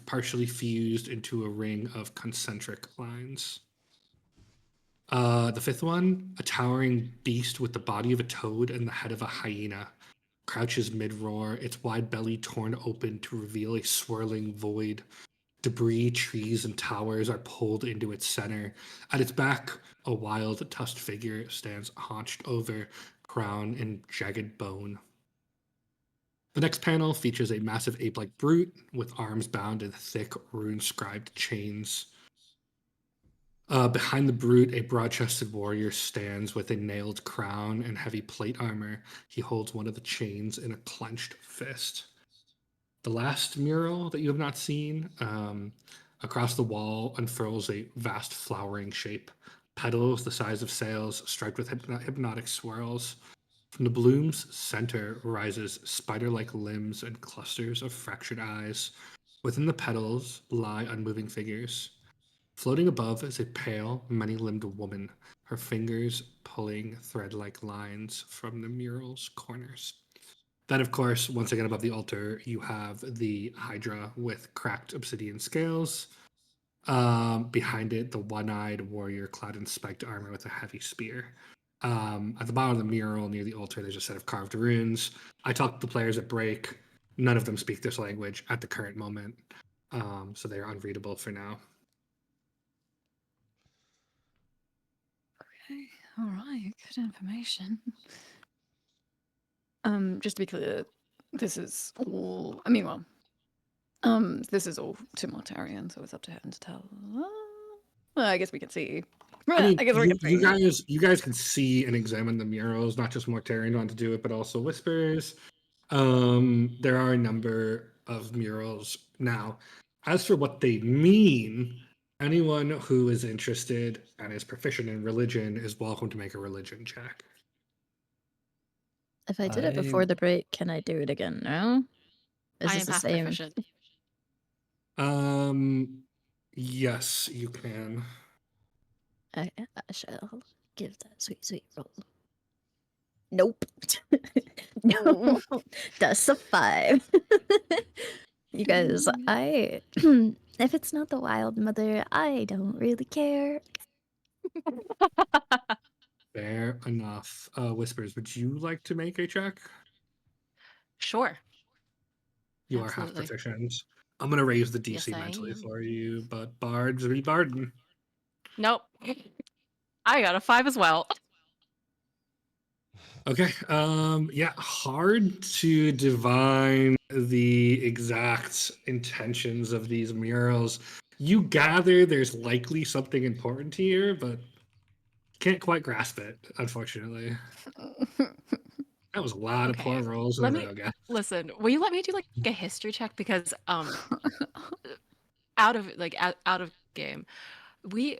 partially fused into a ring of concentric lines. The fifth one, a towering beast with the body of a toad and the head of a hyena, crouches mid-roar, its wide belly torn open to reveal a swirling void. Debris, trees, and towers are pulled into its center. At its back, a wild, tusked figure stands haunched over, crown and jagged bone. The next panel features a massive ape-like brute with arms bound in thick, rune-scribed chains. Behind the brute, a broad-chested warrior stands with a nailed crown and heavy plate armor. He holds one of the chains in a clenched fist. The last mural that you have not seen, across the wall unfurls a vast flowering shape. Petals the size of sails, striped with hypnotic swirls. From the bloom's center rises spider-like limbs and clusters of fractured eyes. Within the petals lie unmoving figures. Floating above is a pale, many-limbed woman, her fingers pulling thread-like lines from the mural's corners. Then, of course, once again above the altar, you have the Hydra with cracked obsidian scales. Behind it, the one-eyed warrior clad in spiked armor with a heavy spear. At the bottom of the mural near the altar, there's a set of carved runes. I talked to the players at break. None of them speak this language at the current moment, so they are unreadable for now. Okay, all right, good information. Just to be clear, this is all. I mean, well, this is all to Mortarian, so it's up to him to tell. Well, I guess we can see. I mean, I guess we can see. you guys can see and examine the murals. Not just Mortarian want to do it, but also Whispers. There are a number of murals now. As for what they mean, anyone who is interested and is proficient in religion is welcome to make a religion check. If I did it before the break, can I do it again now? Is I this am the half same? proficient. Yes, you can. I shall give that sweet roll. Nope. No. That's a 5. You guys, I if it's not the Wild Mother, I don't really care. Fair enough. Whispers, would you like to make a check? Sure. You are half Absolutely. proficient. I'm gonna raise the DC Yes, I mentally am. for you, but bards be barding. Nope. I got a 5 as well. Okay. Yeah, hard to divine the exact intentions of these murals. You gather there's likely something important here, but can't quite grasp it, unfortunately. That was a lot of poor rolls in a row, guys. Listen. Will you let me do like a history check because out of game, we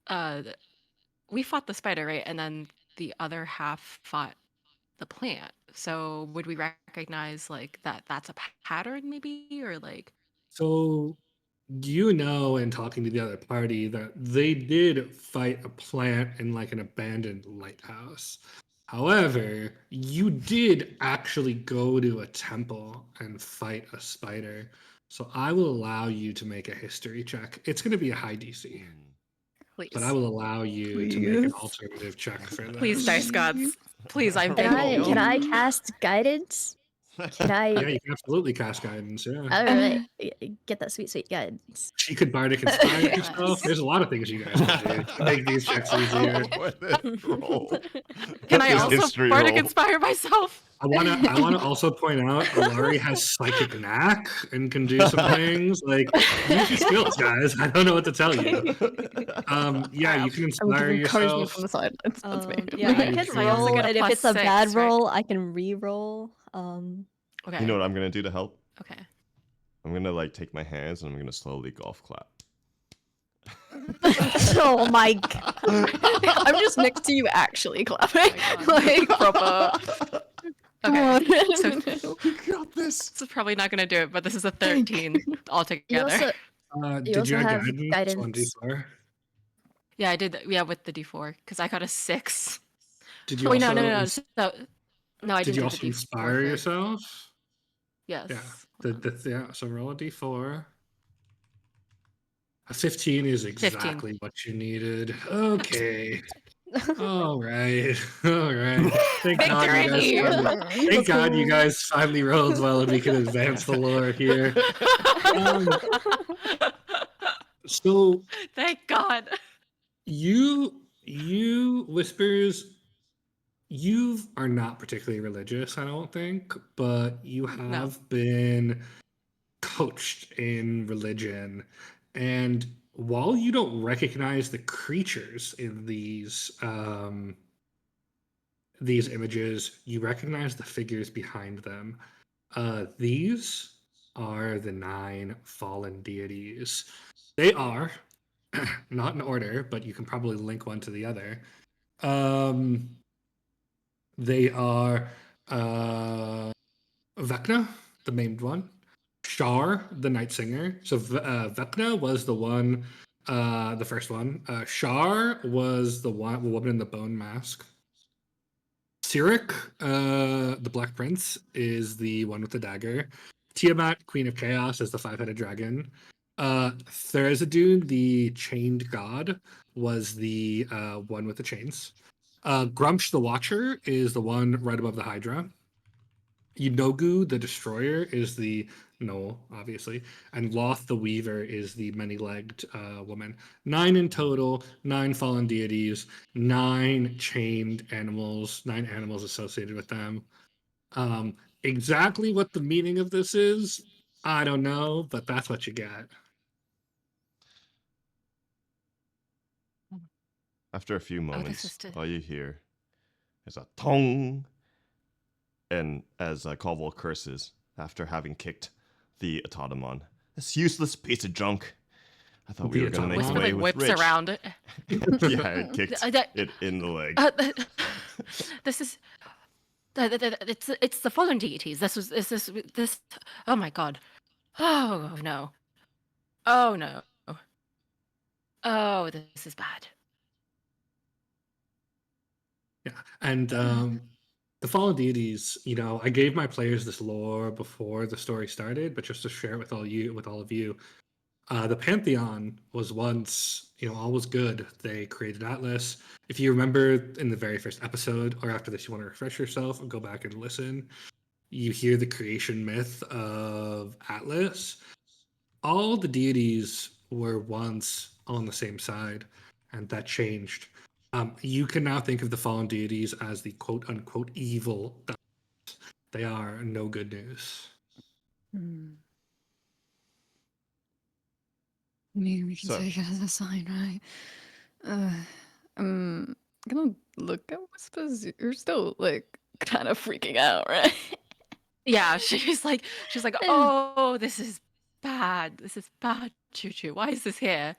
fought the spider, right, and then the other half fought the plant. So would we recognize like that's a pattern maybe, or like? So you know, in talking to the other party, that they did fight a plant in like an abandoned lighthouse. However, you did actually go to a temple and fight a spider. So I will allow you to make a history check. It's going to be a high DC, Please. but I will allow you to make an alternative check for this. Please, dice gods. Please, I'm Can begging you. Can I cast guidance? Can I? Yeah, you can absolutely cast guidance. Yeah. All right, get that sweet guidance. She could bardic inspire yourself. There's a lot of things you guys can do to make these checks easier. Can I This also history bardic roll. inspire myself? I wanna also point out Alarie has psychic knack and can do some things. Like, use your skills, guys. I don't know what to tell you. Yeah, you can inspire yourself. From the side. That's me. Yeah, I you can can also roll, get a and if plus it's a 6, bad right? roll, I can re-roll. Okay. You know what I'm gonna do to help? Okay. I'm gonna like take my hands and I'm gonna slowly golf clap. Oh my god. I'm just next to you actually clapping. Like proper. Okay. So You got this. this is probably not gonna do it, but this is a 13 You altogether. also Did also you have have guidance, guidance. 1d4? Yeah, I did. Yeah, with the D4 because I got a 6. Did you Wait, also no. No, I did didn't you do also the D4 inspire for. yourself? Yes. Yeah. Yeah. So roll a d4. A 15 is 15. exactly what you needed. Okay. All right. All right. Thank God you guys Victory! finally, thank God you guys finally rolled well and we can advance the lore here. So Thank God. you whispers, you are not particularly religious, I don't think, but you No. have been coached in religion. And while you don't recognize the creatures in these images, you recognize the figures behind them. These are the 9 fallen deities. They are not in order, but you can probably link one to the other. They are Vecna, the maimed one, Shar, the night singer. So Vecna was the one, the first one. Shar was the woman in the bone mask. Sirik, the Black Prince, is the one with the dagger. Tiamat, Queen of Chaos, is the 5-headed dragon. Thurzadun, the chained god, was the one with the chains. Grumsh, the Watcher, is the one right above the Hydra. Yunogu, the Destroyer, is the Knoll, obviously. And Loth, the Weaver, is the many-legged woman. 9 in total, 9 fallen deities, 9 chained animals, 9 animals associated with them. Exactly what the meaning of this is, I don't know, but that's what you got. After a few this moments, is all you hear is a tong. And as Caldwell curses after having kicked the automaton, this useless piece of junk. I thought we The were going to make Whisper away like with whips Rich. around. Yeah, it kicked it in the leg. This is. It's the fallen deities. This. Oh my God. Oh no. Oh no. Oh, this is bad. Yeah, and the fallen deities. I gave my players this lore before the story started, but just to share it with all of you, the Pantheon was once, all was good. They created Atlas. If you remember in the very first episode, or after this, you want to refresh yourself, go back and listen. You hear the creation myth of Atlas. All the deities were once on the same side, and that changed. You can now think of the fallen deities as the quote unquote evil. They are no good news. I mean, we can So- take it as a sign, right? I'm gonna look at Whispers. You're still like kind of freaking out, right? Yeah, she's like, oh, this is bad. This is bad, Choo-Choo. Why is this here?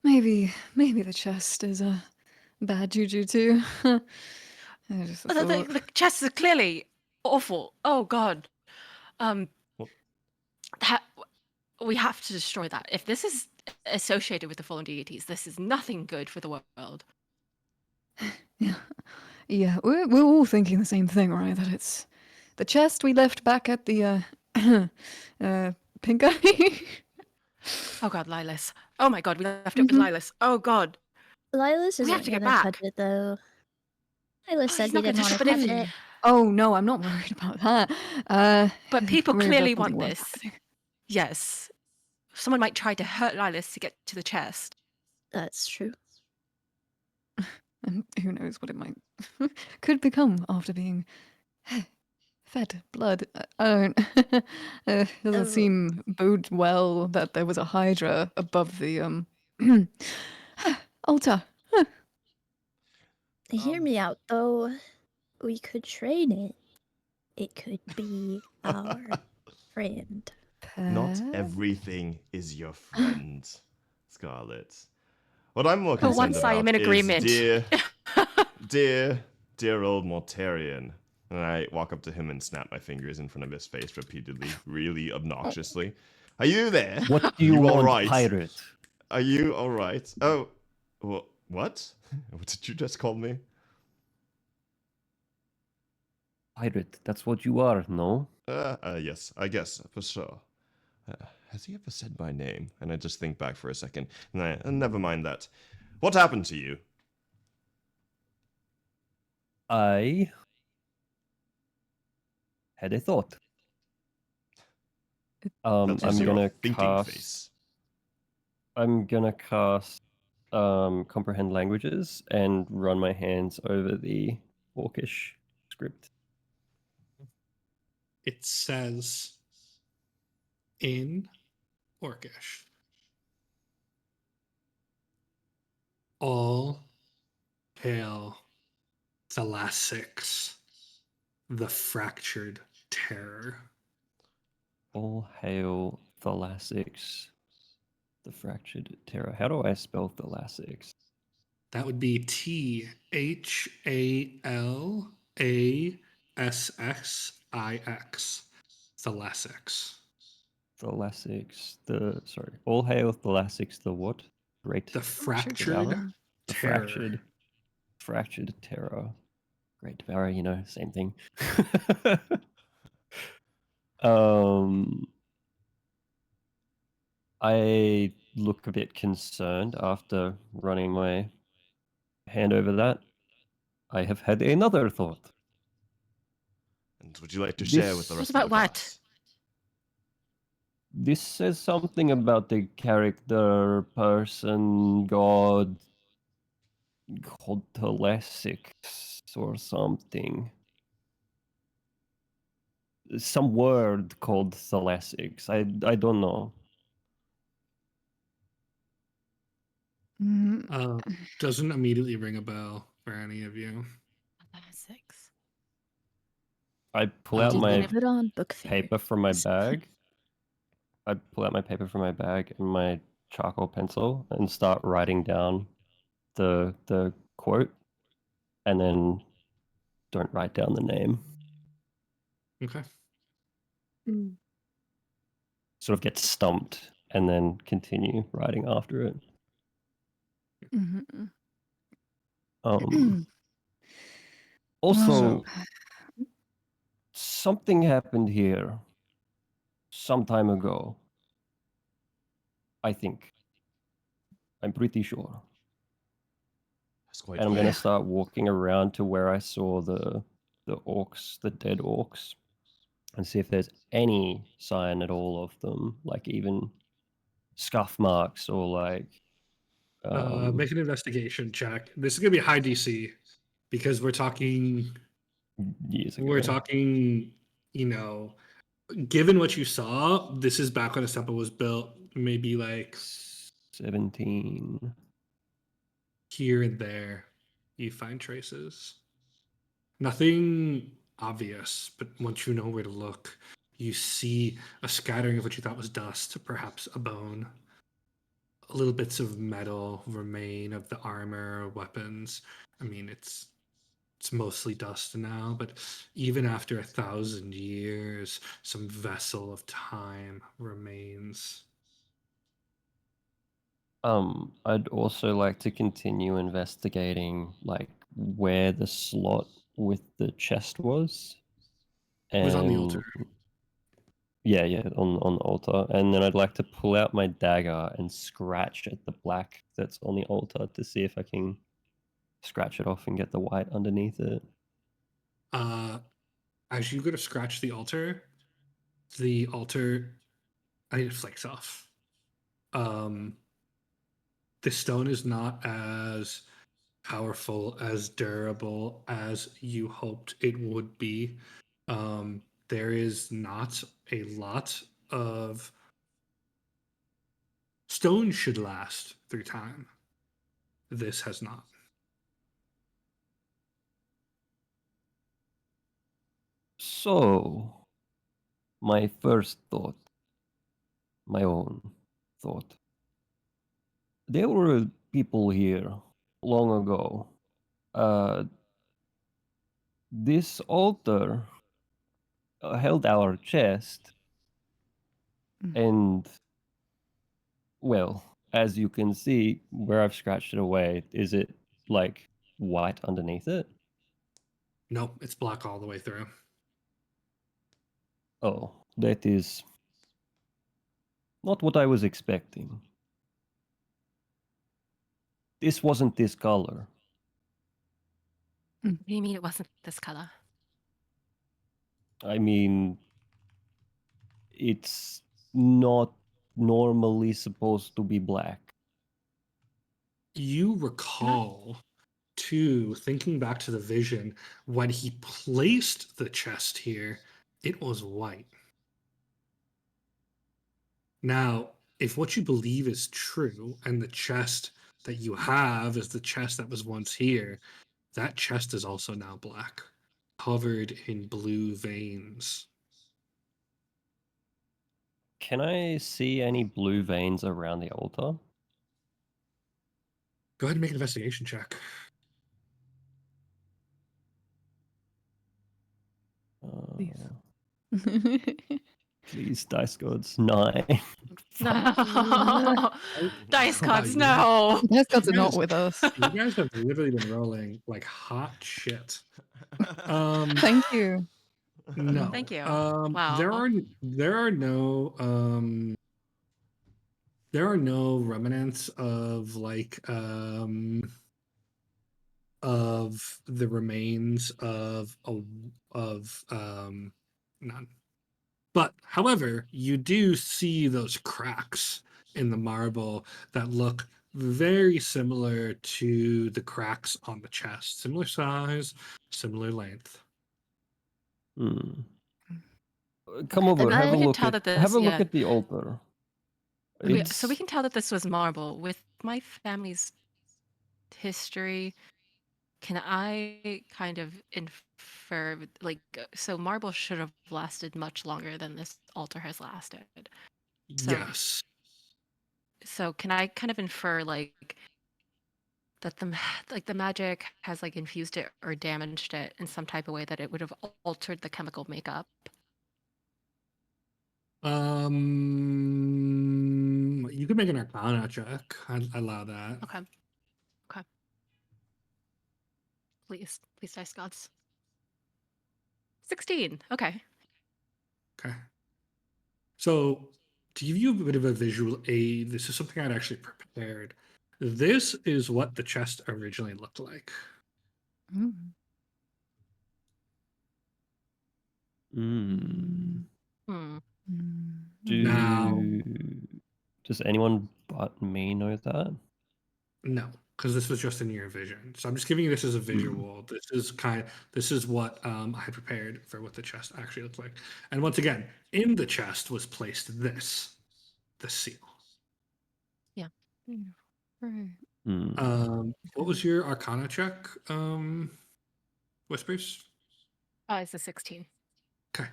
Maybe the chest is a bad juju too. I just The, thought, the chests are clearly awful. Oh God. Well- That, we have to destroy that. If this is associated with the fallen deities, this is nothing good for the world. yeah, we're all thinking the same thing, right? That it's the chest we left back at the pink eye. Oh God, Lilas. Oh my God, we left it with Lilas. Oh God. Lilas We have isn't to get gonna back. touch it though. Lilas said he's he not gonna didn't touch want it, to but touch if- it. Oh no, I'm not worried about that. But people worried about clearly something want worse this. happening. Yes. Someone might try to hurt Lilas to get to the chest. That's true. And who knows what it might could become after being fed blood. I don't. Doesn't Oh. seem bode well that there was a hydra above the altar. Hear me out though. We could train it. It could be our friend. Not Pet? everything is your friend, Scarlet. What I'm more For concerned once, I am about in is agreement. dear old Mortarian. And I walk up to him and snap my fingers in front of his face repeatedly, really obnoxiously. Are you there? What do you all want, right? pirate? Are you all right? Oh, what? What did you just call me? Pirate, that's what you are, no? Yes, I guess, for sure. Has he ever said my name? And I just think back for a second, and never mind that. What happened to you? I had a thought. That's just I'm your gonna thinking cast. face. I'm gonna cast comprehend languages and run my hands over the Orcish script. It says in Orcish, all hail Thalassix, the fractured terror. All hail Thalassix, the fractured terror. How do I spell Thalassix? That would be Thalassix. Thalassix. Thalassix, all hail Thalassix, the what? Great The fractured devourer? The terror. fractured terror. Great devourer, same thing. I look a bit concerned after running my hand over that. I have had another thought. And would you like to share with the This- rest About of the what? class? This says something about the character, person, god, called Thalassix or something. Some word called Thalassix. I don't know. Mm, Doesn't immediately ring a bell for any of you. Six. I pull out Um, my Put on book fair. paper from my bag. I pull out my paper from my bag and my charcoal pencil and start writing down the quote, and then don't write down the name. Okay. Sort of get stumped and then continue writing after it. mhm. Also, Well, something happened here some time ago. I think. I'm pretty sure. That's quite And I'm fair. gonna start walking around to where I saw the orcs, the dead orcs, and see if there's any sign at all of them, like even scuff marks or like. Make an investigation check. This is gonna be a high DC because we're talking. Years ago. We're talking. Given what you saw, this is back when a temple was built. Maybe like 17. here and there, you find traces. Nothing obvious, but once you know where to look, you see a scattering of what you thought was dust, perhaps a bone. Little bits of metal remain of the armor, weapons. I mean, it's mostly dust now, but even after 1,000 years, some vessel of time remains. I'd also like to continue investigating like where the slot with the chest was. It was on the altar. Yeah, on the altar. And then I'd like to pull out my dagger and scratch at the black that's on the altar to see if I can scratch it off and get the white underneath it. As you go to scratch the altar, I think it flakes off. The stone is not as powerful, as durable as you hoped it would be. There is not a lot of stone should last through time. This has not. So, my first thought my own thought. There were people here long ago. This altar held our chest, and, well, as you can see, where I've scratched it away, is it, like, white underneath it? Nope, it's black all the way through. Oh, that is not what I was expecting. This wasn't this color. What do you mean it wasn't this color? I mean, it's not normally supposed to be black. You recall, too, thinking back to the vision, when he placed the chest here, it was white. Now, if what you believe is true, and the chest that you have is the chest that was once here, that chest is also now black, covered in blue veins. Can I see any blue veins around the altar? Go ahead and make an investigation check. Please, dice gods. 9. No. Dice gods, no. Those gods are You not guys- with us. You guys have literally been rolling like hot shit. Thank you. No. Thank you. There Wow. are no remnants of of the remains of none. But however, you do see those cracks in the marble that look very similar to the cracks on the chest. Similar size, similar length. Hmm. Come Okay, over. then Have a we can look tell at. that this- Have a look yeah. at the altar. So we It's can tell that this was marble. With my family's history, can I kind of infer, like, so marble should have lasted much longer than this altar has lasted. So, Yes. so can I kind of infer, like, that the magic has, like, infused it or damaged it in some type of way that it would have altered the chemical makeup? You can make an Arcana check. I allow that. Okay. Okay. Please, dice gods. 16. Okay. Okay. So to give you a bit of a visual aid, this is something I'd actually prepared. This is what the chest originally looked like. Hmm. Hmm. Now, Does anyone but me know that? no, because this was just in your vision. So I'm just giving you this as a visual. This is what I had prepared for what the chest actually looked like. And once again, in the chest was placed the seal. Yeah. What was your Arcana check, Whispers? It's a 16. Okay.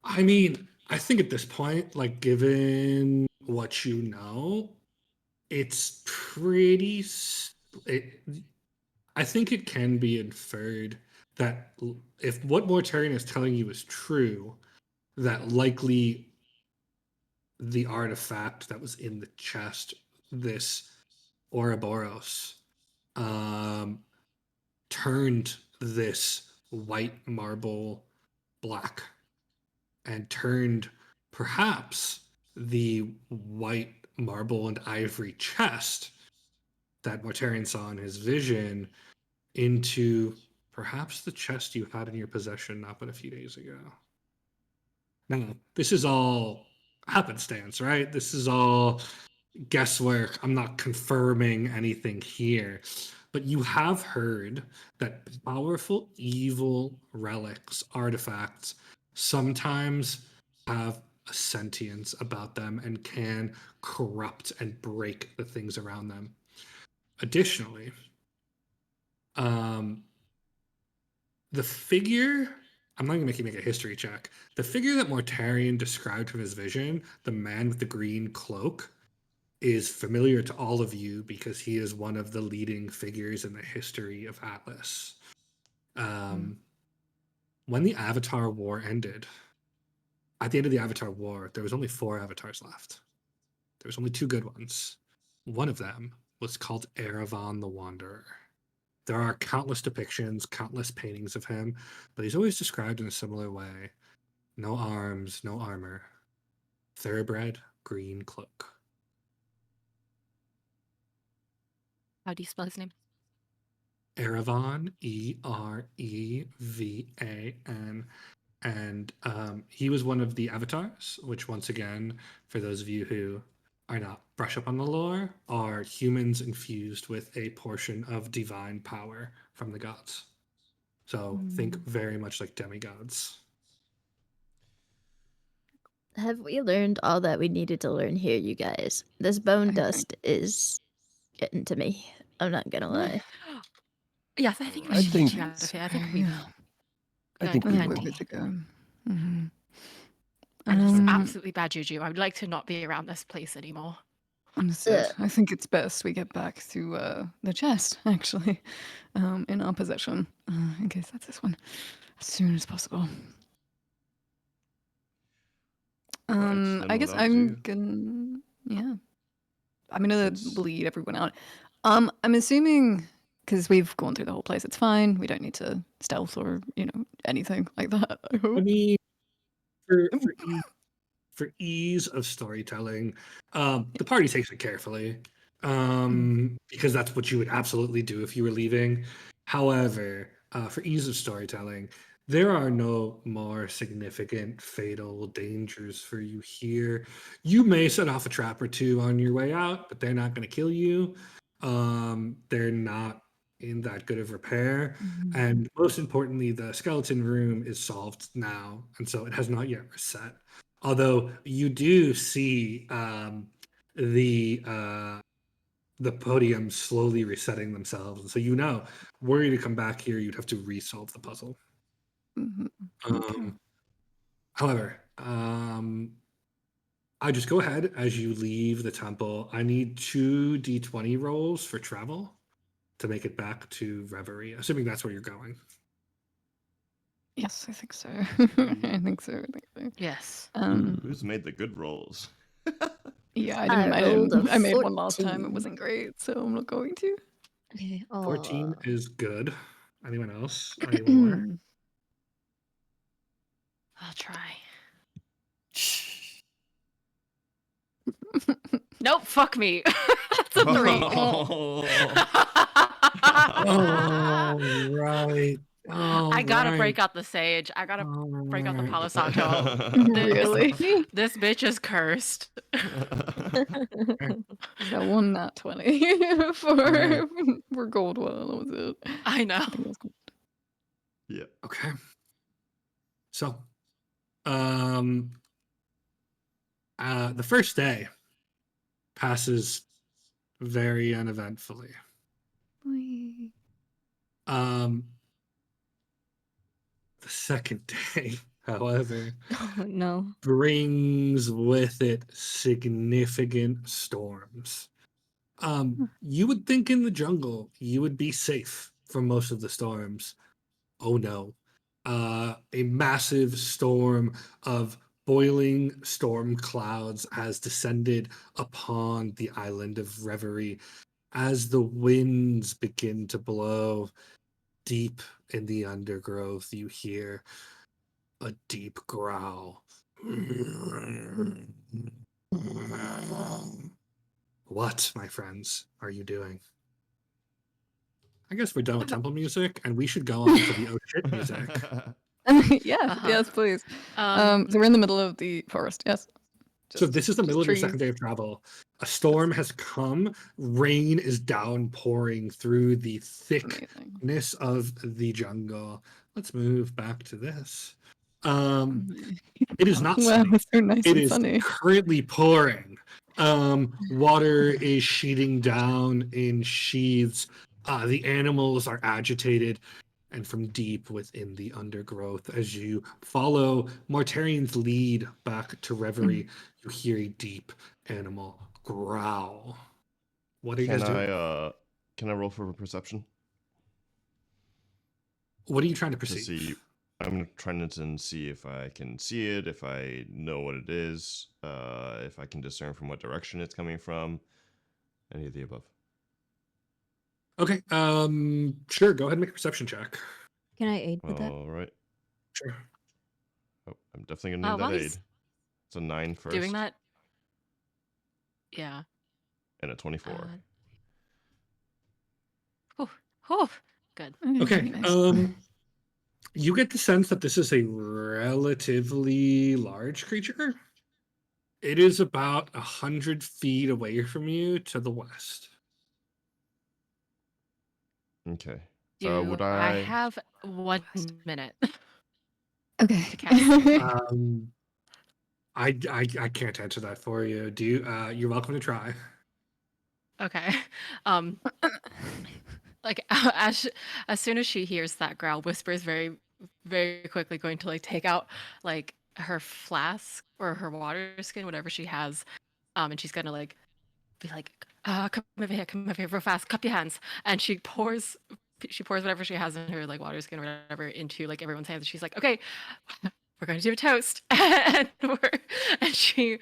I mean, I think at this point, like, given what you know, it's pretty. I think it can be inferred that if what Mortarian is telling you is true, that likely the artifact that was in the chest, this Ouroboros, turned this white marble black and turned perhaps the white marble and ivory chest that Mortarian saw in his vision into perhaps the chest you had in your possession not but a few days ago. Now, this is all happenstance, right? This is all guesswork. I'm not confirming anything here. But you have heard that powerful evil relics, artifacts, sometimes have a sentience about them and can corrupt and break the things around them. Additionally, the figure I'm not going to make you make a history check. The figure that Mortarian described from his vision, the man with the green cloak, is familiar to all of you because he is one of the leading figures in the history of Atlas. When the Avatar War ended, at the end of the Avatar War, there was only 4 avatars left. There was only 2 good ones. One of them was called Erevan the Wanderer. There are countless depictions, countless paintings of him, but he's always described in a similar way. No arms, no armor. Thoroughbred, green cloak. How do you spell his name? Erevan, Erevan. And he was one of the avatars, which once again, for those of you who are not brush up on the lore, are humans infused with a portion of divine power from the gods. So think very much like demigods. Have we learned all that we needed to learn here, you guys? This bone dust is getting to me. I'm not gonna lie. Yes, I think we I should think get you out of here. I think we. I think we plenty. will. We're good to go. Mhm. And it's absolutely bad juju. I would like to not be around this place anymore. Understood. I think it's best we get back to the chest, actually, in our possession, in case that's this one, as soon as possible. Right, I guess I'm gonna, I'm gonna lead everyone out. I'm assuming, because we've gone through the whole place, it's fine. We don't need to stealth or anything like that. I hope. I mean, for ease of storytelling, the party takes it carefully, because that's what you would absolutely do if you were leaving. However, for ease of storytelling, there are no more significant fatal dangers for you here. You may set off a trap or 2 on your way out, but they're not going to kill you. They're not in that good of repair. And most importantly, the skeleton room is solved now, and so it has not yet reset. Although you do see the podium slowly resetting themselves, and so were you to come back here, you'd have to resolve the puzzle. However, I just go ahead as you leave the temple. I need 2 d20 rolls for travel to make it back to Reverie, assuming that's where you're going. Yes, I think so. I think so. Yes. Who's made the good rolls? Yeah, I rolled a I made one last time. It 14. wasn't great, so I'm not going to. Okay. 14 is good. Anyone else? Any more? I'll try. Nope, fuck me. That's a 3. Oh, right. Oh, I gotta right. break out the sage. I gotta break out the right. Palo Santo. Really? This bitch is cursed. That one nat 20 for gold one. That was it. I know. I think that was cool. Yeah. Okay. So, the first day passes very uneventfully. The second day, however, no. brings with it significant storms. You would think in the jungle you would be safe from most of the storms. Oh no. A massive storm of boiling storm clouds has descended upon the island of Reverie as the winds begin to blow. Deep in the undergrowth, you hear a deep growl. What, my friends, are you doing? I guess we're done with temple music, and we should go on to the oh shit music. Yes, please. So we're in the middle of the forest. Yes. So this is the middle of your trees. second day of travel. A storm has come. Rain is downpouring through the thickness of the jungle. Let's move back to this. It is not sunny. Wow, it's so nice It and is sunny. currently pouring. Water is sheeting down in sheaths. The animals are agitated, and from deep within the undergrowth, as you follow Mortarian's lead back to Reverie, you hear a deep animal growl. What are you guys doing? Can I roll for perception? What are you trying to To perceive? see, I'm trying to see if I can see it, if I know what it is, if I can discern from what direction it's coming from, any of the above. Okay, sure, go ahead and make a perception check. Can I aid with that? All right. Sure. Oh, I'm definitely gonna need while that he's aid. It's a 9 first. doing that. Yeah. And a 24. Good. Okay, Nice. you get the sense that this is a relatively large creature. It is about 100 feet away from you to the west. Okay. Do Would I I have 1 minute Okay. to cast? I can't answer that for you. Do you, you're welcome to try. Okay. Like as soon as she hears that growl, Whisper is very, very quickly going to like take out like her flask or her water skin, whatever she has, and she's gonna like be like, come over here, real fast, cup your hands, and she pours whatever she has in her like water skin or whatever into like everyone's hands, and she's like, okay, we're going to do a toast, and she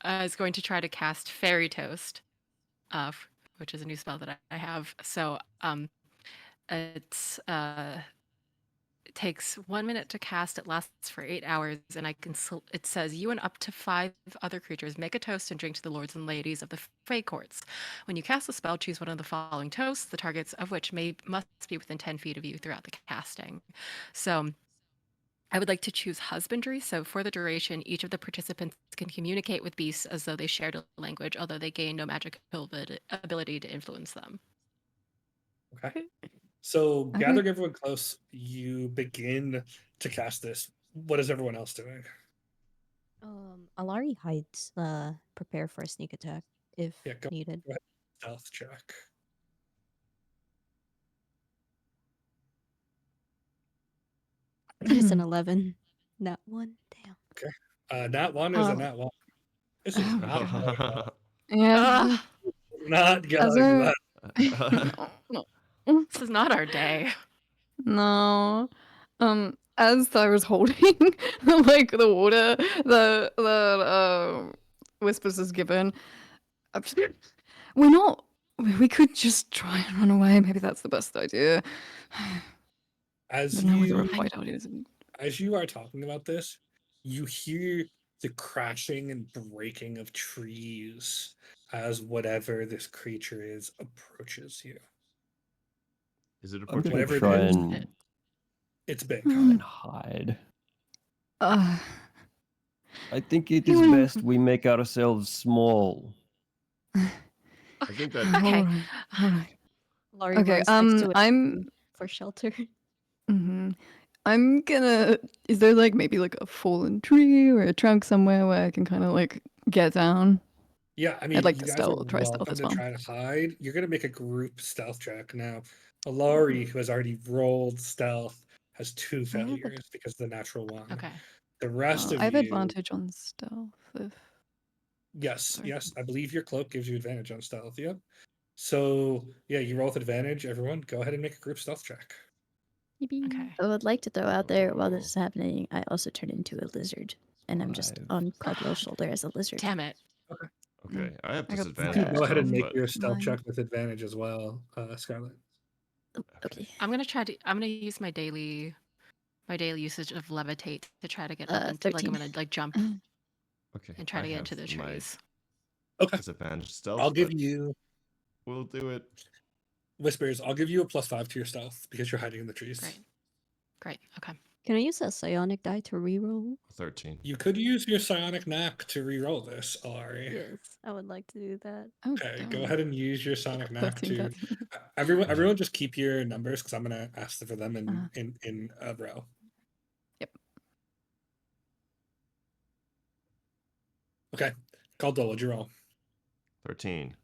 is going to try to cast Fairy Toast, which is a new spell that I have. So it's it takes 1 minute to cast. It lasts for 8 hours, and it says you and up to 5 other creatures make a toast and drink to the lords and ladies of the Fey courts. When you cast the spell, choose one of the following toasts, the targets of which must be within 10 feet of you throughout the casting. So I would like to choose husbandry. So for the duration, each of the participants can communicate with beasts as though they shared a language, although they gain no magic ability to influence them. Okay. So Okay. gathering everyone close, you begin to cast this. What is everyone else doing? Alarie hides. Prepare for a sneak attack if Yeah, go needed. ahead. Stealth check. It's an 11. Not one. Damn. Nat 1 is a nat 1. This is Oh, not going well. Yeah. Not As going a- well. no. This is not our day. No. As I was holding like the water that Whispers is given, we're not. We could just try and run away. Maybe that's the best idea. As But now with the you fight ideas. as you are talking about this, you hear the crashing and breaking of trees as whatever this creature is approaches you. Is it I'm approaching? gonna Whatever it try is. and It's big. hide. Uh, I think it is Anyone- best we make ourselves small. I think that Okay. All right. Laurie Okay, runs next to it I'm. for shelter. I'm gonna. Is there like maybe like a fallen tree or a trunk somewhere where I can kind of like get down? Yeah, I mean, I'd like you to guys are try stealth welcome as to well. try to hide. You're gonna make a group stealth check now. Alarie, who has already rolled stealth, has 2 I have failures because of the natural one. Okay. The rest of I have you, advantage on stealth. yes, Sorry. yes, I believe your cloak gives you advantage on stealth. Yep. So yeah, you roll with advantage. Everyone, go ahead and make a group stealth check. Okay. I would like to throw out there while this is happening, I also turn into a lizard. And I'm just 5. on Caldwell's shoulder as a lizard. Damn it. okay. I have I got disadvantage. You on can go ahead and stealth, make but- your stealth Mine. check with advantage as well, Scarlet. Okay. I'm gonna use my daily usage of levitate to try to get up into like I'm 13. gonna like jump Okay. and try I to get have into the my trees. Okay, disadvantage stealth. I'll give but you We'll do it. Whispers. I'll give you a +5 to your stealth because you're hiding in the trees. Great. Okay. Can I use a psionic die to reroll? 13. You could use your psionic knack to re-roll this, Alarie. Yes, I would like to do that. Oh, Okay, damn. go ahead and use your sonic knack 13, to. 13. Everyone, just keep your numbers because I'm gonna ask for them Uh-huh. in a row. Yep. Okay, Caldwell, what'd you roll? 13.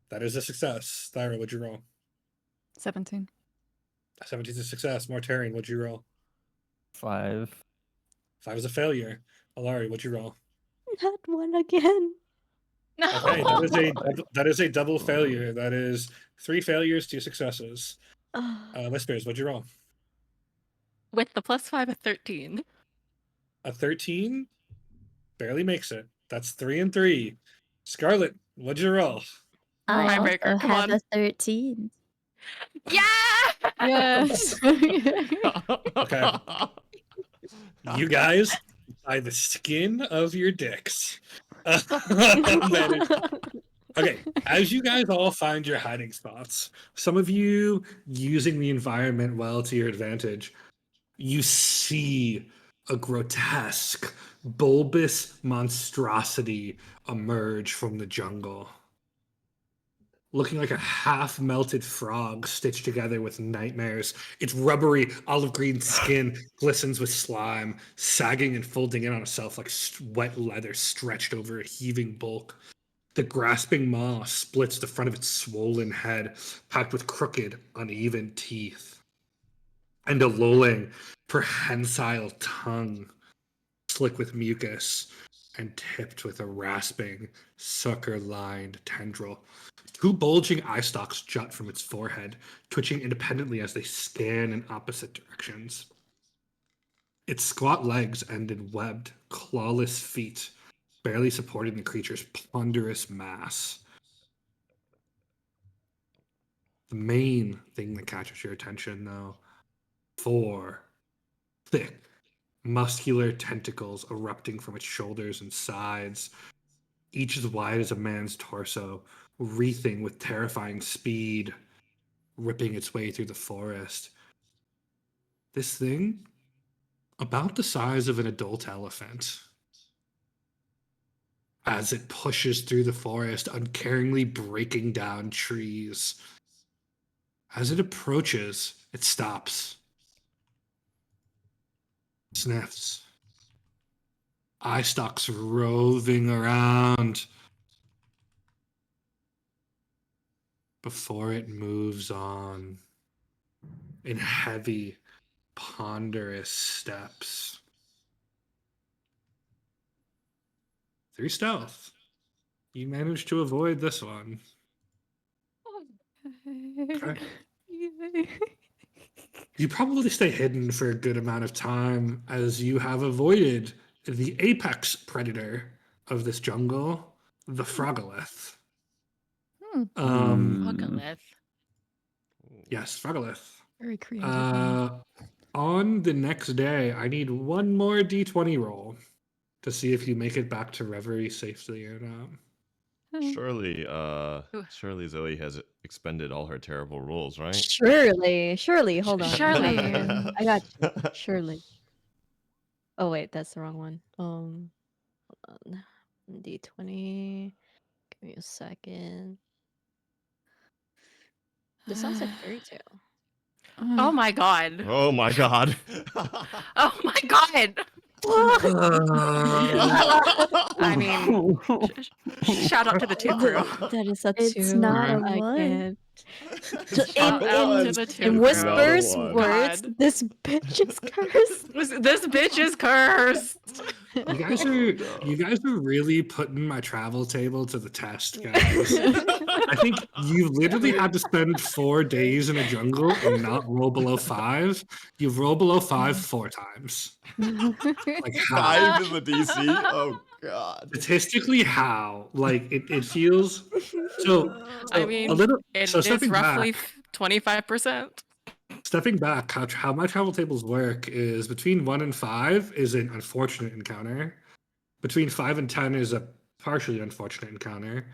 That is a success. Thyra, what'd you roll? 17. 17 is a success. Mortarian, what'd you roll? 5. 5 is a failure. Alarie, what'd you roll? Not one again. Okay, that is a double failure. That is 3 failures, 2 successes. Whispers, what'd you roll? With the +5, a 13. A 13 barely makes it. That's 3 and 3. Scarlet, what'd you roll? I Tiebreaker, also come have on. a 13. Yeah! Yes. Okay. You guys, by the skin of your dicks. Okay, as you guys all find your hiding spots, some of you using the environment well to your advantage, you see a grotesque, bulbous monstrosity emerge from the jungle. Looking like a half-melted frog stitched together with nightmares. Its rubbery olive green skin glistens with slime, sagging and folding in on itself like wet leather stretched over a heaving bulk. The grasping maw splits the front of its swollen head, packed with crooked, uneven teeth. And a lolling, prehensile tongue, slick with mucus and tipped with a rasping, sucker-lined tendril. 2 bulging eye stalks jut from its forehead, twitching independently as they scan in opposite directions. Its squat legs end in webbed, clawless feet, barely supporting the creature's ponderous mass. The main thing that catches your attention, though, 4 thick, muscular tentacles erupting from its shoulders and sides, each as wide as a man's torso, wreathing with terrifying speed, ripping its way through the forest. This thing, about the size of an adult elephant, as it pushes through the forest, uncaringly breaking down trees. As it approaches, it stops, sniffs, eye stalks roving around before it moves on in heavy, ponderous steps. 3 stealth. You managed to avoid this one. Okay. You probably stay hidden for a good amount of time as you have avoided the apex predator of this jungle, the Frogolith. Frogolith. Yes, Frogolith. Very creative. On the next day, I need 1 more d20 roll to see if you make it back to Reverie safely or not. Surely Zoe has expended all her terrible rules, right? Surely. Hold on. Surely. I got you. Surely. Oh wait, that's the wrong one. Hold on. D20. Give me a second. This sounds like fairy tale. Oh my god. Oh my god. Oh my god. I mean, shout out to the 2 crew. That is a 2. It's not a I 1. can't. Shout out to the 2 In crew. Whisper's Not a 1. words, God. this bitch is cursed. This bitch is cursed. You guys are really putting my travel table to the test, guys. I think you literally had to spend 4 days in a jungle and not roll below 5. You've rolled below 5 4 times. Like how? 5 in the DC? Oh god. Statistically, how? Like it feels so. I mean, a little. it So is stepping roughly back, 25%. stepping back, how my travel tables work is between 1 and 5 is an unfortunate encounter. Between 5 and 10 is a partially unfortunate encounter.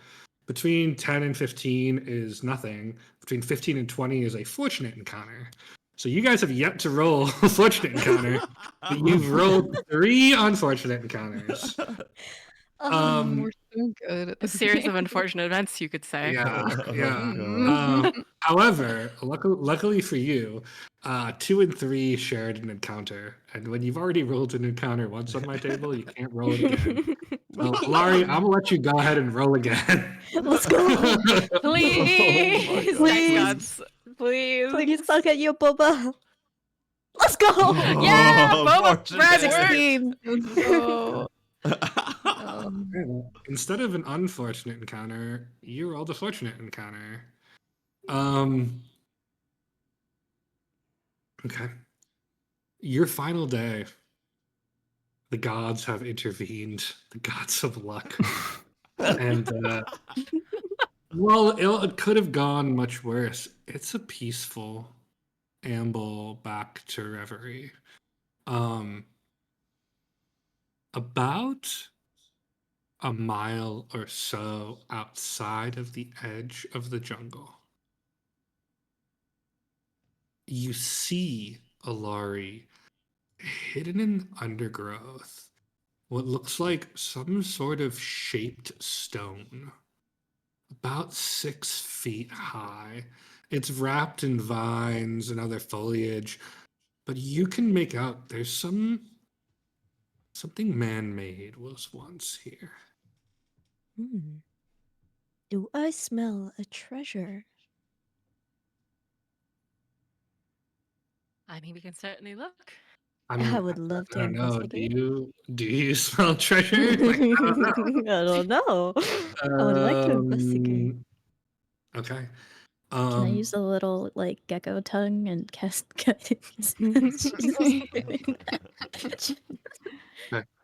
Between 10 and 15 is nothing. Between 15 and 20 is a fortunate encounter. So you guys have yet to roll a fortunate encounter, but you've rolled 3 unfortunate encounters. We're so good at A this series game. of unfortunate events, you could say. Yeah. However, luckily for you, 2 and 3 shared an encounter, and when you've already rolled an encounter once on my table, you can't roll it again. So, Alarie, I'm gonna let you go ahead and roll again. Let's go. Please. Oh my Thanks, gods. Please. Please, I'll get you a boba. Let's go. Yeah, Oh, Boba fortune Brad Six damage. team. Oh. Instead of an unfortunate encounter, you rolled a fortunate encounter. Okay. Your final day. The gods have intervened. The gods of luck. And well, it could have gone much worse. It's a peaceful amble back to Reverie. About a mile or so outside of the edge of the jungle, you see Alarie hidden in undergrowth, what looks like some sort of shaped stone, about 6 feet high. It's wrapped in vines and other foliage, but you can make out there's something man-made was once here. Hmm. Do I smell a treasure? I mean, we can certainly look. I mean, I would love to I don't know. Do investigate. you smell treasure? Like, I don't know. I would like to investigate. Okay. Can I use a little like gecko tongue and cast guidance?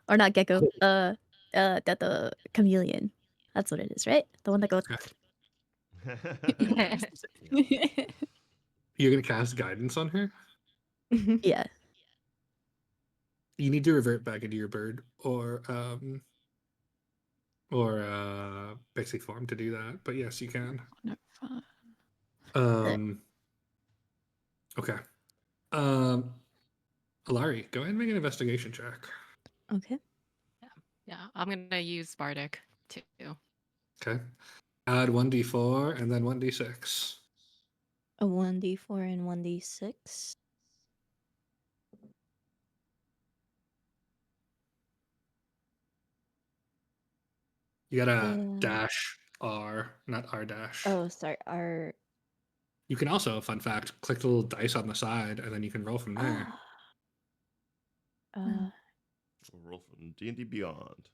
Or not gecko. That the chameleon. That's what it is, right? The one that goes. You're gonna cast guidance on her? Yeah. You need to revert back into your bird or basic form to do that. But yes, you can. No, fine. Okay. Alarie, go ahead and make an investigation check. Okay. Yeah, I'm gonna use Bardic too. Okay. Add 1d4 and then 1d6. A 1d4 and 1d6. You gotta dash R, not R dash. Oh, sorry. Our. You can also, fun fact, click the little dice on the side and then you can roll from there. Roll from D&D Beyond.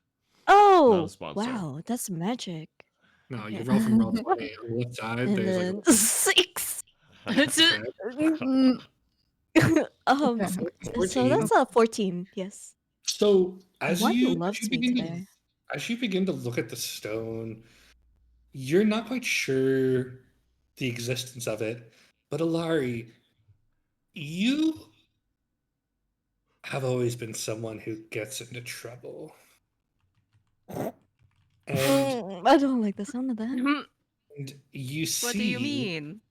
Oh, Not a sponsor. wow, that's magic. No, Okay. you roll from roll 20. On the left side, And there's then like a 6. okay. So 14. that's a 14. Yes. So as One you loves me begin to today. look at the stone, you're not quite sure the existence of it. But Alarie, you have always been someone who gets into trouble. And, I don't like the sound of that. and you see What do you mean?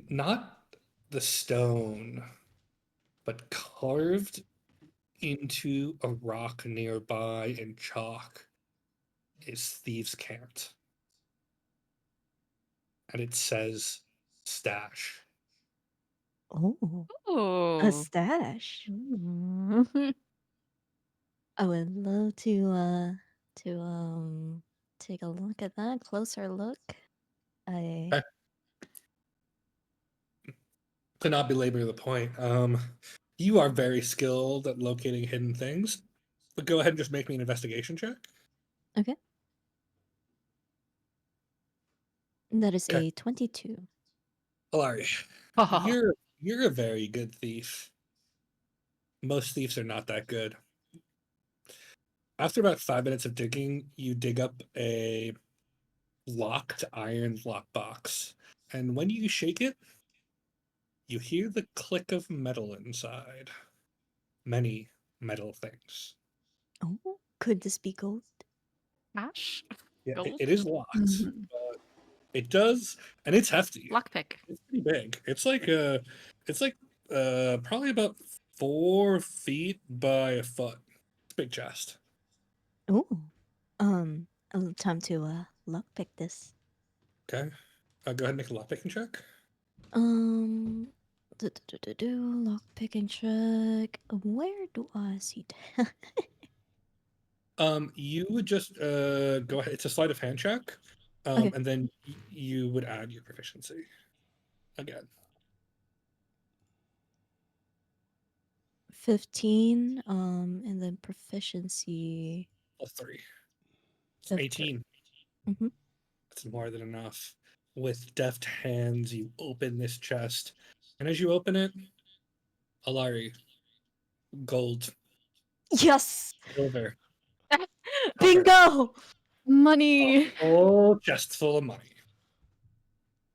not the stone, but carved into a rock nearby in chalk is Thieves' Cant. And it says stash. Oh, a Oh, stash. I would love to take a look at that, closer look. Okay. To not belabor the point, you are very skilled at locating hidden things, but go ahead and just make me an investigation check. Okay. That is Okay. a 22. Alarie, you're a very good thief. Most thieves are not that good. After about 5 minutes of digging, you dig up a locked iron lockbox, and when you shake it, you hear the click of metal inside. Many metal things. Oh, could this be gold? Ash? Yeah, Gold? it is locked. Mhm. But it does, and it's hefty. Lockpick. It's pretty big. It's like probably about 4 feet by a foot. It's a big chest. Oh, time to lockpick this. Okay. Go ahead and make a lockpicking check. Lockpicking check. Where do I see that? You would just go ahead. It's a sleight of hand check, Okay. and then you would add your proficiency again. 15. And then proficiency. +3. of 18. Mhm. That's more than enough. With deft hands, you open this chest. And as you open it, Alarie, gold, Yes! silver, copper, Bingo! Money. whole chest full of money.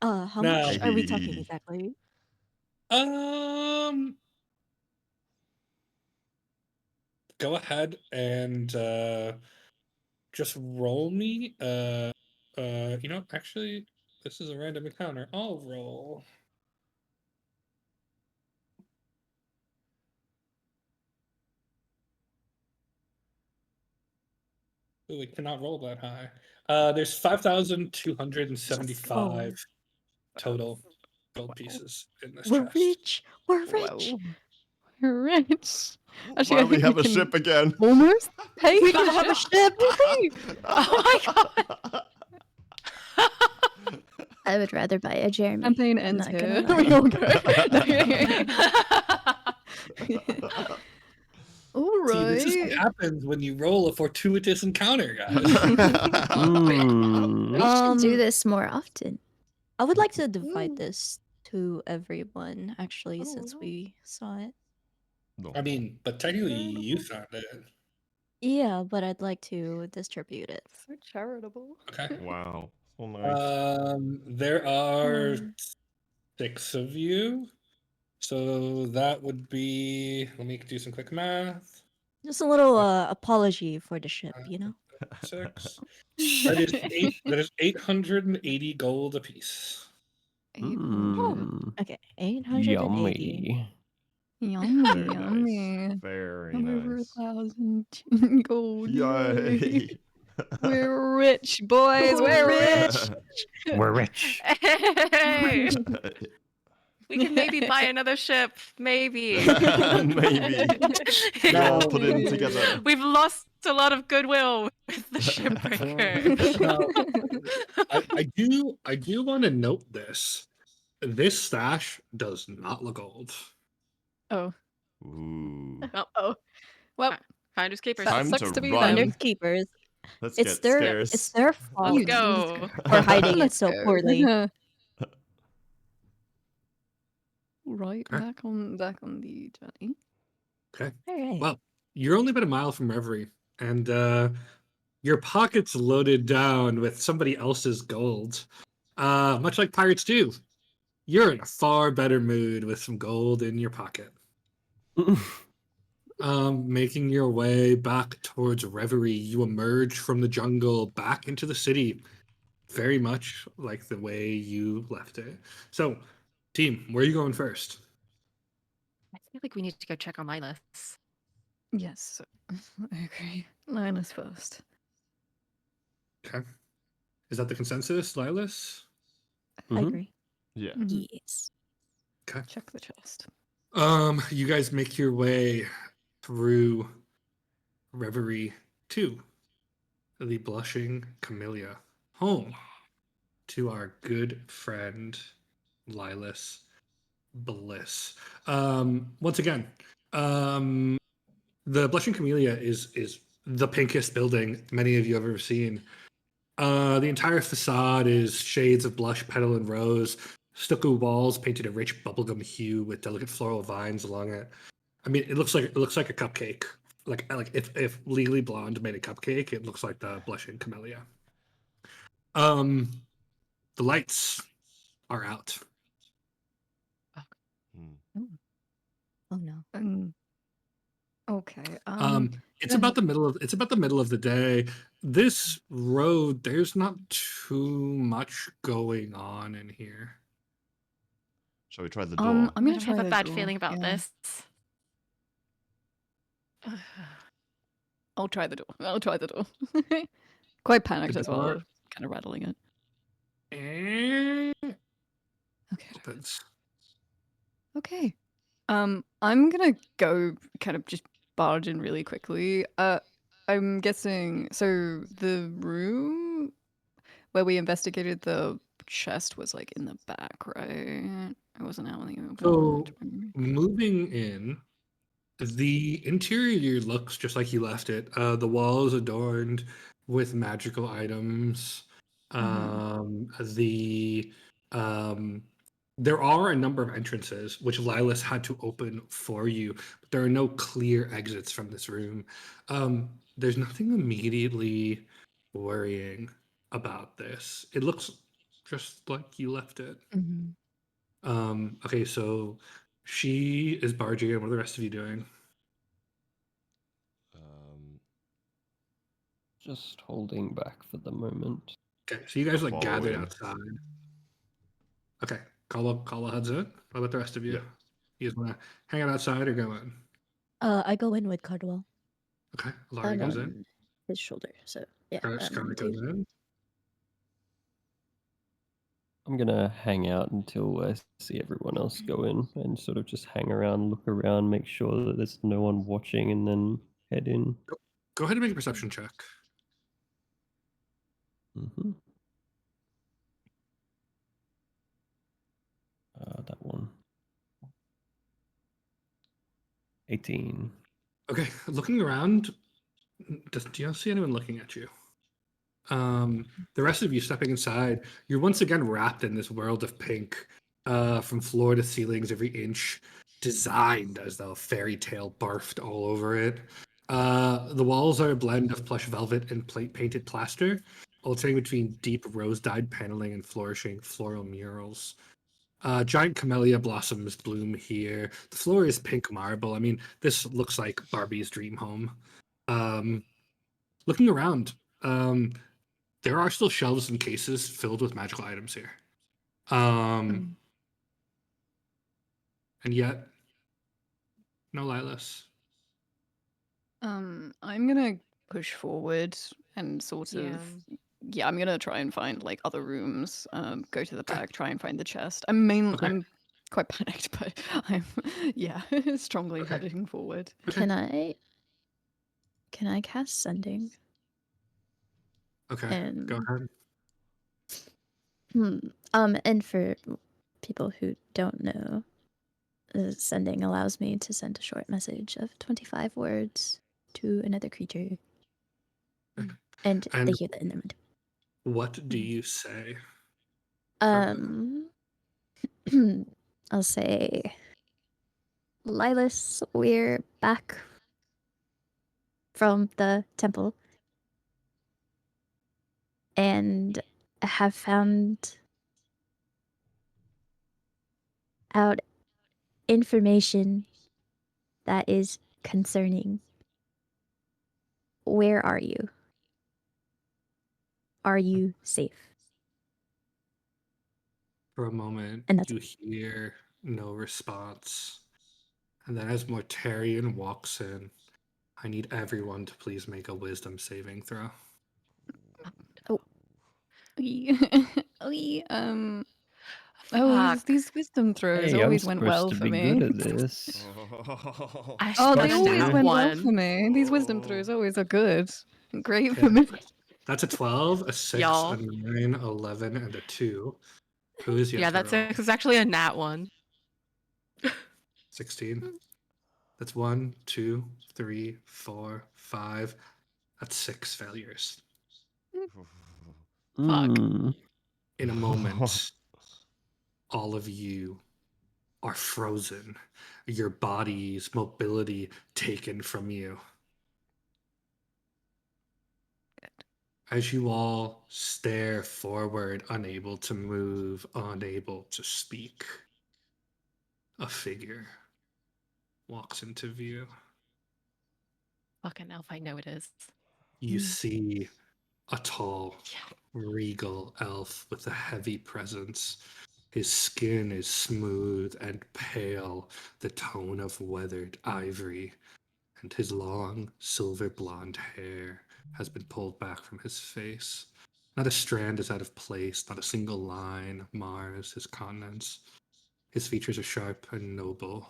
How Now, much are we talking exactly? Go ahead and just roll me. Actually, this is a random encounter. I'll roll. Ooh, we cannot roll that high. There's 5,275 total gold pieces in this We're chest. rich. We're rich. Wow. We're rich. Actually, I Finally think have we a can ship again. almost pay We for gotta the have a ship. ship. Oh my god. I would rather buy a Jeremy. Campaign I'm ends not gonna here. lie. We all go. All See, this is what right. happens when you roll a fortuitous encounter, guys. Mm. We should do Um, this more often. I would like to divide Ooh. this to everyone, actually, since Oh. we saw it. No. I mean, but technically you found it. Yeah, but I'd like to distribute it. So charitable. Okay. Wow. So nice. There are 6 of you. So that would be, let me do some quick math. Just a little apology for the ship, 6. That is 880 gold apiece. 800. Mm. Okay, 880. Yummy. Yummy, Very yummy. nice. Very I'm over nice. 1,000 gold. Yay. Yay. We're rich, boys. We're rich. We're rich. Hey, we can maybe buy another ship. Maybe. Maybe. We all put in together. We've lost a lot of goodwill with the shipbreaker. Now, I do want to note this. This stash does not look old. Oh. Ooh. Oh. Well, Finders keepers. that Time sucks to to be run. them. Finders keepers. Let's It's get their scarce. it's their fault Let's go. for hiding it Let's so go. poorly. Right, Okay. back on the journey. Okay. All right. Well, you're only about a mile from Reverie, and your pocket's loaded down with somebody else's gold. Much like pirates do. You're in a far better mood with some gold in your pocket. Making your way back towards Reverie, you emerge from the jungle back into the city, very much like the way you left it. So, team, where are you going first? I feel like we need to go check on Lilas. Yes, I agree. Lila's first. Okay. Is that the consensus, Lilas? I agree. Yeah. Yes. Okay. Check the chest. You guys make your way through Reverie to the Blushing Camellia, home to our good friend Lilas Bliss. Once again, the Blushing Camellia is the pinkest building many of you have ever seen. The entire facade is shades of blush, petal, and rose. Stucco walls painted a rich bubblegum hue with delicate floral vines along it. I mean, it looks like a cupcake. Like if Legally Blonde made a cupcake, it looks like the Blushing Camellia. The lights are out. Oh no. Okay. It's about the middle of the day. This road, there's not too much going on in here. Shall we try the door? I'm I gonna don't try have a the bad door, feeling about yeah. this. I'll try the door. Quite panicked The as well, door- kind of rattling it. Okay. Opens. Okay. I'm gonna go kind of just barge in really quickly. I'm guessing so the room where we investigated the chest was like in the back, right? It wasn't out in the open. So moving in, The interior looks just like you left it. The walls adorned with magical items. The there are a number of entrances which Lilas had to open for you, but there are no clear exits from this room. There's nothing immediately worrying about this. It looks just like you left it. Okay, so she is barging in. What are the rest of you doing? Just holding back for the moment. Okay, so you guys like gathered Following. outside. Okay, Kala heads in. What about the rest of you? Yep. You guys want to hang out outside or go in? I go in with Cardwell. Okay, Alarie I'm goes in. on his shoulder, so yeah. Scarlet goes in. I'm gonna hang out until I see everyone else go in and sort of just hang around, look around, make sure that there's no one watching, and then head in. Go ahead and make a perception check. That one. 18. Okay, looking around, do you see anyone looking at you? The rest of you stepping inside, you're once again wrapped in this world of pink, from floor to ceilings, every inch designed as though a fairy tale barfed all over it. The walls are a blend of plush velvet and painted plaster, alternating between deep rose-dyed paneling and flourishing floral murals. Giant camellia blossoms bloom here. The floor is pink marble. I mean, this looks like Barbie's dream home. Looking around, there are still shelves and cases filled with magical items here. And yet, no Lilas. I'm gonna push forward and sort of I'm gonna try and find like other rooms. Go to the Okay. back, try and find the chest. I'm Okay. I'm quite panicked, but I'm strongly Okay. heading forward. Okay. Can I cast sending? Okay, And go ahead. and for people who don't know, sending allows me to send a short message of 25 words to another creature. And And they hear that in their mind. what do you say? I'll say, Lilas, we're back from the temple and have found out information that is concerning. Where are you? Are you safe? For a moment, And that's you hear no response. And then as Mortarian walks in, I need everyone to please make a wisdom saving throw. These wisdom throws Hey, I'm always went supposed well to for be me. good at this. I Oh, they scored a always nat went well one. for me. These wisdom throws always are good. Great Okay. for me. That's a 12, a 6, Y'all. a 9, 11, and a 2. Who is yet Yeah, to that's roll? it's actually a nat one. 16. That's 1, 2, 3, 4, 5. That's 6 failures. Fuck. In a moment, all of you are frozen. Your body's mobility taken from you. As you all stare forward, unable to move, unable to speak, a figure walks into view. Fucking elf, I know it is. You see a tall, regal elf with a heavy presence. His skin is smooth and pale, the tone of weathered ivory, and his long, silver blonde hair has been pulled back from his face. Not a strand is out of place, not a single line mars his countenance. His features are sharp and noble,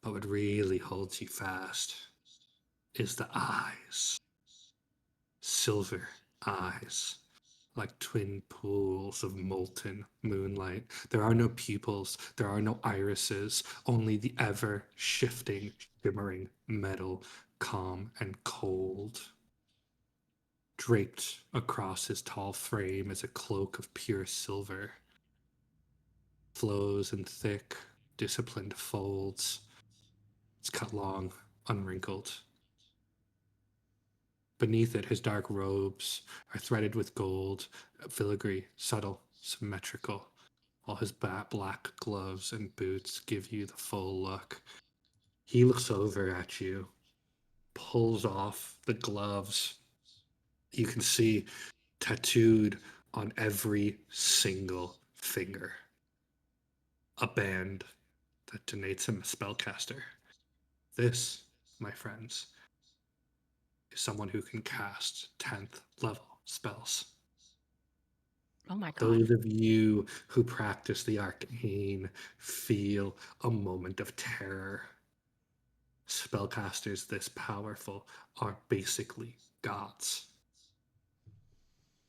but what really holds you fast is the eyes. Silver eyes, like twin pools of molten moonlight. There are no pupils, there are no irises, only the ever shifting, shimmering metal, calm and cold. Draped across his tall frame is a cloak of pure silver. Flows in thick, disciplined folds. It's cut long, unwrinkled. Beneath it, his dark robes are threaded with gold, filigree, subtle, symmetrical, while his black gloves and boots give you the full look. He looks over at you, pulls off the gloves. You can see tattooed on every single finger a band that denotes him a spellcaster. This, my friends, is someone who can cast 10th level spells. Oh my god. Those of you who practice the arcane feel a moment of terror. Spellcasters this powerful are basically gods.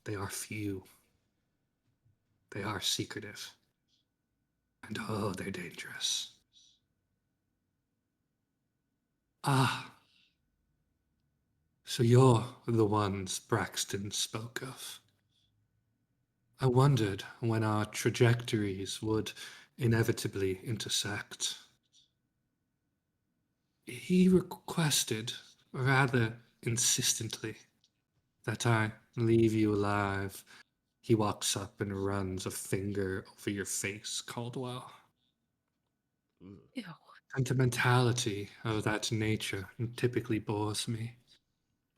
They are few. They are secretive. And oh, they're dangerous. Ah, so you're the ones Braxton spoke of. I wondered when our trajectories would inevitably intersect. He requested, rather insistently, that I leave you alive. He walks up and runs a finger over your face, Caldwell. Ew. Sentimentality of that nature typically bores me.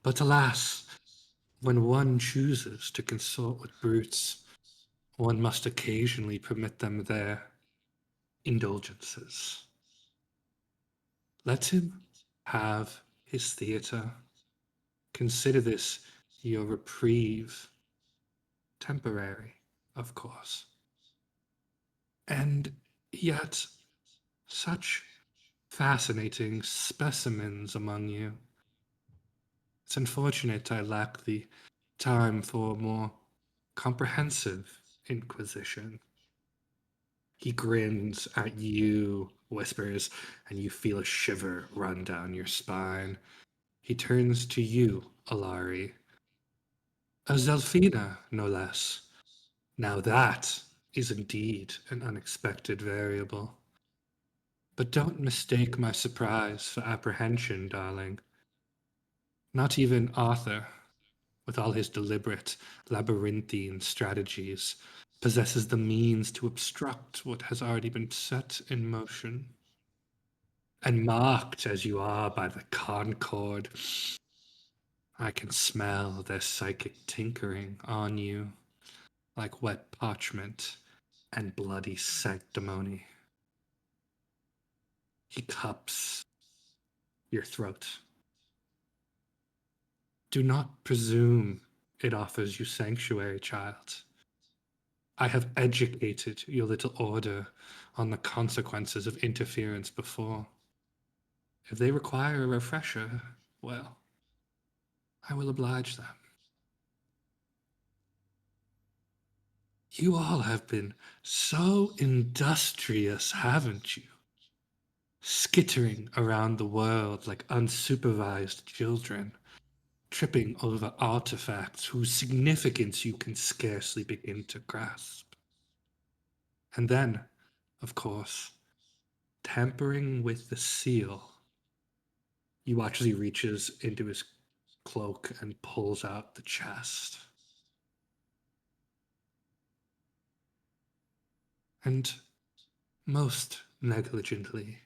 But alas, when one chooses to consort with brutes, one must occasionally permit them their indulgences. Let him have his theatre. Consider this your reprieve. Temporary, of course. And yet, such fascinating specimens among you. It's unfortunate I lack the time for a more comprehensive inquisition. He grins at you, whispers, and you feel a shiver run down your spine. He turns to you, Alarie. A Zelfina, no less. Now that is indeed an unexpected variable. But don't mistake my surprise for apprehension, darling. Not even Arthur, with all his deliberate, labyrinthine strategies, possesses the means to obstruct what has already been set in motion. And marked as you are by the Concord, I can smell their psychic tinkering on you, like wet parchment and bloody sanctimony. He cups your throat. Do not presume it offers you sanctuary, child. I have educated your little order on the consequences of interference before. If they require a refresher, well, I will oblige them. You all have been so industrious, haven't you? Skittering around the world like unsupervised children, tripping over artifacts whose significance you can scarcely begin to grasp. And then, of course, tampering with the seal. You watch as he reaches into his cloak and pulls out the chest. And most negligently,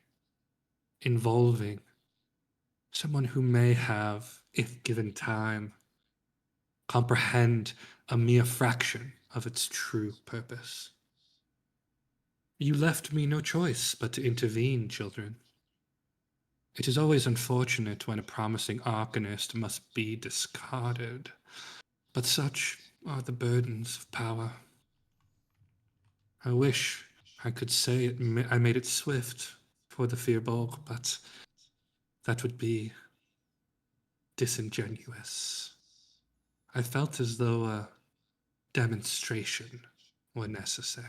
involving someone who may have, if given time, comprehend a mere fraction of its true purpose. You left me no choice but to intervene, children. It is always unfortunate when a promising arcanist must be discarded, but such are the burdens of power. I wish I could say I made it swift for the Firbolg, but that would be disingenuous. I felt as though a demonstration were necessary.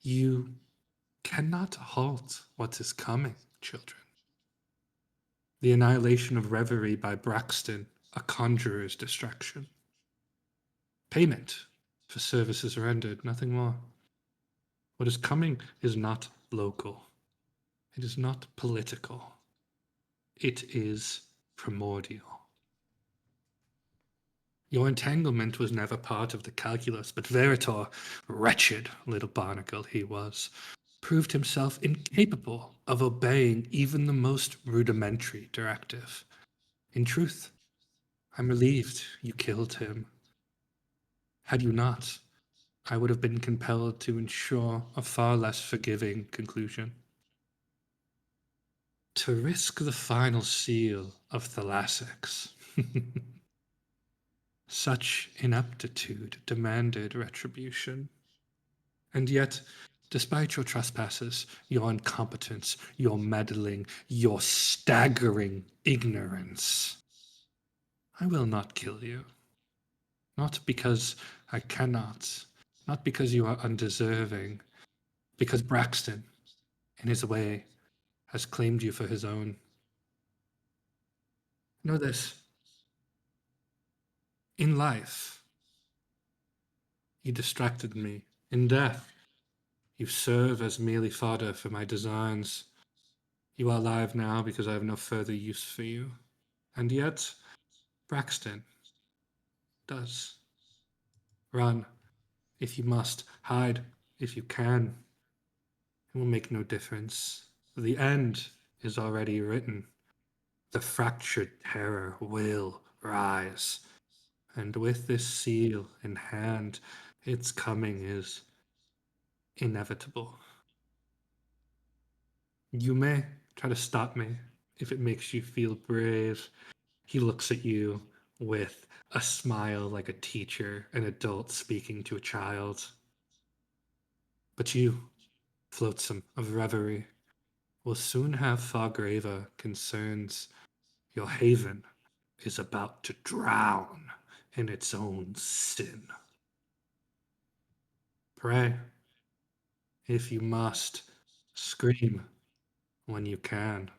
You cannot halt what is coming, children. The annihilation of Reverie by Braxton, a conjurer's distraction. Payment for services rendered, nothing more. What is coming is not local. It is not political. It is primordial. Your entanglement was never part of the calculus, but Veritor, wretched little barnacle he was, proved himself incapable of obeying even the most rudimentary directive. In truth, I'm relieved you killed him. Had you not, I would have been compelled to ensure a far less forgiving conclusion. To risk the final seal of Thalassex. Such ineptitude demanded retribution. And yet, despite your trespasses, your incompetence, your meddling, your staggering ignorance, I will not kill you. Not because I cannot, not because you are undeserving, because Braxton, in his way, has claimed you for his own. Know this. In life, you distracted me. In death, you serve as merely fodder for my designs. You are alive now because I have no further use for you. And yet, Braxton does. Run, if you must. Hide, if you can. It will make no difference. The end is already written. The fractured terror will rise. And with this seal in hand, its coming is inevitable. You may try to stop me if it makes you feel brave. He looks at you with a smile like a teacher, an adult speaking to a child. But you, flotsam of Reverie, will soon have far graver concerns. Your haven is about to drown in its own sin. Pray, if you must, scream when you can.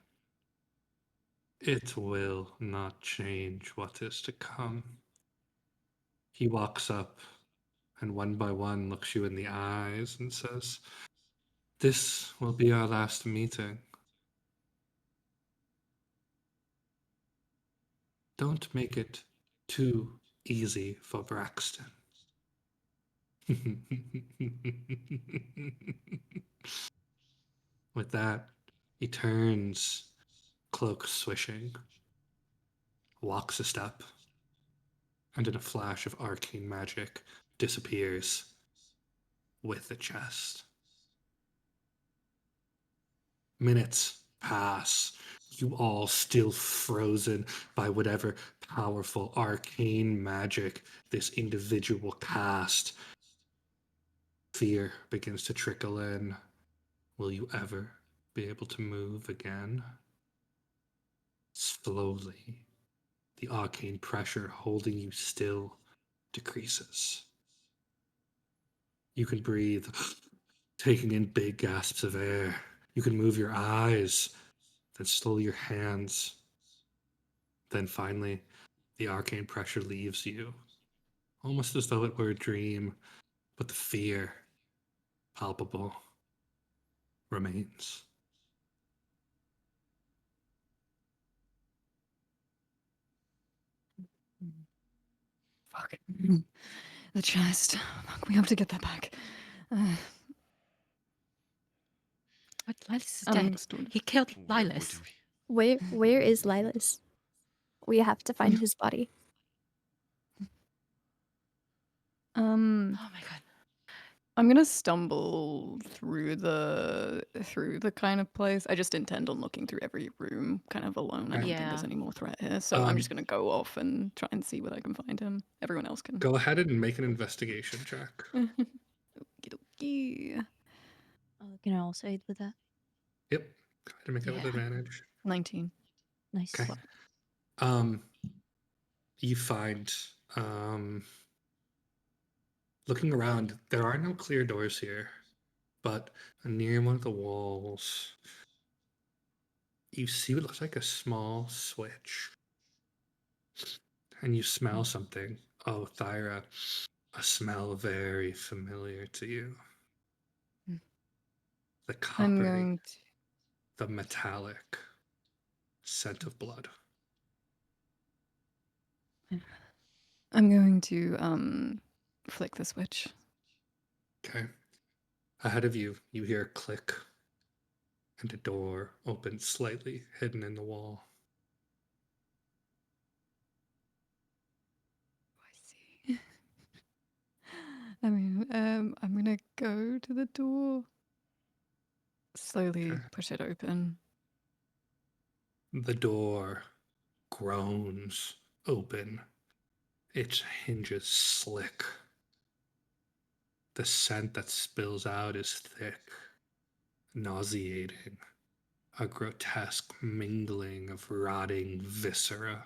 It will not change what is to come. He walks up and one by one looks you in the eyes and says, "This will be our last meeting. Don't make it too easy for Braxton." With that, he turns, cloak swishing, walks a step, and in a flash of arcane magic, disappears with the chest. Minutes pass, you all still frozen by whatever powerful arcane magic this individual cast. Fear begins to trickle in. Will you ever be able to move again? Slowly, the arcane pressure holding you still decreases. You can breathe, taking in big gasps of air. You can move your eyes, then slowly your hands. Then finally, the arcane pressure leaves you, almost as though it were a dream, but the fear, palpable, remains. Fuck. The chest. Fuck, we have to get that back. But Lilas is dead. Understood. He killed What Lilas. do we- Where is Lilas? We have to find his body. Oh my god. I'm gonna stumble through the kind of place. I just intend on looking through every room kind of alone. I don't think there's Yeah. any more threat here. So I'm just gonna go off and try and see where I can find him. Everyone else can. Go ahead and make an investigation check. Okey-dokey. Can I also aid with that? Yep. Go ahead and make it with Yeah. advantage. 19. Nice. Okay. You find Looking around, there are no clear doors here, but near one of the walls, you see what looks like a small switch. And you smell something. Oh, Thyra, a smell very familiar to you. Mm. The I'm coppery, going to. the metallic scent of blood. I'm going to flick the switch. Okay. Ahead of you, you hear a click, and a door opens slightly, hidden in the wall. I see. I mean, I'm gonna go to the door. Slowly Okay. push it open. The door groans open, its hinges slick. The scent that spills out is thick, nauseating, a grotesque mingling of rotting viscera,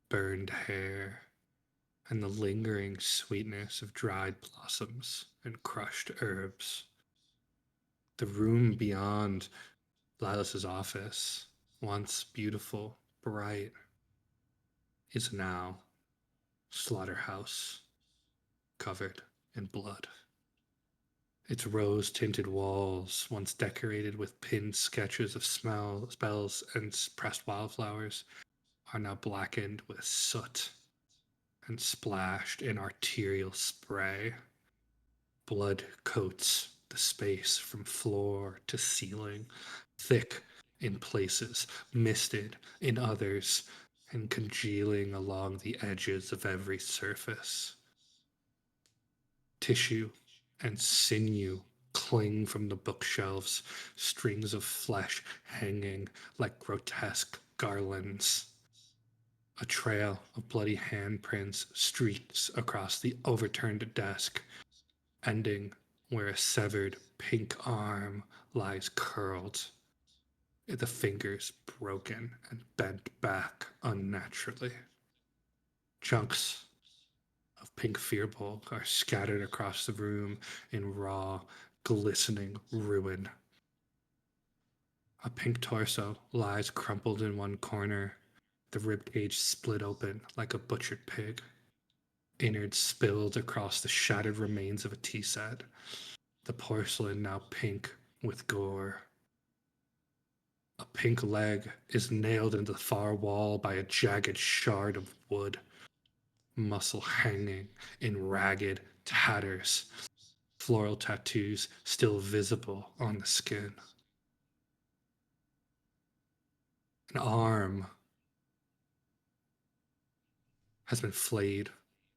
burned hair, and the lingering sweetness of dried blossoms and crushed herbs. The room beyond Lilas's office, once beautiful, bright, is now slaughterhouse, covered in blood. Its rose-tinted walls, once decorated with pinned sketches of spells and pressed wildflowers, are now blackened with soot and splashed in arterial spray. Blood coats the space from floor to ceiling, thick in places, misted in others, and congealing along the edges of every surface. Tissue and sinew cling from the bookshelves, strings of flesh hanging like grotesque garlands. A trail of bloody handprints streaks across the overturned desk, ending where a severed pink arm lies curled, the fingers broken and bent back unnaturally. Chunks of pink fearbulk are scattered across the room in raw, glistening ruin. A pink torso lies crumpled in one corner, the ribcage split open like a butchered pig. Innards spilled across the shattered remains of a tea set, the porcelain now pink with gore. A pink leg is nailed into the far wall by a jagged shard of wood, muscle hanging in ragged tatters, floral tattoos still visible on the skin. An arm has been flayed,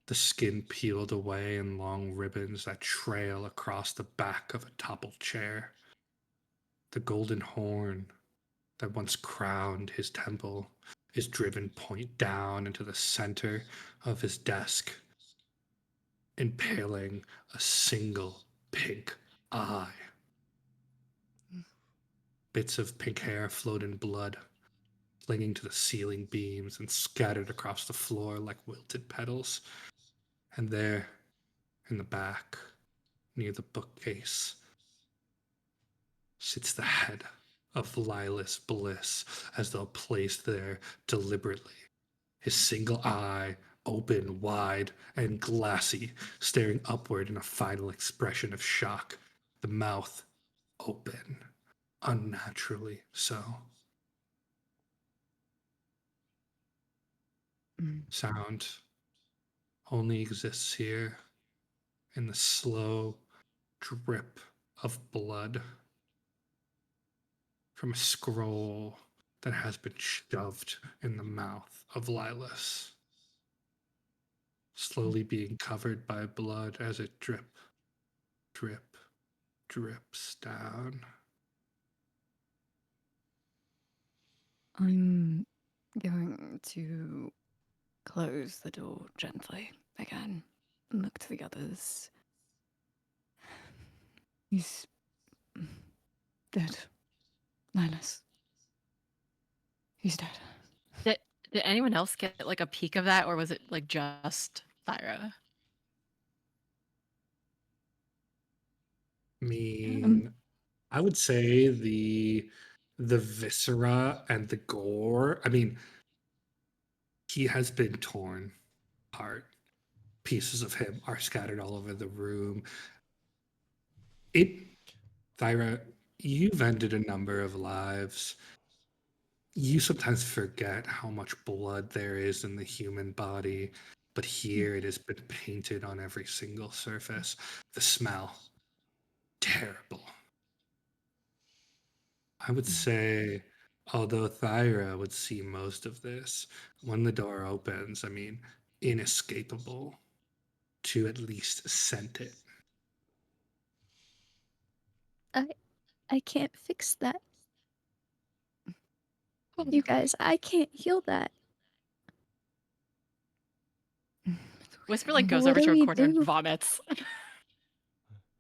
the skin peeled away in long ribbons that trail across the back of a toppled chair. The golden horn that once crowned his temple is driven point down into the center of his desk, impaling a single pink eye. Bits of pink hair float in blood, clinging to the ceiling beams and scattered across the floor like wilted petals. And there, in the back, near the bookcase, sits the head of Lilas Bliss, as though placed there deliberately, his single eye open wide and glassy, staring upward in a final expression of shock, the mouth open, unnaturally so. Sound only exists here in the slow drip of blood from a scroll that has been shoved in the mouth of Lilas, slowly being covered by blood as it drip, drips down. I'm going to close the door gently again. Look to the others. He's dead. Linus. He's dead. Did anyone else get like a peek of that, or was it like just Thyra. I mean, I would say the viscera and the gore. I mean, he has been torn apart. Pieces of him are scattered all over the room. Thyra, you've ended a number of lives. You sometimes forget how much blood there is in the human body, but here it has been painted on every single surface. The smell, terrible. I would say, although Thyra would see most of this, when the door opens, I mean, inescapable to at least scent it. I can't fix that. You guys, I can't heal that. Whisper like goes What over do to a we corner and do? vomits.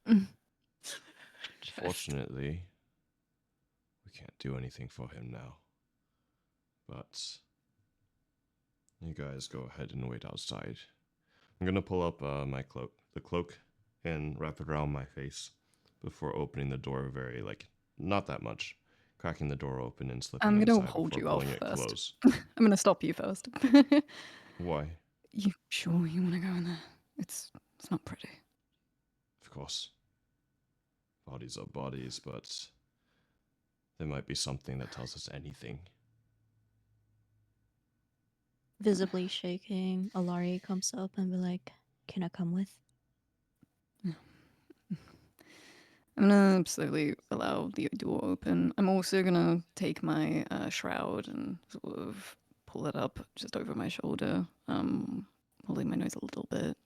Just- Fortunately, we can't do anything for him now. But you guys go ahead and wait outside. I'm gonna pull up my cloak, and wrap it around my face before opening the door very, not that much. Cracking the door open and slipping I'm inside gonna hold before you off pulling it first. close. I'm gonna stop you first. Why? You sure you want to go in there? It's not pretty. Of course. Bodies are bodies, but there might be something that tells us anything. Visibly shaking, Alarie comes up and be like, "Can I come with?" I'm gonna slowly allow the door open. I'm also gonna take my shroud and sort of pull it up just over my shoulder, holding my nose a little bit.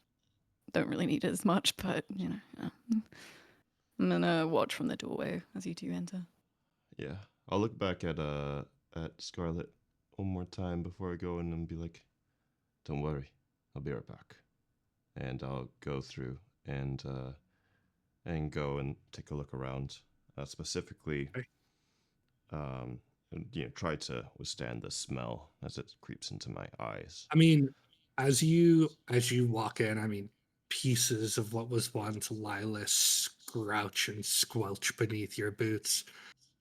Don't really need it as much, but you know. Yeah. I'm gonna watch from the doorway as you two enter. Yeah, I'll look back at Scarlet one more time before I go in and be like, "Don't worry, I'll be right back." And I'll go through and go and take a look around, specifically, Okay. and, try to withstand the smell as it creeps into my eyes. I mean, as you walk in, I mean, pieces of what was once Lilith scrouch and squelch beneath your boots.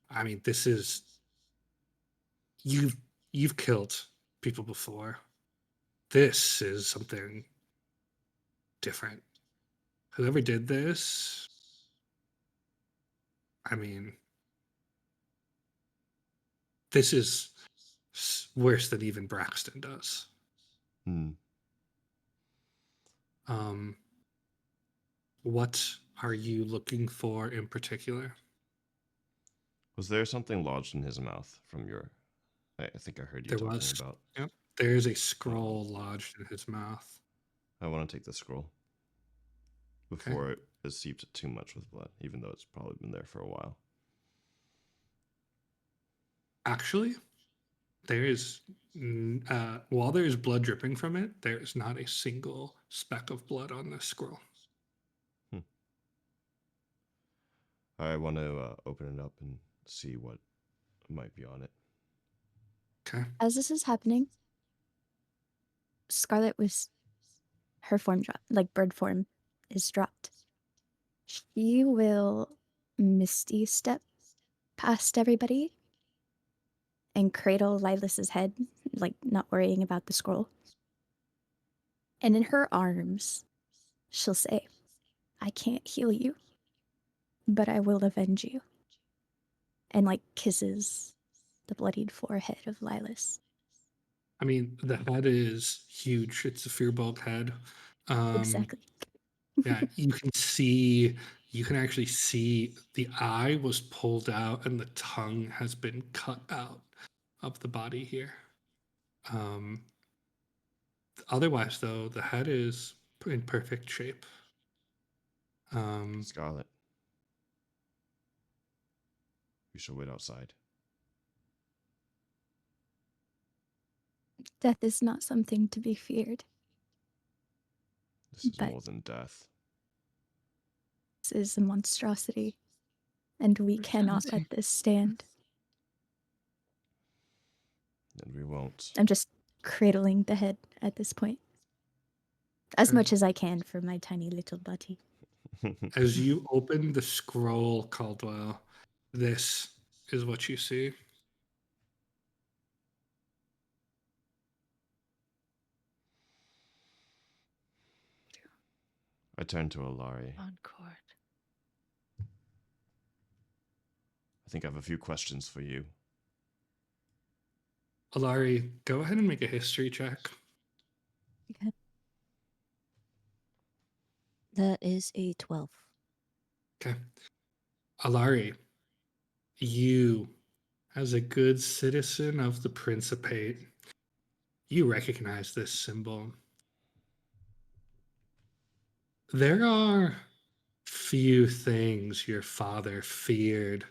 I mean, this is you've killed people before. This is something different. Whoever did this, I mean, this is worse than even Braxton does. Hmm. What are you looking for in particular? Was there something lodged in his mouth from your... I think I heard you There talking was. about... Yep. There's a scroll lodged in his mouth. I want to take the scroll before it seeps too much with blood, even though it's probably been there for a while. Actually, there is, while there is blood dripping from it, there is not a single speck of blood on this scroll. I want to open it up and see what might be on it. Okay. As this is happening, Scarlet was her form drop, like bird form, is dropped. She will misty step past everybody and cradle Lilas's head, like not worrying about the scroll. And in her arms, she'll say, "I can't heal you, but I will avenge you." And like kisses the bloodied forehead of Lilas. I mean, the head is huge. It's a Fearbulk head. Exactly. Yeah, you can actually see the eye was pulled out and the tongue has been cut out of the body here. Otherwise, though, the head is in perfect shape. Scarlet, we should wait outside. Death is not something to be feared. This is But more than death. this is a monstrosity, and we cannot let this stand. And we won't. I'm just cradling the head at this point. As much as I can for my tiny little buddy. As you open the scroll, Caldwell, this is what you see. I turn to Alarie. Concord. I think I have a few questions for you. Alarie, go ahead and make a history check. Okay. That is a 12. Okay. Alarie, you, as a good citizen of the Principate, you recognize this symbol. There are few things your father feared.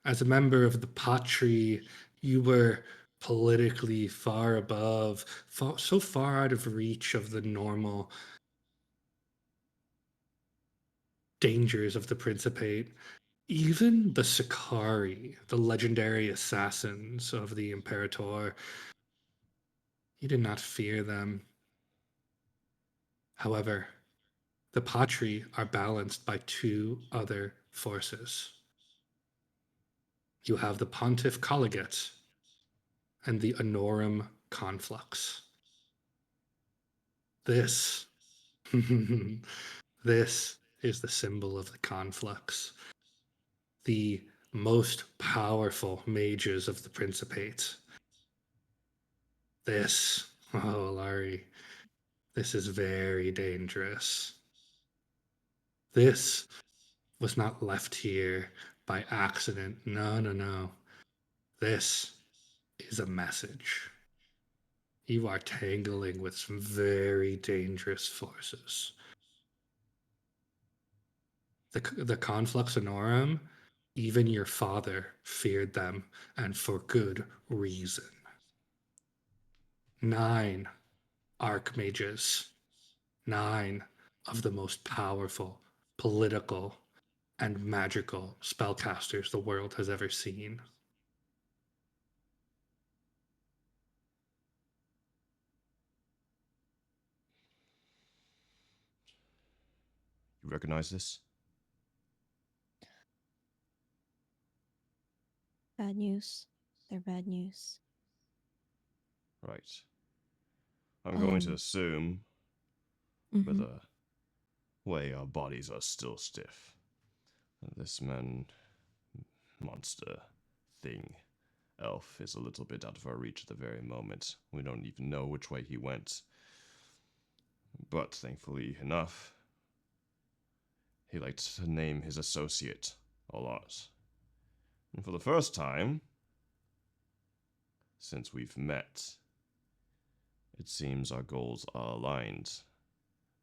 As a member of the Patri, you were politically far above, so far out of reach of the normal dangers of the Principate. Even the Sicarii, the legendary assassins of the Imperator, you did not fear them. However, the Patri are balanced by two other forces. You have the Pontiff Collegiate and the Honorum Conflux. This, this is the symbol of the Conflux. The most powerful mages of the Principate. This, oh, Larry, this is very dangerous. This was not left here by accident. No, no, no. This is a message. You are tangling with some very dangerous forces. The Conflux Honorum, even your father feared them, and for good reason. 9 archmages, 9 of the most powerful political and magical spellcasters the world has ever seen. You recognize this? Bad news. They're bad news. Right. I'm going to Um, assume, Mhm. by the way our bodies are still stiff, this monster, thing, elf is a little bit out of our reach at the very moment. We don't even know which way he went. But thankfully enough, he liked to name his associate a lot. And for the first time since we've met, it seems our goals are aligned,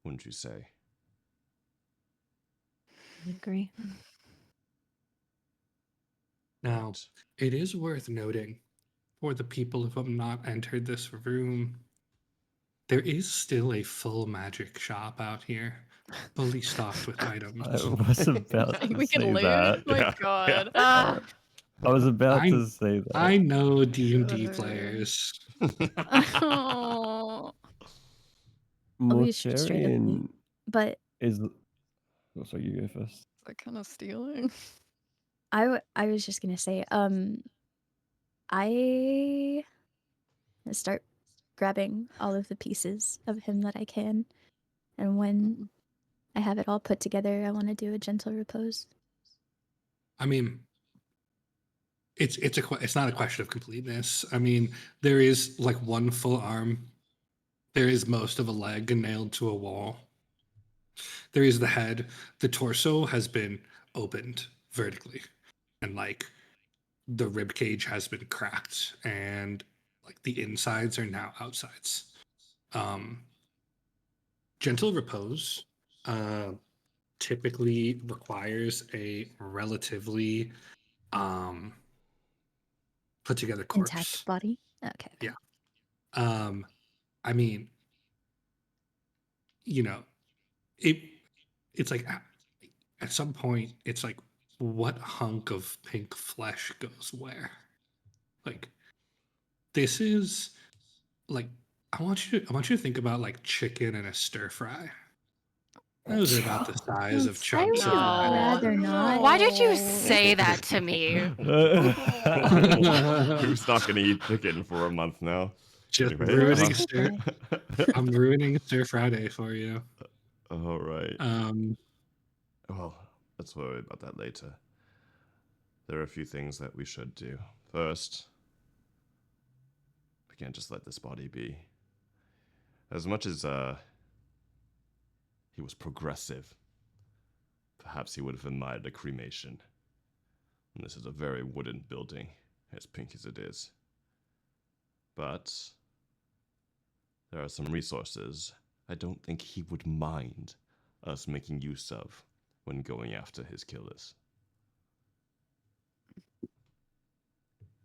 wouldn't you say? I agree. Now, it is worth noting, for the people who have not entered this room, there is still a full magic shop out here, fully stocked with items. I was about to We can say loot? that. My Yeah, god. I was about to say that. I know D&D players. Oh. I'll be straight up with you. Mortarian But is. Oh, sorry, you go first. Is that kind of stealing? I was just gonna say, I start grabbing all of the pieces of him that I can, and when I have it all put together, I want to do a gentle repose. I mean, it's not a question of completeness. I mean, there is like one full arm. There is most of a leg nailed to a wall. There is the head. The torso has been opened vertically, and like the rib cage has been cracked, and like the insides are now outsides. Gentle repose typically requires a relatively put together corpse. Intact body. Okay. Yeah. I mean, you know, it's like at some point it's like, what hunk of pink flesh goes where? Like, this is like, I want you to think about like chicken and a stir fry. Those are about the size of I chunks would of No. rather not. Why did you say that to me? Who's not gonna eat chicken for a month now? Just Anyway, ruining Stir stir. fry. I'm ruining Stir Friday for you. all right. Well, let's worry about that later. There are a few things that we should do. First, we can't just let this body be. As much as he was progressive, perhaps he would have admired a cremation. And this is a very wooden building, as pink as it is. But there are some resources I don't think he would mind us making use of when going after his killers.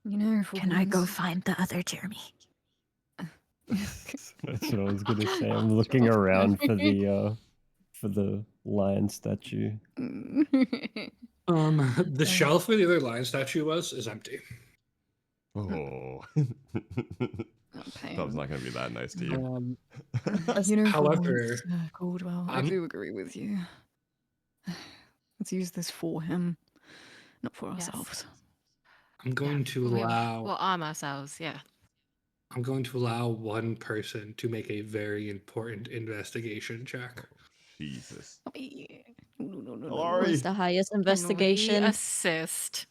You know, Can I go find the other Jeremy? That's what I was gonna say. I'm looking around for the lion statue. The shelf where the other lion statue was is empty. Oh. Tom's not going to be that nice to you. You know, However, Caldwell, I I'm- do agree with you. Let's use this for him, not for Yes. ourselves. I'm going to We- allow. Well, arm ourselves, yeah. I'm going to allow one person to make a very important investigation check. Jesus. No. Alarie. What's the highest Can we investigation? assist?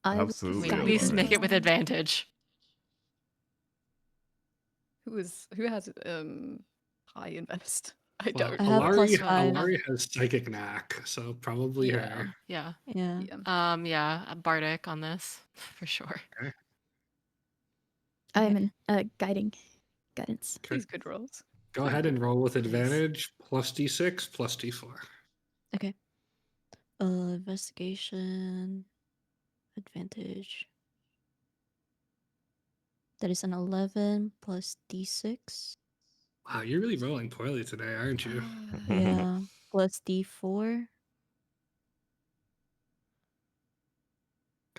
I would Absolutely, We like at least Alarie. make it with advantage. Who has high invest? I Well, don't. I have Alarie, +5. Alarie has psychic knack, so probably Yeah. her. Yeah. Yeah. Yeah, a bardic on this for sure. I'm in guidance. Okay. These good rolls. Go ahead and roll with advantage. Plus d6, plus d4. Okay. Investigation. Advantage. That is an 11 plus d6. Wow, you're really rolling poorly today, aren't you? Yeah. Plus d4.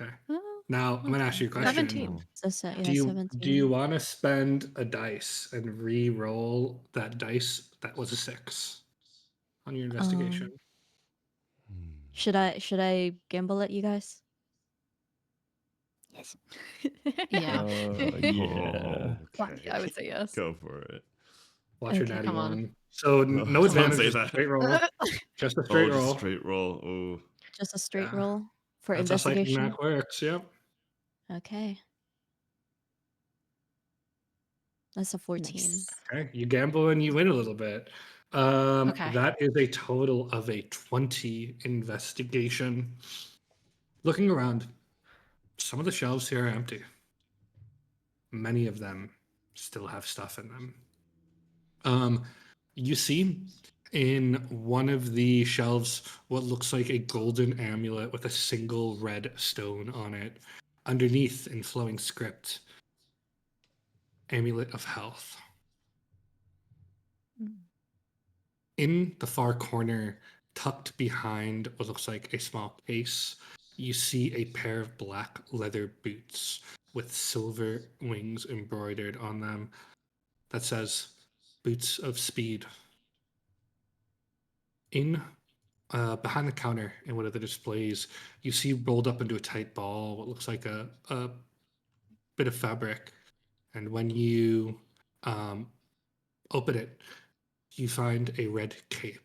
Okay. Oh, Now I'm gonna ask you a question. 17. so yeah, Do you 17. want to spend a dice and re-roll that dice that was a 6 on your investigation? Should I gamble at you guys? Yes. Yeah. Yeah. Okay. I would say yes. Go for it. Watch your Okay. natty Come on. one. So no Don't advantage, say just a that. straight roll. Just a straight Just roll. straight roll. Oh. Just a straight Yeah. roll for That's how psychic investigation. knack works. Yep. Okay. That's a 14. Nice. Okay. You gamble and you win a little bit. Okay. That is a total of a 20 investigation. Looking around, some of the shelves here are empty. Many of them still have stuff in them. You see in one of the shelves what looks like a golden amulet with a single red stone on it. Underneath, in flowing script, Amulet of Health. In the far corner, tucked behind what looks like a small case, you see a pair of black leather boots with silver wings embroidered on them that says Boots of Speed. In behind the counter in one of the displays, you see rolled up into a tight ball what looks like a bit of fabric. And when you open it, you find a red cape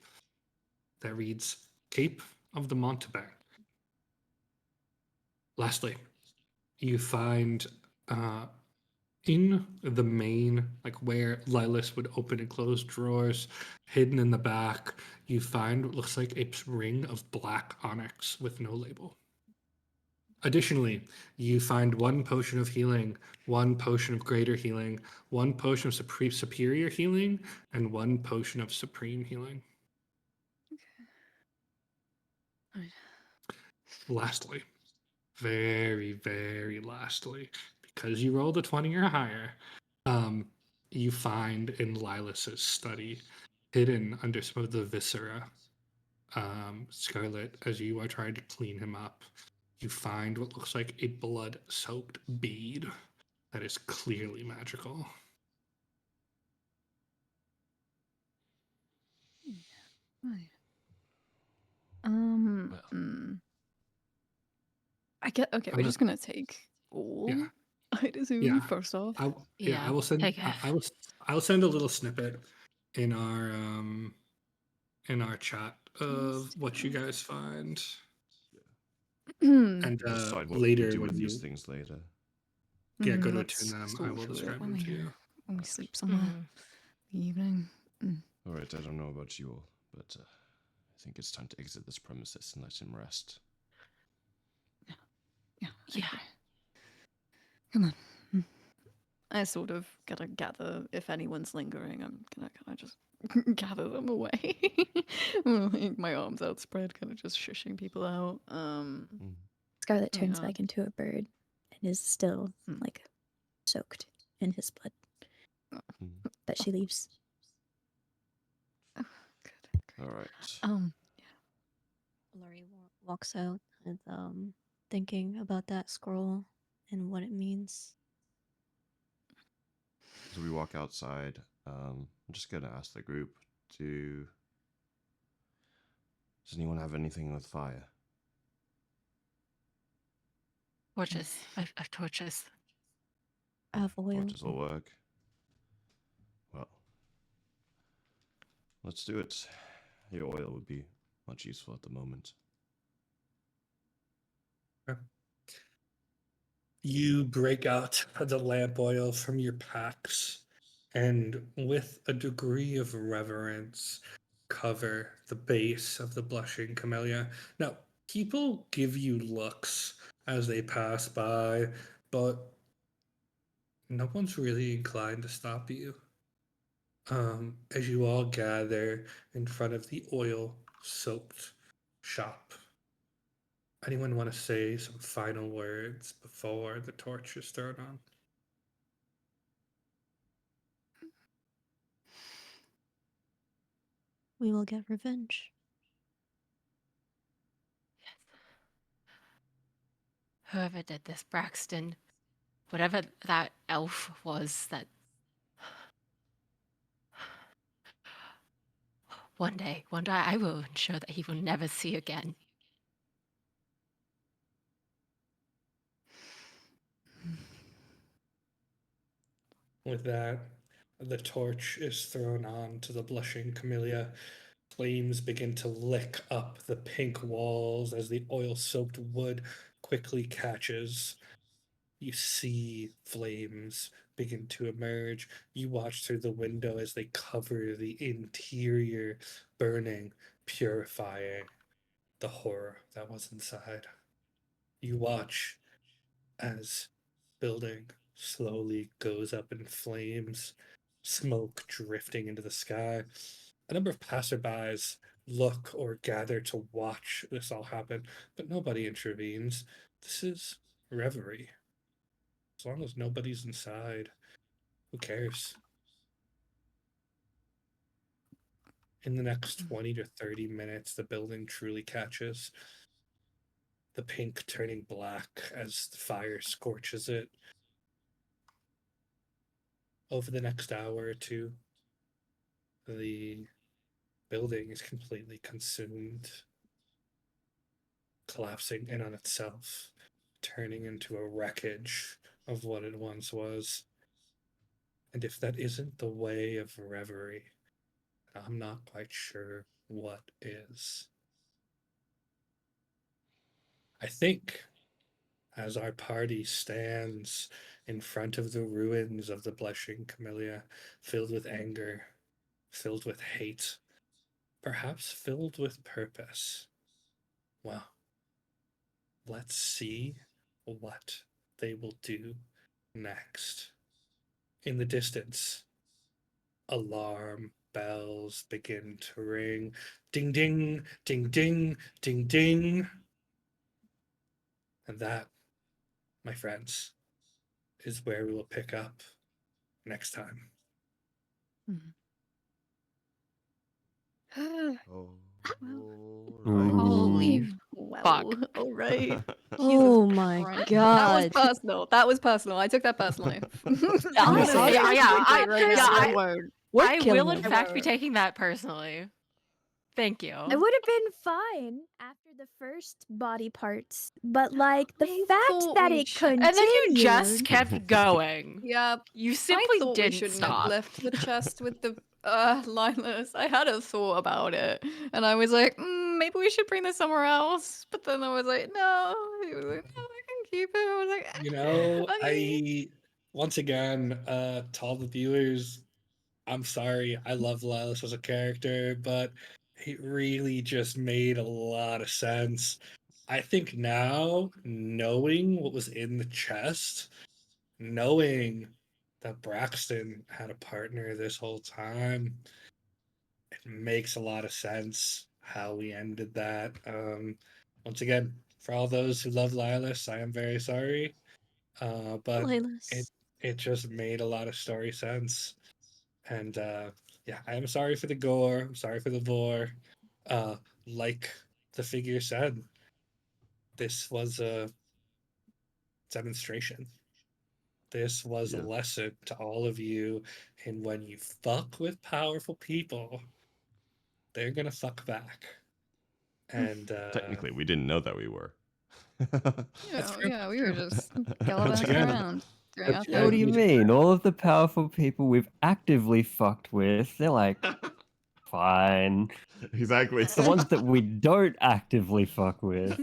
that reads Cape of the Mountebank. Lastly, you find in the main, like where Lilas would open and close drawers, hidden in the back, you find what looks like a ring of black onyx with no label. Additionally, you find one potion of healing, one potion of greater healing, one potion of superior healing, and one potion of supreme healing. Lastly, very, very lastly, because you rolled a 20 or higher, you find in Lilas's study, hidden under some of the viscera, Scarlet, as you are trying to clean him up, you find what looks like a blood-soaked bead that is clearly magical. Right. Well. I get. Okay, I'm we're gonna- just gonna take all. Yeah. I'd assume Yeah. first off. I Yeah, will send. take it. I'll send a little snippet in our chat of what you guys find, and We'll decide what later we do when with you these things later. go to Let's attune them, I sort will through it describe when them we, to you. when we sleep somewhere. Mhm. The evening. All right, I don't know about you all, but I think it's time to exit this premises and let him rest. Yeah. I Yeah. agree. Come on. I sort of gotta gather if anyone's lingering. I'm gonna kind of just gather them away. Like, my arms outspread, kind of just shushing people out. Scarlet turns Yeah. back into a bird and is still like soaked in his blood that she leaves. Good. All right. Alarie walks out and thinking about that scroll and what it means. As we walk outside, I'm just gonna ask the group to. Does anyone have anything with fire? Torches. I have torches. I have oil. Torches will work. Well, let's do it. Your oil would be much useful at the moment. You break out the lamp oil from your packs, and with a degree of reverence, cover the base of the blushing camellia. Now, people give you looks as they pass by, but no one's really inclined to stop you. As you all gather in front of the oil-soaked shop. Anyone want to say some final words before the torch is thrown on? We will get revenge. Whoever did this, Braxton, whatever that elf was, that one day I will ensure that he will never see again. With that, the torch is thrown on to the blushing camellia. Flames begin to lick up the pink walls as the oil-soaked wood quickly catches. You see flames begin to emerge. You watch through the window as they cover the interior, burning, purifying the horror that was inside. You watch as building slowly goes up in flames, smoke drifting into the sky. A number of passerbys look or gather to watch this all happen, but nobody intervenes. This is Reverie. As long as nobody's inside, who cares? In the next 20 to 30 minutes, the building truly catches. The pink turning black as the fire scorches it. Over the next hour or two, the building is completely consumed, collapsing in on itself, turning into a wreckage of what it once was. And if that isn't the way of Reverie, I'm not quite sure what is. I think as our party stands in front of the ruins of the blushing camellia, filled with anger, filled with hate, perhaps filled with purpose. Well, let's see what they will do next. In the distance, alarm bells begin to ring. Ding, ding, ding, ding, ding, ding. And that, my friends, is where we will pick up next time. Holy Fuck. wow! All right. Oh my Christ. god. That was personal. That was personal. I took that personally. Honestly, Yeah, Word I killer will in her. fact be taking that personally. Thank you. I would have been fine after the first body parts, but like the I fact thought that we it should- And then you just continued. kept going. Yeah, You I simply thought we didn't shouldn't have stop. left the chest with the Lilas. I had a thought about it, and I was like, maybe we should bring this somewhere else. But then I was like, no. He was like, no, I can keep it. I was like, You know, okay. once again, to all the viewers, I'm sorry. I love Lilas as a character, but it really just made a lot of sense. I think now, knowing what was in the chest, knowing that Braxton had a partner this whole time, it makes a lot of sense how we ended that. Once again, for all those who love Lilas, I am very sorry. But Lilas. it just made a lot of story sense. And yeah, I am sorry for the gore. I'm sorry for the vor. Like the figure said, this was a demonstration. This was a Yeah. lesson to all of you. And when you fuck with powerful people, they're gonna fuck back. And Technically, we didn't know that we were. That's true. Yeah, we were just Once gallivanting again, around, doing our What do you thing. mean? All of the powerful people we've actively fucked with, they're like, fine. Exactly. It's the ones that we don't actively fuck with.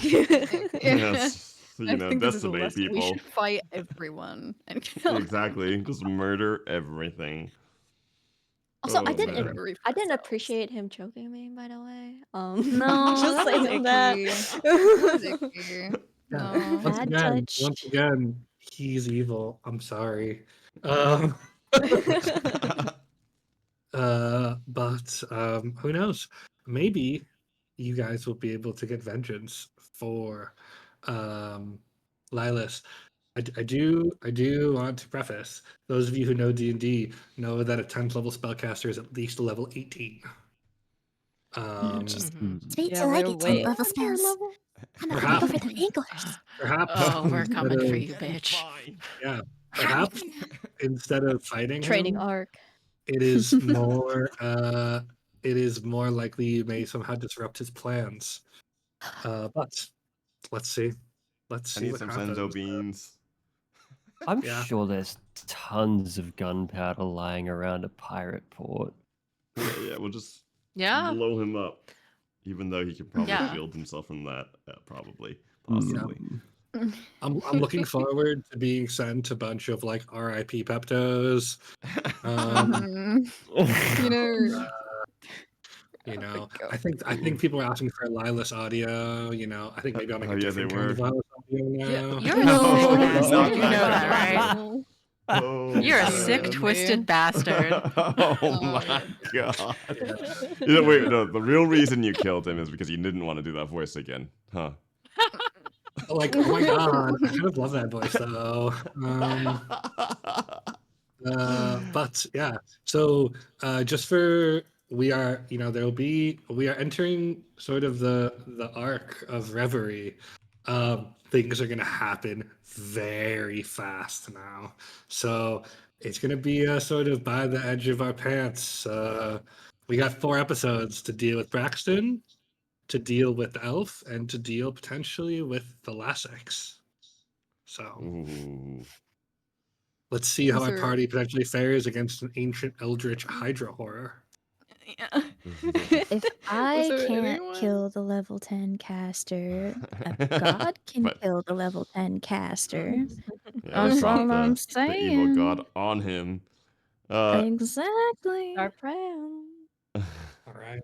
Yes, I think this is a decimate lesson. We people. should fight everyone and kill them. Exactly. Just murder everything. Also, I Oh, didn't. man. Reverie for I didn't ourselves. appreciate him choking me. By the way, No, just that was saying that. icky. That was icky. Yeah. No. Bad touch. Once again, he's evil. I'm sorry. But who knows? Maybe you guys will be able to get vengeance for Lilas. I do want to preface, those of you who know D&D know that a 10th level spellcaster is at least a level 18. Wait Yeah, till I we're get way 10 level over your spells. level. I'm gonna go for the anglers. Perhaps Oh, we're instead coming for of- you, bitch. Yeah, perhaps instead of fighting Training him, arc. it is more likely you may somehow disrupt his plans. But let's see. Let's I see need what some happens. senzo beans. I'm Yeah. sure there's tons of gunpowder lying around a pirate port. Yeah, we'll just Yeah. blow him up. Even though he could probably Yeah. shield himself from that, possibly. Mm. I'm looking forward to being sent a bunch of like RIP Peptos. You know. You know, God. I think people are asking for a Lilas audio. You know, I think maybe I'll make Oh, a yeah, they different kind of were. Lilas audio now. You're a No, sick no, bastard. no, You know that, right? No. Oh, You're a Yeah, sick, man. twisted bastard. Oh my god. Wait, no, the real reason you killed him is because you didn't want to do that voice again, huh? Like, oh my god, I kind of love that voice though. But yeah, so just for we are, we are entering sort of the arc of Reverie. Things are gonna happen very fast now, so it's gonna be sort of by the edge of our pants. We got 4 episodes to deal with Braxton, to deal with the elf, and to deal potentially with the Lassex. So Ooh. let's see how These our are- party potentially fares against an ancient eldritch hydra horror. Yeah. If I Was there can't anyone? kill the level 10 caster, a god can But- kill the level 10 caster. Yeah, let's That's drop all I'm the evil god saying. on him. Exactly. Our proud. All right.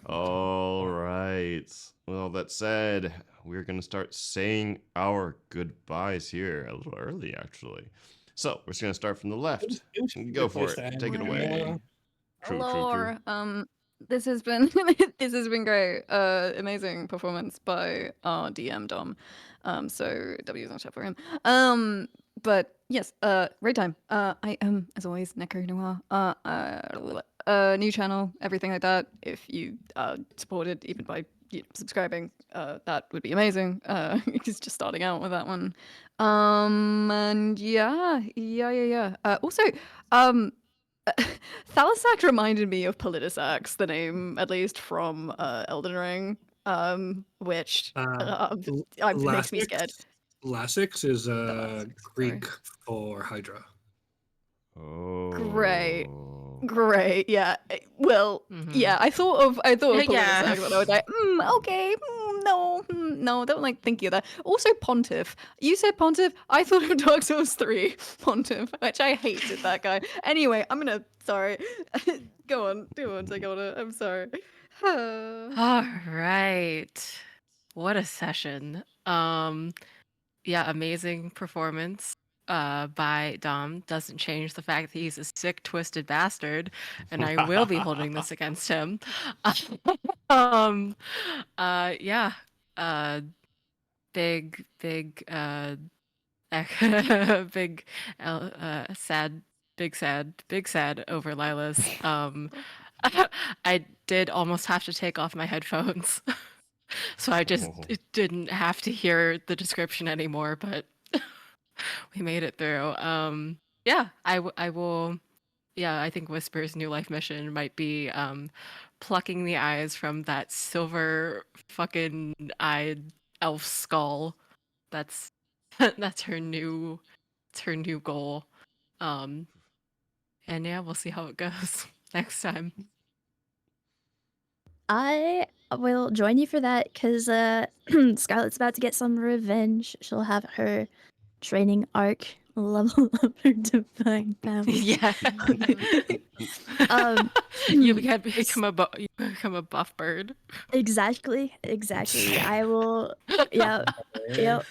All right. Well, that said, we're going to start saying our goodbyes here a little early, actually. So, we're just going to start from the left. Go for it. Take it away. True. Lore. This has been this has been great. Amazing performance by our DM Dom. So W's on chat for him. But yes, great time. I am, as always, Necro Noir. New channel, everything like that. If you supported even by subscribing, that would be amazing. He's just starting out with that one. And yeah. Also, Thalasac reminded me of Politisax, the name at least from Elden Ring, which makes me scared. Lasix is Thalasac, sorry. Greek for Hydra. Oh. Great, yeah. Well, yeah. I thought of Politisac, Yeah. but I was like, okay, no, don't like thinking of that. Also, Pontiff. You said Pontiff. I thought of Dark Souls 3 Pontiff, which I hated that guy. Anyway, sorry. Go on, Zagona. I'm sorry. All right. What a session. Yeah, amazing performance by Dom. Doesn't change the fact that he's a sick, twisted bastard, and I will be holding this against him. Yeah. Big big sad over Lila's. I did almost have to take off my headphones. So I just didn't have to hear the description anymore, but we made it through. Yeah, I will. Yeah, I think Whisper's new life mission might be plucking the eyes from that silver fucking eyed elf skull. That's her new goal. And yeah, we'll see how it goes next time. I will join you for that because Scarlett's about to get some revenge. She'll have her training arc level up her divine power. Yeah. You become a buff bird. Exactly. I will. Yeah. Yep.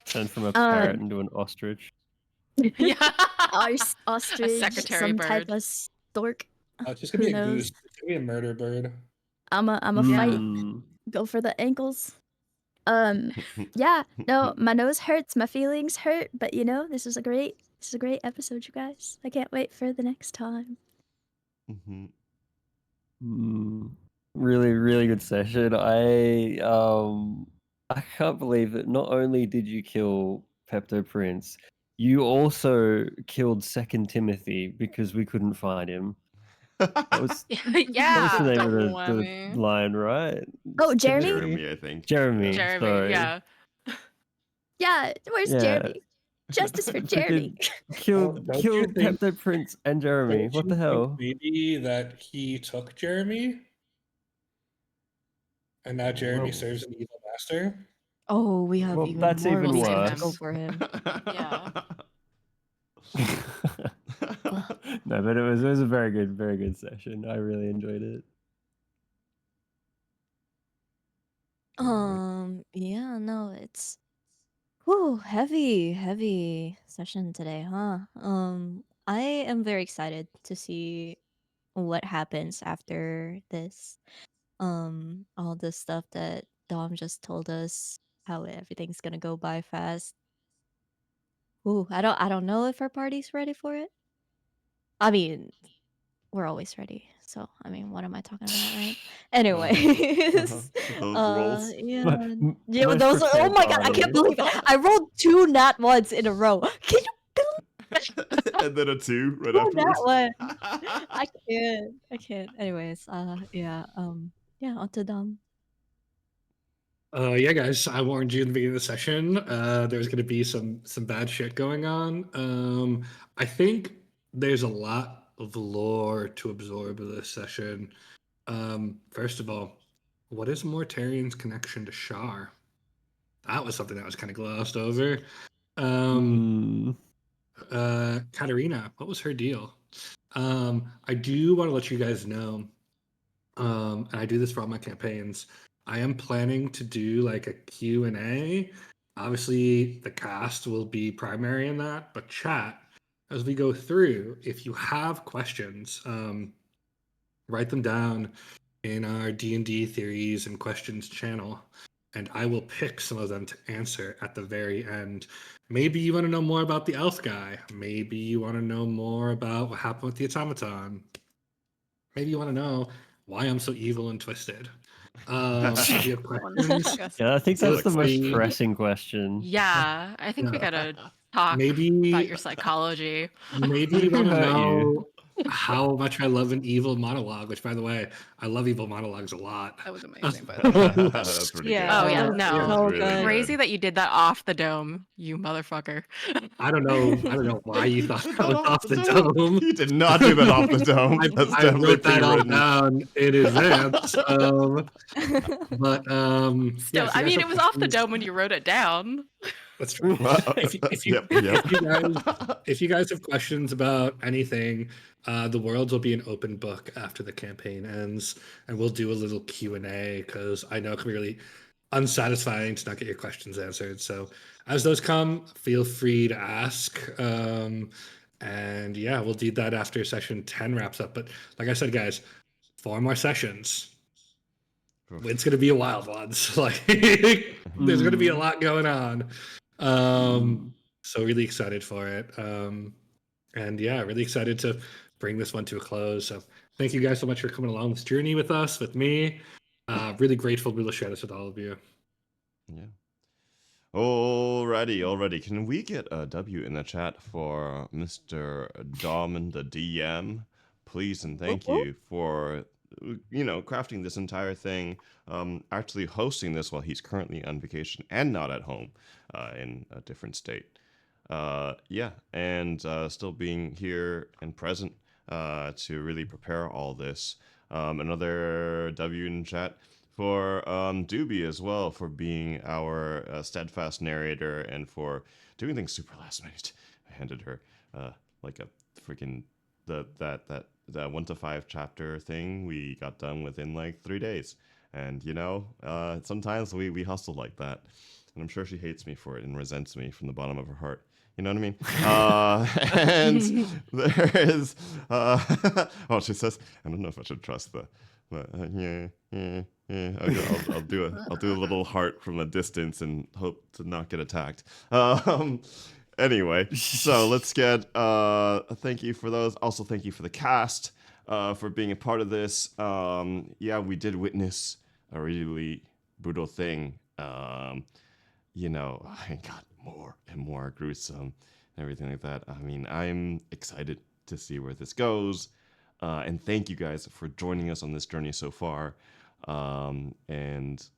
Turn from a parrot into an ostrich. Yeah. Ostrich. A secretary some bird. type of stork. It's just gonna be Who a knows? goose. It's gonna be a murder bird. I'm a fight. Go for the ankles. Yeah. No, my nose hurts. My feelings hurt. But this is a great episode, you guys. I can't wait for the next time. Really, really good session. I can't believe that not only did you kill Pepto Prince, you also killed Second Timothy because we couldn't find him. That was Yeah. What's the name of Double the whammy. line, right? Oh, Jeremy? Jeremy, I think. Jeremy. Jeremy, Sorry. yeah. Yeah. Where's Yeah. Jeremy? Justice for Jeremy. Killed Don't you think- Pepto Prince and Jeremy. What the hell? Maybe that he took Jeremy, and now Jeremy serves an evil master. Oh, we have Well, even that's more even reason to worse. go for him. Yeah. No, but it was a very good session. I really enjoyed it. Yeah, no, it's heavy session today, huh? I am very excited to see what happens after this. All the stuff that Dom just told us, how everything's gonna go by fast. Ooh, I don't know if our party's ready for it. I mean, we're always ready. So, I mean, what am I talking about, right? Anyways, Those rolls. yeah, Most those are. Oh prepared my god, I can't party. believe it! I rolled 2 nat ones in a row. Can you And then a 2 right do afterwards. that one? I can't. Anyways, yeah, on to Dom. Yeah, guys, I warned you in the beginning of the session. There's going to be some bad shit going on. I think there's a lot of lore to absorb in this session. First of all, what is Mortarian's connection to Shar? That was something that was kind of glossed over. Katarina, what was her deal? I do want to let you guys know, and I do this for all my campaigns. I am planning to do like a Q&A. Obviously, the cast will be primary in that, but chat, as we go through, if you have questions, write them down in our D&D theories and questions channel, and I will pick some of them to answer at the very end. Maybe you want to know more about the elf guy. Maybe you want to know more about what happened with the automaton. Maybe you want to know why I'm so evil and twisted. If you have questions, Yeah, I think that's the most Maybe- pressing question. Yeah, I think we gotta talk maybe about your psychology. maybe you Who want to hurt know. you? how much I love an evil monologue, which, by the way, I love evil monologues a lot. That was amazing, by the way. That's pretty Yeah. Oh, yeah, good. no. That was So really good. Crazy good. that you did that off the dome, you motherfucker. I don't know why you thought that was off the dome. He did not do that off the dome. That's I definitely wrote that all pre-written. down in advance. But Still, if I you guys mean, have it was off the questions- dome when you wrote it down. That's true. Yep. If you guys have questions about anything, the worlds will be an open book after the campaign ends, and we'll do a little Q&A because I know it can be really unsatisfying to not get your questions answered. So as those come, feel free to ask. And yeah, we'll do that after session 10 wraps up. But like I said, guys, 4 more sessions. It's going to be a wild one. So, like, there's going to be a lot going on. So really excited for it. And yeah, really excited to bring this one to a close. So thank you guys so much for coming along this journey with us, with me. Really grateful to be able to share this with all of you. Yeah. Alrighty. Can we get a W in the chat for Mr. Dom and the DM? Please and thank you for, crafting this entire thing, actually hosting this while he's currently on vacation and not at home, in a different state. And still being here and present to really prepare all this. Another W in chat for Doobie as well, for being our steadfast narrator and for doing things super last minute. I handed her like a freaking that 1 to 5 chapter thing we got done within like 3 days. And sometimes we hustle like that, and I'm sure she hates me for it and resents me from the bottom of her heart. You know what I mean? And there is she says, I don't know if I should trust the yeah. I'll do a little heart from a distance and hope to not get attacked. Anyway, so let's get thank you for those. Also, thank you for the cast for being a part of this. We did witness a really brutal thing. I got more and more gruesome and everything like that. I mean, I'm excited to see where this goes. And thank you guys for joining us on this journey so far, and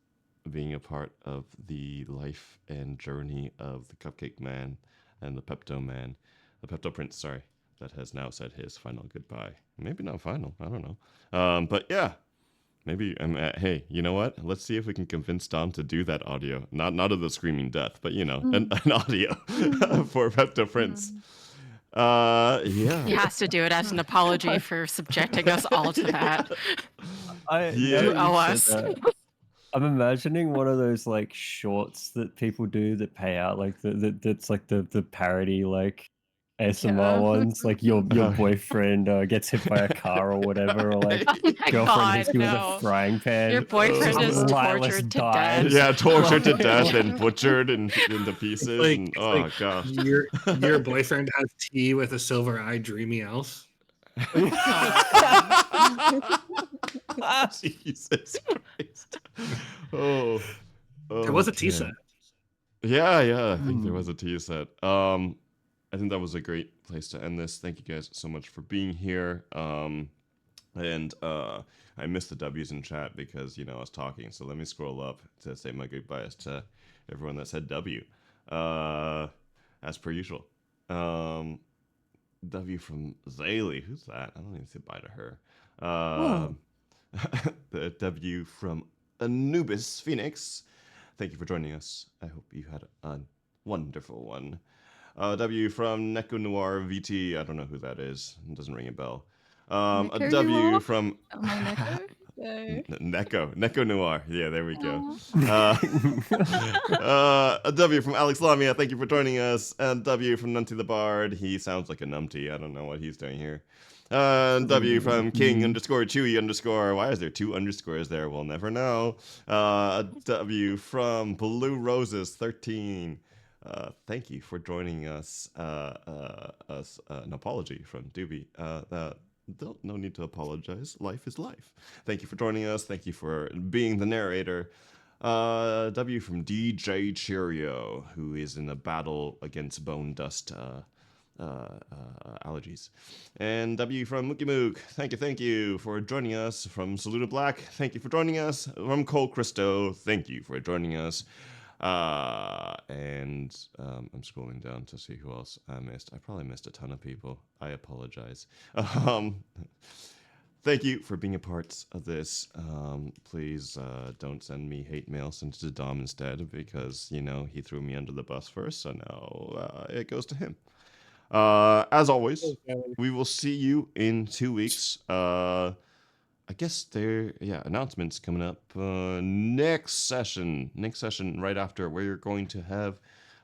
being a part of the life and journey of the Cupcake Man and the Pepto Prince, sorry, that has now said his final goodbye. Maybe not final, I don't know. But yeah, maybe, hey, you know what? Let's see if we can convince Dom to do that audio. Not of the screaming death, but, an audio for Pepto Prince. He has to do it as an apology for subjecting us all to that. You owe us. said that. I'm imagining one of those like shorts that people do that pay out, like that's like the parody like ASMR ones, like your boyfriend gets hit by a car or whatever, or like girlfriend hits you with a frying pan. Your boyfriend is tortured to death. Yeah, tortured to death and butchered into pieces. Gosh. Your boyfriend has tea with a silver-eyed dreamy elf. Jesus Christ. Oh, there was a tea set. Yeah, I think there was a tea set. I think that was a great place to end this. Thank you guys so much for being here. And I missed the W's in chat because, I was talking. So let me scroll up to say my goodbyes to everyone that said W. As per usual. W from Zaylee. Who's that? I don't even say bye to her. The W from Anubis Phoenix. Thank you for joining us. I hope you had a wonderful one. W from Neko Noir VT. I don't know who that is. It doesn't ring a bell. A W from Neko Noir. Yeah, there we go. A W from Alex Lamia. Thank you for joining us. And W from Nunty the Bard. He sounds like a numpty. I don't know what he's doing here. W from King_Chewy_. Why is there 2 underscores there? We'll never know. W from Blue Roses 13. Thank you for joining us. An apology from Doobie. No need to apologize. Life is life. Thank you for joining us. Thank you for being the narrator. W from DJ Chirio, who is in a battle against Bone Dust allergies. And W from Mookie Mook, thank you for joining us. From Saluda Black, thank you for joining us. From Cole Christo, thank you for joining us. I'm scrolling down to see who else I missed. I probably missed a ton of people. I apologize. Thank you for being a part of this. Please don't send me hate mail. Send it to Dom instead because, you know, he threw me under the bus first, so now it goes to him. As always, we will see you in 2 weeks. I guess announcements coming up next session right after, where you're going to have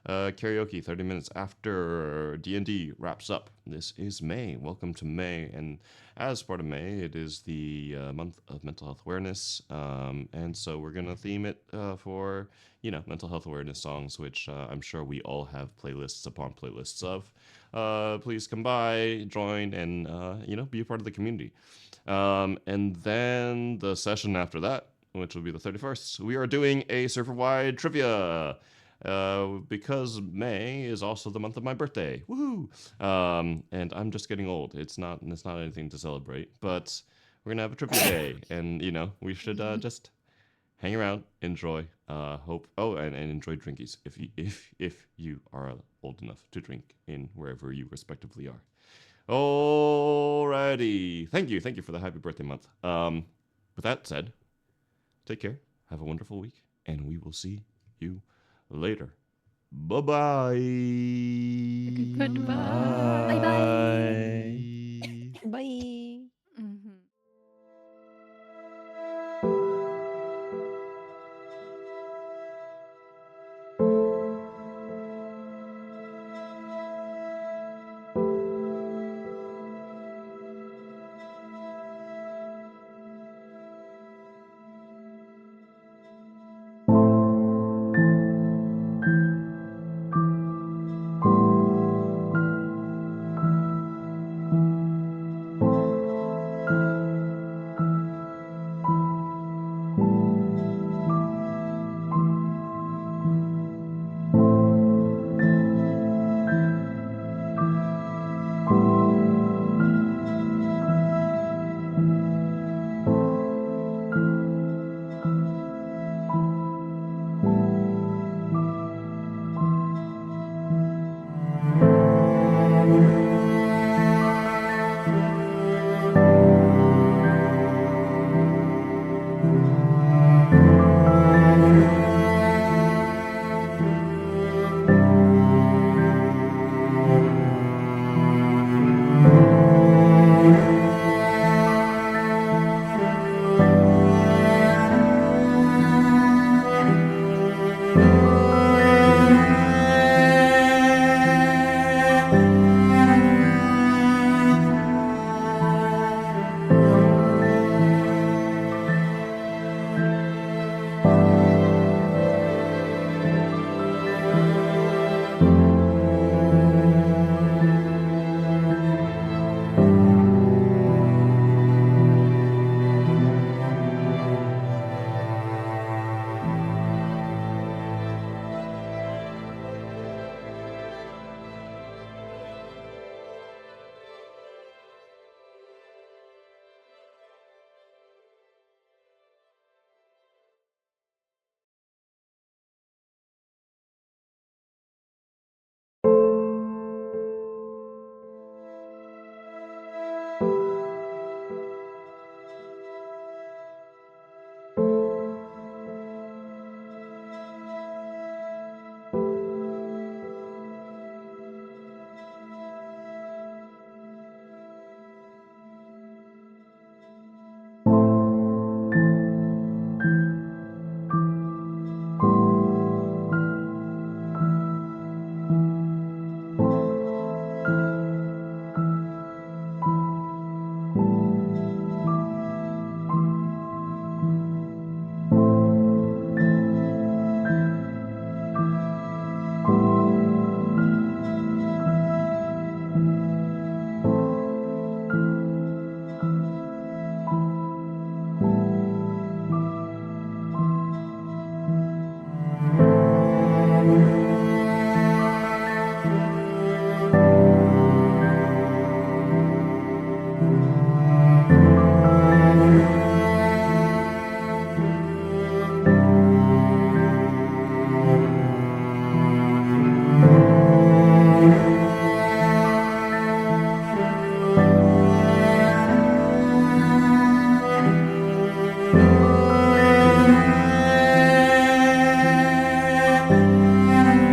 karaoke 30 minutes after D&D wraps up. This is May. Welcome to May, and as part of May, it is the month of mental health awareness, and so we're gonna theme it for mental health awareness songs, which I'm sure we all have playlists upon playlists of. Please come by, join, and be a part of the community. And then the session after that, which will be the 31st, we are doing a server-wide trivia. Because May is also the month of my birthday. Woohoo! And I'm just getting old. It's not anything to celebrate, but we're gonna have a trivia day, and we should just hang around, enjoy, and enjoy drinkies if you are old enough to drink in wherever you respectively are. Alrighty, thank you for the happy birthday month. With that said, take care, have a wonderful week, and we will see you later. Bye-bye. Goodbye. Bye bye.